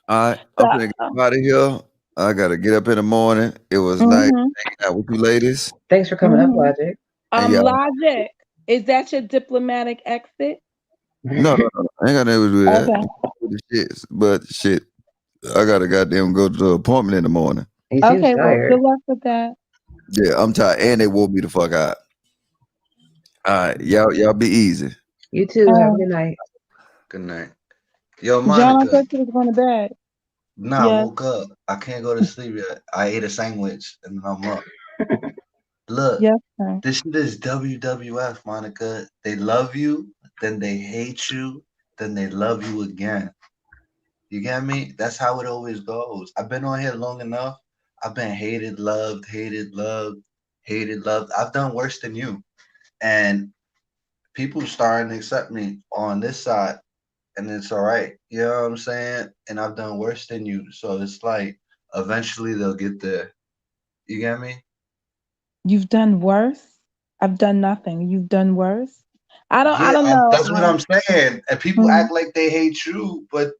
All right, I'm gonna get out of here. I gotta get up in the morning. It was nice hanging out with you ladies. Thanks for coming up, Logic. Logic, is that your diplomatic exit? No, I ain't got nothing to do with that. But shit, I gotta goddamn go to the appointment in the morning. Okay, well, good luck with that. Yeah, I'm tired, and they woke me the fuck out. All right, y'all be easy. You too. Have a good night. Good night. Yo, Monica. John, I thought you was going to bed. Nah, I woke up. I can't go to sleep yet. I ate a sandwich and then I'm up. Look, Yes, sir. this shit is WWF, Monica. They love you, then they hate you, then they love you again. You get me? That's how it always goes. I've been on here long enough. I've been hated, loved, hated, loved, hated, loved. I've done worse than you. And people starting to accept me on this side. And it's all right. You know what I'm saying? And I've done worse than you. So it's like eventually they'll get there. You get me? You've done worse. I've done nothing. You've done worse. I Yeah, don't know. that's what I'm saying. And people Mhm. act like they hate you, but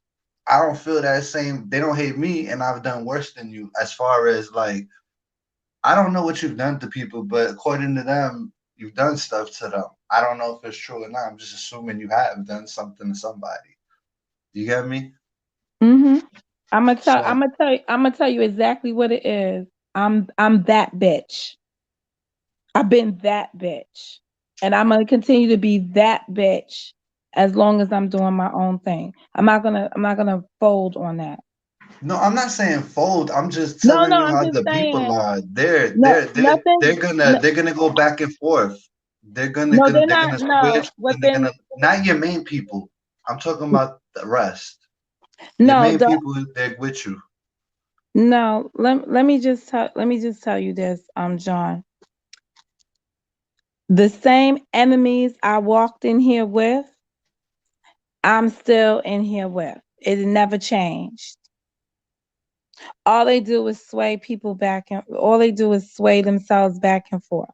I don't feel that same. They don't hate me, and I've done worse than you. As far as like, I don't know what you've done to people, but according to them, you've done stuff to them. I don't know if it's true or not. I'm just assuming you have done something to somebody. You get me? Mhm. I'm gonna tell. So I'm gonna tell you exactly what it is. I'm that bitch. I've been that bitch, and I'm gonna continue to be that bitch as long as I'm doing my own thing. I'm not gonna fold on that. no, I'm not saying fold. I'm just No, telling no. you I'm how just the people saying. are. They're No, they're they're nothing. they're gonna No, they're gonna go back and forth. They're gonna no, gonna they're they're not. gonna No, switch. Then they're within. gonna not your main people. I'm talking about the rest. Your No, main the people, they're with you. no. Let me just tell you this, John. The same enemies I walked in here with, I'm still in here with. It never changed. All they do is sway people back and all they do is sway themselves back and forth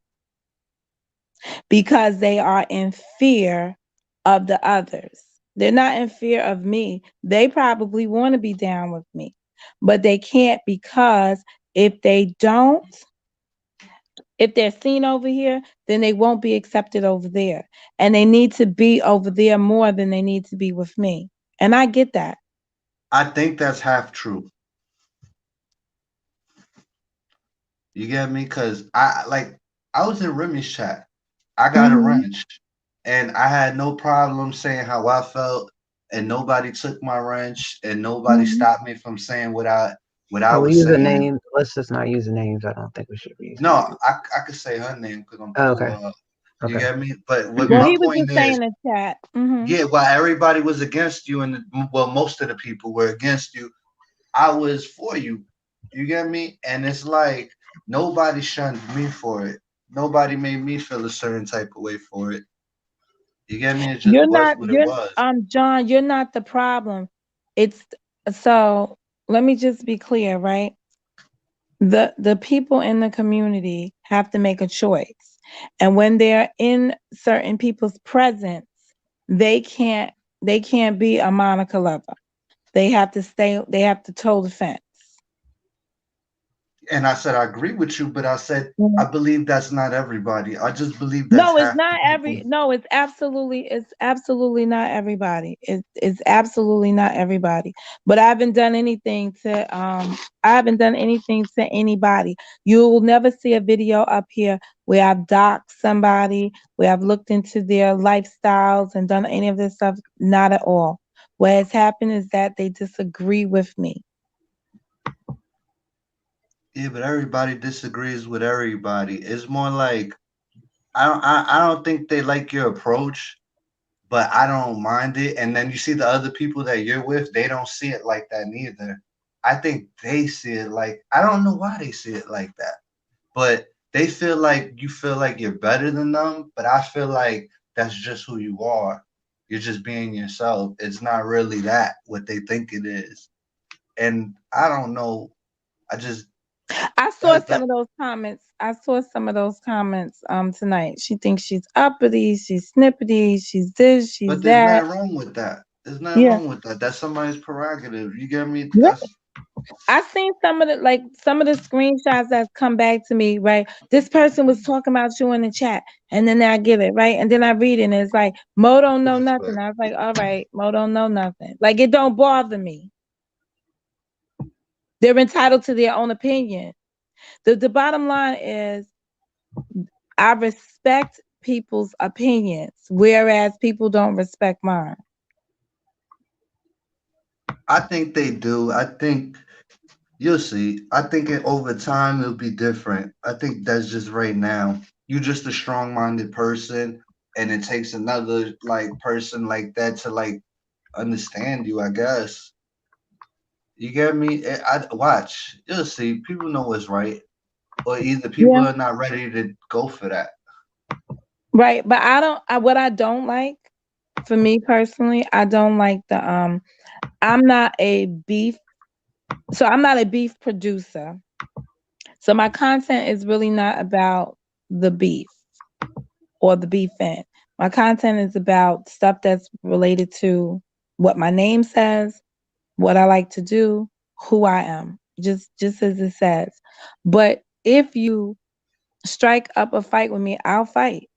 because they are in fear of the others. They're not in fear of me. They probably want to be down with me, but they can't because if they don't, if they're seen over here, then they won't be accepted over there. And they need to be over there more than they need to be with me. And I get that. I think that's half true. You get me? Cause I was in Remy's chat. I got a Hmm. wrench, and I had no problem saying how I felt, and nobody took my wrench, and nobody Hmm. stopped me from saying what I Are we was using saying. names? Let's just not use the names. I don't think we should be using No, names. I could say her name because I'm Oh, cool okay. with her. You Okay. get me? But what Well, my he was point just saying is, in the chat. Hmm. yeah, while everybody was against you, and well, most of the people were against you, I was for you. You get me? And it's like nobody shunned me for it. Nobody made me feel a certain type of way for it. You get me? It just was what it You're was. John, you're not the problem. It's so let me just be clear, right? The people in the community have to make a choice. And when they're in certain people's presence, they can't they can't be a Monica lover. They have to toe the fence. And I said I agree with you, but I said I believe that's not everybody. I just believe that's No, it's half the not people. every. No, it's absolutely not everybody. It's absolutely not everybody. But I haven't done anything to anybody. You will never see a video up here where I've doxed somebody, where I've looked into their lifestyles and done any of this stuff. Not at all. What has happened is that they disagree with me. Yeah, but everybody disagrees with everybody. It's more like I don't think they like your approach, but I don't mind it. And then you see the other people that you're with, they don't see it like that neither. I think they see it like I don't know why they see it like that, but they feel like you feel like you're better than them. But I feel like that's just who you are. You're just being yourself. It's not really that what they think it is. And I don't know. I just I saw that some that. of those comments. I saw some of those comments tonight. She thinks she's uppity, she's snippety, she's this, she's But there's that. nothing wrong with that. There's nothing Yeah. wrong with that. That's somebody's prerogative. You get me? Yeah. That's I seen some of the screenshots that come back to me, right? This person was talking about you in the chat, and then I get it, right? And then I read it, and it's like, Mo don't know nothing. disrespect. I was like, all right, Mo don't know nothing. Like, it don't bother me. They're entitled to their own opinion. The bottom line is I respect people's opinions, whereas people don't respect mine. I think they do. I think You'll see. I think over time it'll be different. I think that's just right now. You just a strong-minded person, and it takes another like person like that to like understand you. I guess you get me. I watch. You'll see. People know what's right, or either people Yeah. are not ready to go for that. Right. But what I don't like, for me personally, I don't like I'm not a beef. So I'm not a beef producer. So my content is really not about the beef or the beefing. My content is about stuff that's related to what my name says, what I like to do, who I am, just as it says. But if you strike up a fight with me, I'll fight.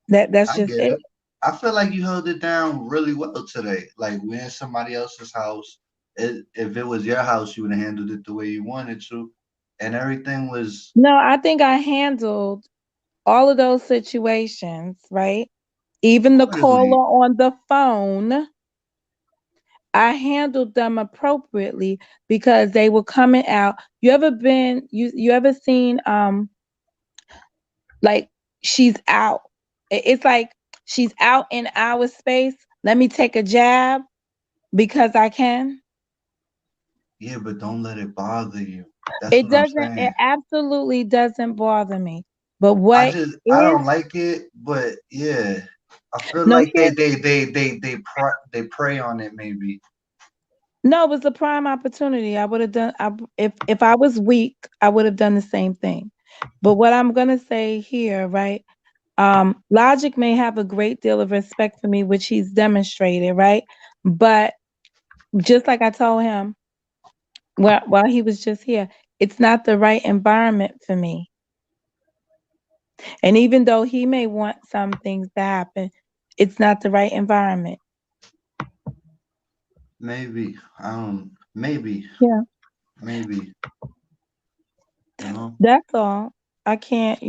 That's I just get it. it. I feel like you held it down really well today. Like we're in somebody else's house. If it was your house, you would have handled it the way you wanted to, and everything was No, I think I handled all of those situations, right? Even the really. caller on the phone, I handled them appropriately because they were coming out. You ever seen like she's out. It's like she's out in our space. Let me take a jab because I can. Yeah, but don't let it bother you. That's It what I'm doesn't, it saying. absolutely doesn't bother me. But I is don't like it, but yeah, I feel no like here they prey on it maybe. no, it was a prime opportunity. I would have done if I was weak, I would have done the same thing. But what I'm gonna say here, right? Logic may have a great deal of respect for me, which he's demonstrated, right? But just like I told him while he was just here, it's not the right environment for me. And even though he may want some things to happen, it's not the right environment. Maybe I don't. Maybe Yeah, maybe you know. that's all. I can't.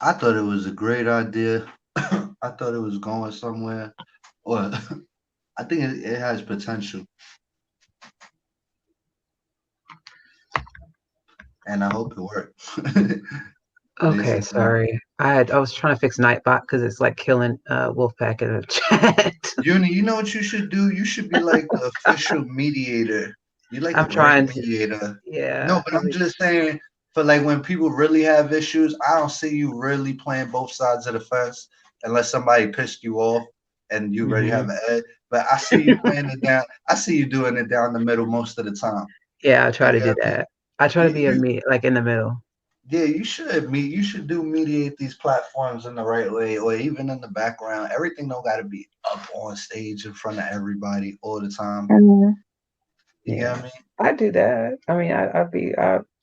I thought it was a great idea. I thought it was going somewhere. Or I think it has potential, and I hope it works. Okay, Basically, sorry. I was trying to fix Nightbot because it's like killing Wolfpack in the chat. Uni, you know what you should do? You should be like the official mediator. You like I'm the right trying to. mediator. No, Yeah, but I'm just saying for like when people really have issues, I don't see you really playing both sides of the fence unless somebody pissed you off and you already mhm. have an edge. But I see you playing it down. I see you doing it down the middle most of the time. Yeah, I try You to do get me? that. I try to be You like in the middle. yeah, you should meet. You should do mediate these platforms in the right way, or even in the background. Everything don't got to be up on stage in front of everybody all the time. Mhm. You Yeah, get me? I do that. I mean,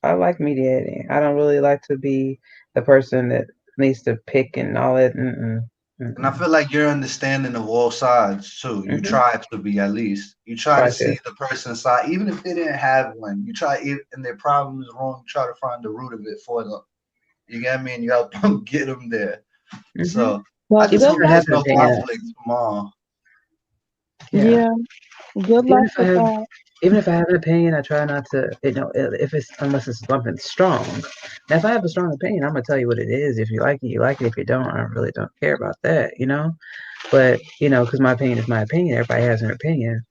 I like mediating. I don't really like to be the person that needs to pick and all that. And I Mm-mm. feel like you're understanding of all sides too. You Mm-hmm. try to be at least. You try to Try to. see the person's side, even if they didn't have one. You try, and their problem is wrong. You try to find the root of it for them. You get me? And you help them get them there. Mm-hmm. So I Well, just Even good if hope I luck have there's an with no opinion, that. conflict tomorrow. yeah. Yeah, good Even luck if I with have, that. even if I have an opinion, I try not to. If it's unless it's something strong. Now, if I have a strong opinion, I'm gonna tell you what it is. If you like it, you like it. If you don't, I really don't care about that. But because my opinion is my opinion. Everybody has an opinion.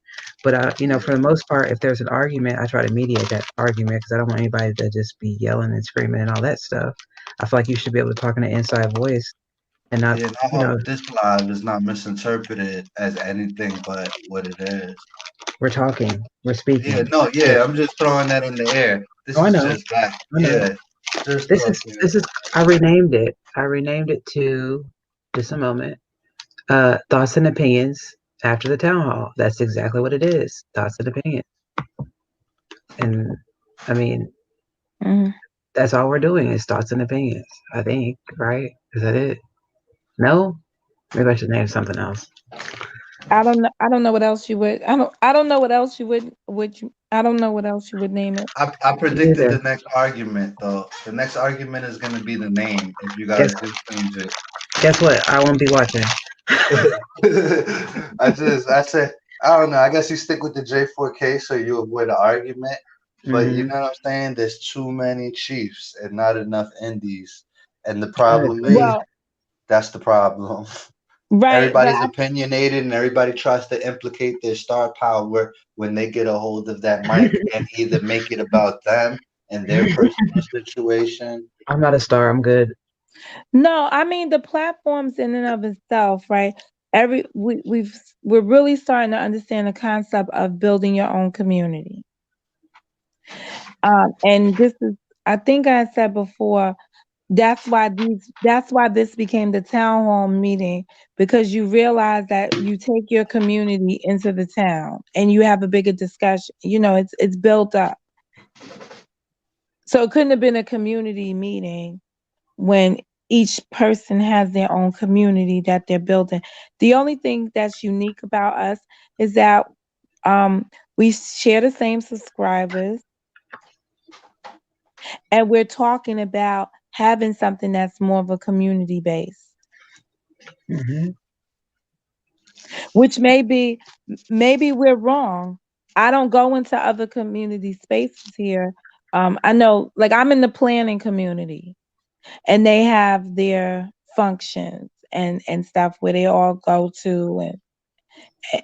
But for the most part, if there's an argument, I try to mediate that argument because I don't want anybody to just be yelling and screaming and all that stuff. I feel like you should be able to talk in an inside voice and not, Yeah, and I hope this live is not misinterpreted as anything but what it is. we're talking, we're Yeah, speaking. no, Yeah. yeah, I'm just throwing that in the air. Oh, This I is know. just that. I know. Yeah, just This is talking. this is. I renamed it. I renamed it to just a moment. Thoughts and opinions after the town hall. That's exactly what it is. Thoughts and opinions. And I mean, Mhm. that's all we're doing is thoughts and opinions. I think, right? Is that it? No? Maybe I should name something else. I don't know. I don't know what else you would. I don't know what else you would. I don't know what else you would name it. I Me predicted neither. the next argument though. The next argument is gonna be the name if you guys Guess do change it. guess what? I won't be watching. I said I don't know. I guess you stick with the J4K so you avoid an argument. But you Mm-hmm. know what I'm saying? There's too many Chiefs and not enough Indies. And the I problem agree. is Well, that's the problem. right, but Everybody's opinionated and everybody tries to implicate their star power when they get a hold of that mic and either make it about them and their personal situation. I'm not a star. I'm good. no, I mean the platforms in and of itself, right? We're really starting to understand the concept of building your own community. And this is, I think I said before, that's why this became the town hall meeting, because you realize that you take your community into the town and you have a bigger discussion. It's built up. So it couldn't have been a community meeting when each person has their own community that they're building. The only thing that's unique about us is that we share the same subscribers, and we're talking about having something that's more of a community base, Mm-hmm. which maybe we're wrong. I don't go into other community spaces here. I know, like, I'm in the planning community, and they have their functions and stuff where they all go to, and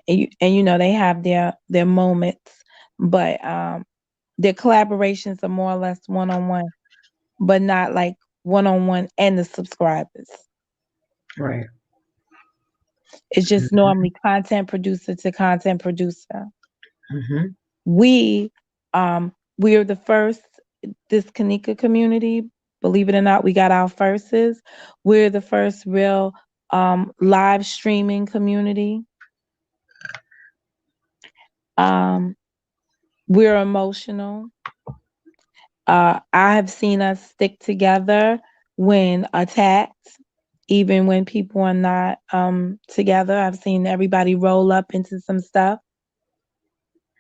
they have their moments, but their collaborations are more or less one-on-one, but not like one-on-one and the subscribers. Right. It's just Mm-hmm. normally content producer to content producer. Mm-hmm. We are the first, this Kanika community, believe it or not, we got our firsts. We're the first real live streaming community. Um, we're emotional. I have seen us stick together when attacked, even when people are not together. I've seen everybody roll up into some stuff.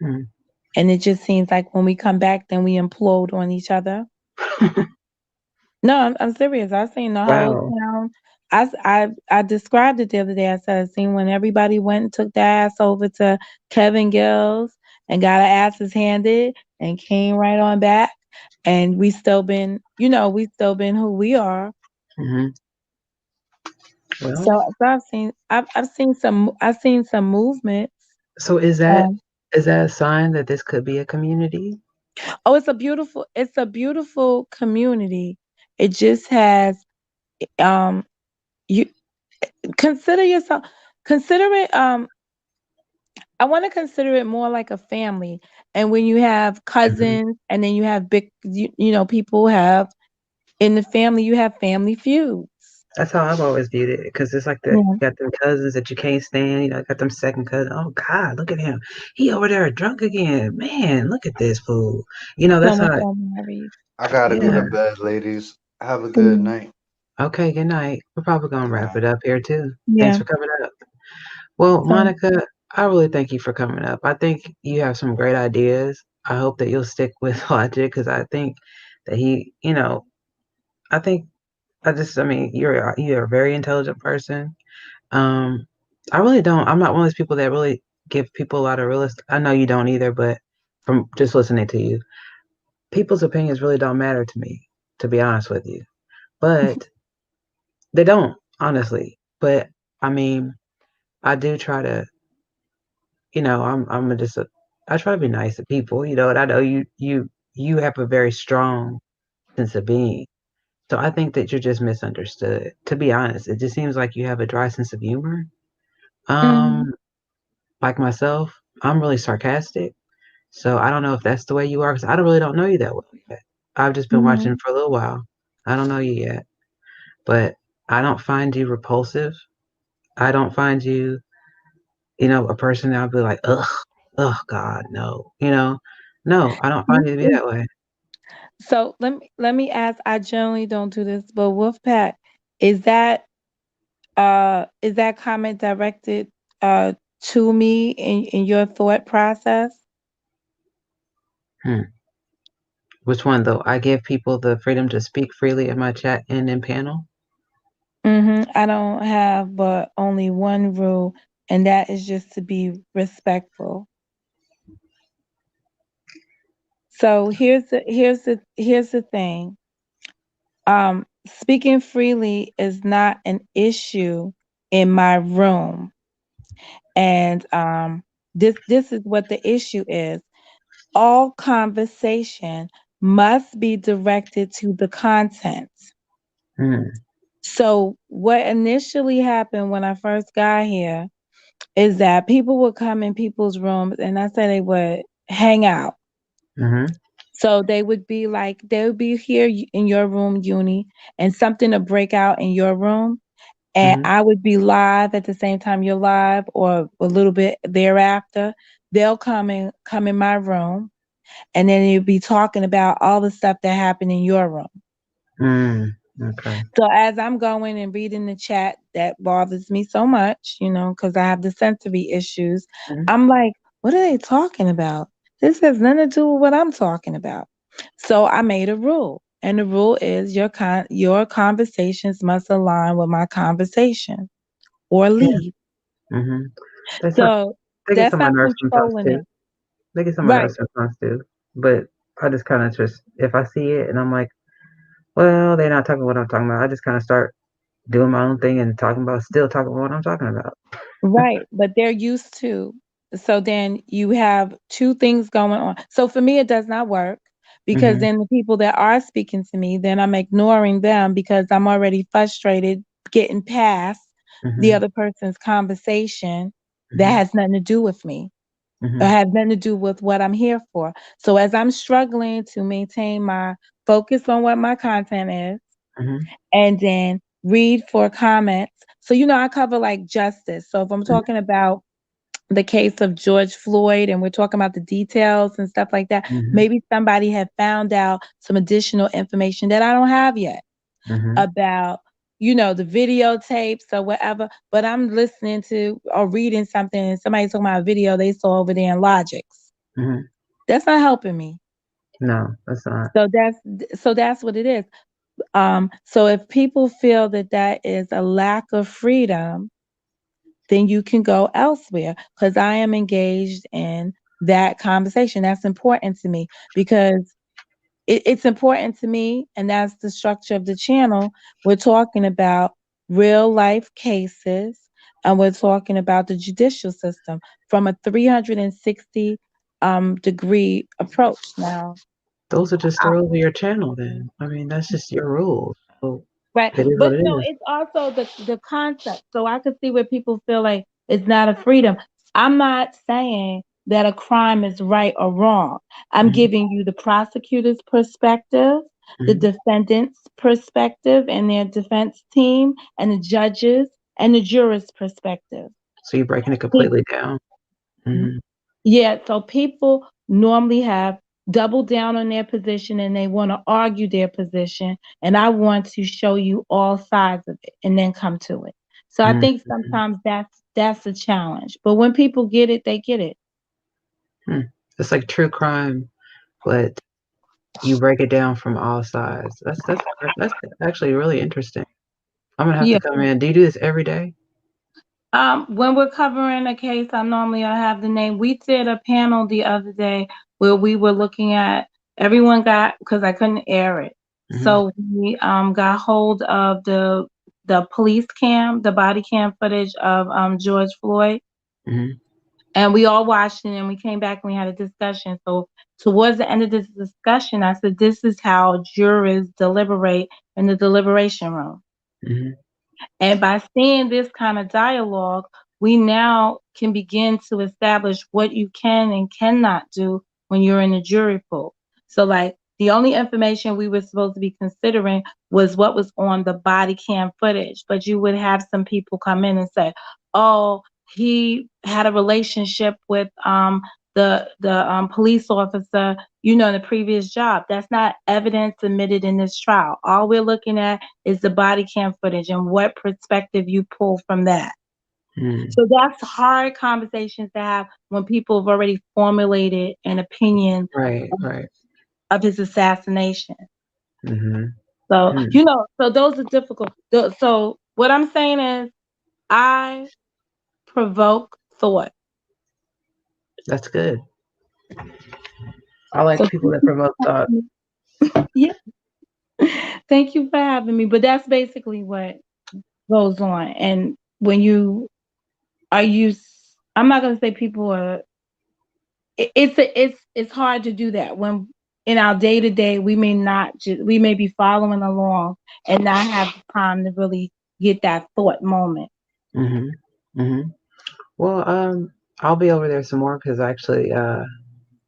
Mm. And it just seems like when we come back, then we implode on each other. No, I'm serious. I seen the whole Wow. town. I described it the other day. I said I seen when everybody went and took their ass over to Kevin Gills and got our asses handed and came right on back. And we still been who we are. Mm-hmm. Well, So I've seen some movements. so is that Um, is that a sign that this could be a community? oh, it's a beautiful community. It just has um you consider yourself consider it I want to consider it more like a family. And when you have Mm-hmm. cousins and then you have people have in the family, you have family feuds. That's how I've always viewed it, because it's like that. Yeah. You got them cousins that you can't stand. Got them second cousin. Oh God, look at him. He over there drunk again. Man, look at this fool. So That's much how. on married. I gotta go to Yeah. bed, ladies. Have a good Yeah. night. Okay. Good night. We're probably gonna Good wrap night. it up here too. Thanks Yeah. for coming up. Well, So Monica, I really thank you for coming up. I think you have some great ideas. I hope that you'll stick with Logic, because I think that I think I mean, you're a very intelligent person. Um, I really don't. I'm not one of those people that really give people a lot of realist. I know you don't either, but from just listening to you, people's opinions really don't matter to me, to be honest with you. But they don't, honestly. But I mean, I do try to, I try to be nice to people, and I know you have a very strong sense of being. So I think that you're just misunderstood. To be honest, it just seems like you have a dry sense of humor. mhm. Um, like myself, I'm really sarcastic. So I don't know if that's the way you are, because I don't really don't know you that well yet. I've just been watching Mhm. for a little while. I don't know you yet, but I don't find you repulsive. I don't find you, a person that I'll be like, ugh, ugh, God, no. No, I don't find you to be that way. So let me ask. I generally don't do this, but Wolfpack, is that is that comment directed to me in your thought process? Hmm. Which one though? I give people the freedom to speak freely in my chat and in panel. I don't have but only one rule, and that is just to be respectful. So here's the thing. Speaking freely is not an issue in my room, and this is what the issue is. All conversation must be directed to the content. So what initially happened when I first got here is that people would come in people's rooms, and I said they would hang out. So they would be here in your room, Uni, and something to break out in your room, and I would be live at the same time you're live, or a little bit thereafter. They'll come in my room, and then you'll be talking about all the stuff that happened in your room. Okay. So as I'm going and reading the chat, that bothers me so much, because I have the sensory issues. I'm like, what are they talking about? This has nothing to do with what I'm talking about. So I made a rule, and the rule is your conversations must align with my conversation, or leave. So They get that's some of not my nerves sometimes controlling too. it. They get some of my Right. nerves sometimes too. But I just kind of if I see it and I'm like, well, they're not talking what I'm talking about, I just kind of start doing my own thing and still talking about what I'm talking about. Right, but they're used to. So then you have two things going on. So for me, it does not work, because then the people that are speaking to me, then I'm ignoring them because I'm already frustrated getting past the other person's conversation that has nothing to do with me, or has nothing to do with what I'm here for. So as I'm struggling to maintain my focus on what my content is, and then read for comments. So, I cover like justice. So if I'm talking about the case of George Floyd and we're talking about the details and stuff like that, maybe somebody had found out some additional information that I don't have yet about, the videotapes or whatever, but I'm listening to or reading something and somebody's talking about a video they saw over there in Logix. That's not helping me. No, that's not. So that's what it is. So if people feel that is a lack of freedom, then you can go elsewhere, because I am engaged in that conversation. That's important to me, because it's important to me, and that's the structure of the channel. We're talking about real life cases, and we're talking about the judicial system from a 360 degree approach. Now, those are just the rules of your channel then. I mean, that's just your rules. So right. it is But what it is. it's also the concept. So I could see where people feel like it's not a freedom. I'm not saying that a crime is right or wrong. I'm giving you the prosecutor's perspective, the defendant's perspective and their defense team, and the judges and the jurors' perspective. So you're breaking it completely down. Yeah, so people normally have doubled down on their position and they want to argue their position. And I want to show you all sides of it and then come to it. So I think sometimes that's a challenge. But when people get it, they get it. It's like true crime, but you break it down from all sides. That's actually really interesting. I'm gonna have to come in. Do you do this every day? When we're covering a case, I have the name. We did a panel the other day where we were looking at, everyone got, because I couldn't air it. So we got hold of the police cam, the body cam footage of George Floyd. And we all watched it, and we came back and we had a discussion. So towards the end of this discussion, I said, this is how jurors deliberate in the deliberation room. And by seeing this kind of dialogue, we now can begin to establish what you can and cannot do when you're in the jury pool. So like the only information we were supposed to be considering was what was on the body cam footage. But you would have some people come in and say, oh, he had a relationship with the police officer, in the previous job. That's not evidence submitted in this trial. All we're looking at is the body cam footage and what perspective you pull from that. So that's hard conversations to have when people have already formulated an opinion of his assassination. So, so those are difficult. So what I'm saying is I provoke thought. That's good. I like So people that provoke thought. yeah. Thank you for having me. But that's basically what goes on. And when you are I'm not gonna say people are it's hard to do that when in our day to day we may be following along and not have time to really get that thought moment. Well, I'll be over there some more because actually,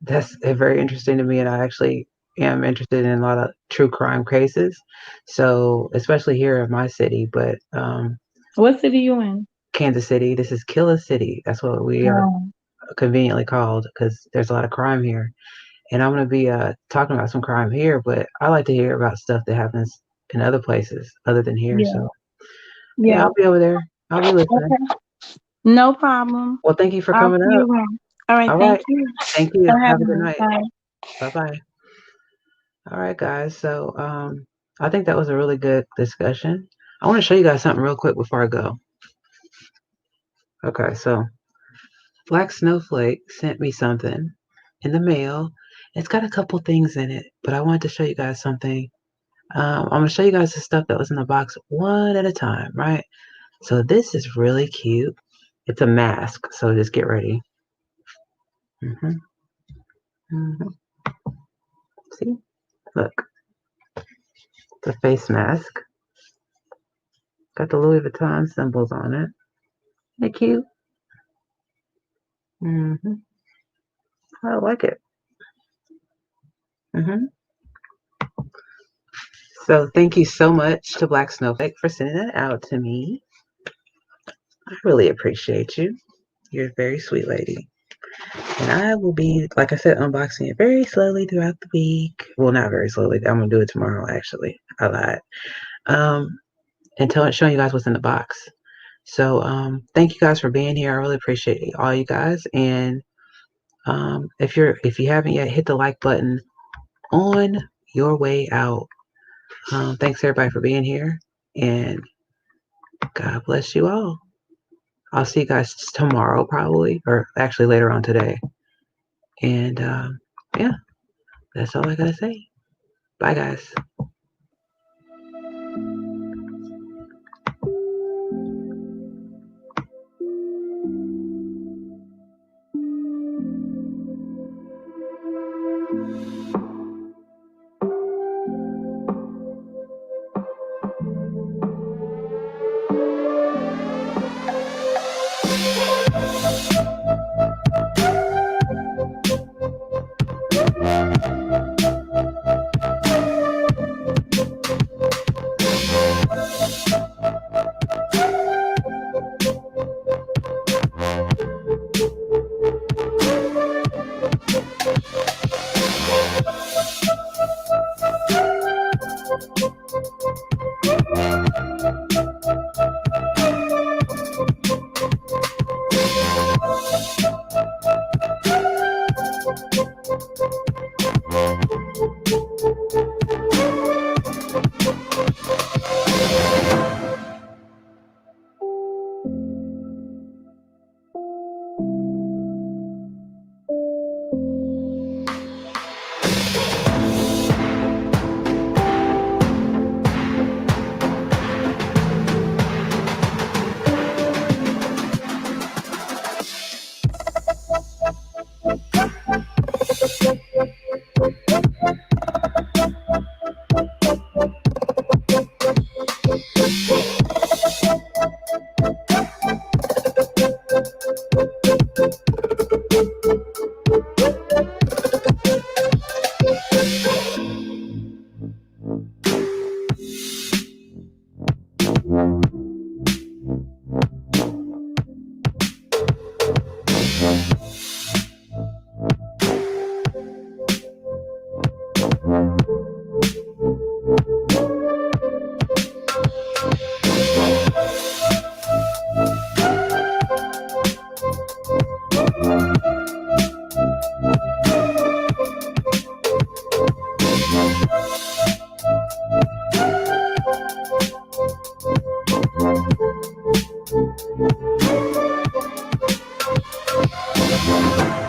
that's very interesting to me, and I actually am interested in a lot of true crime cases. So, especially here in my city, but What city you in? Kansas City. This is Killer City. That's what we are conveniently called because there's a lot of crime here. And I'm going to be talking about some crime here, but I like to hear about stuff that happens in other places other than here. Yeah. So, yeah, I'll be over there. I'll be listening. Okay. No problem. Well, thank you for I'll coming see you up. around. All right. All Thank right. you. Thank you. For Have a having good me. night. Bye. Bye-bye. All right, guys. So, I think that was a really good discussion. I want to show you guys something real quick before I go. Okay, so Black Snowflake sent me something in the mail. It's got a couple things in it, but I wanted to show you guys something. I'm going to show you guys the stuff that was in the box one at a time, right? So this is really cute. It's a mask, so just get ready. See? Look. It's a face mask. Got the Louis Vuitton symbols on it. Isn't it cute? I like it. So thank you so much to Black Snowflake for sending that out to me. I really appreciate you. You're a very sweet lady. And I will be, like I said, unboxing it very slowly throughout the week. Well, not very slowly. I'm going to do it tomorrow, actually. I lied. And showing you guys what's in the box. So thank you guys for being here. I really appreciate all you guys. And if you haven't yet, hit the like button on your way out. Thanks everybody for being here, and God bless you all. I'll see you guys tomorrow probably, or actually later on today. And yeah, that's all I gotta say. Bye guys. Right.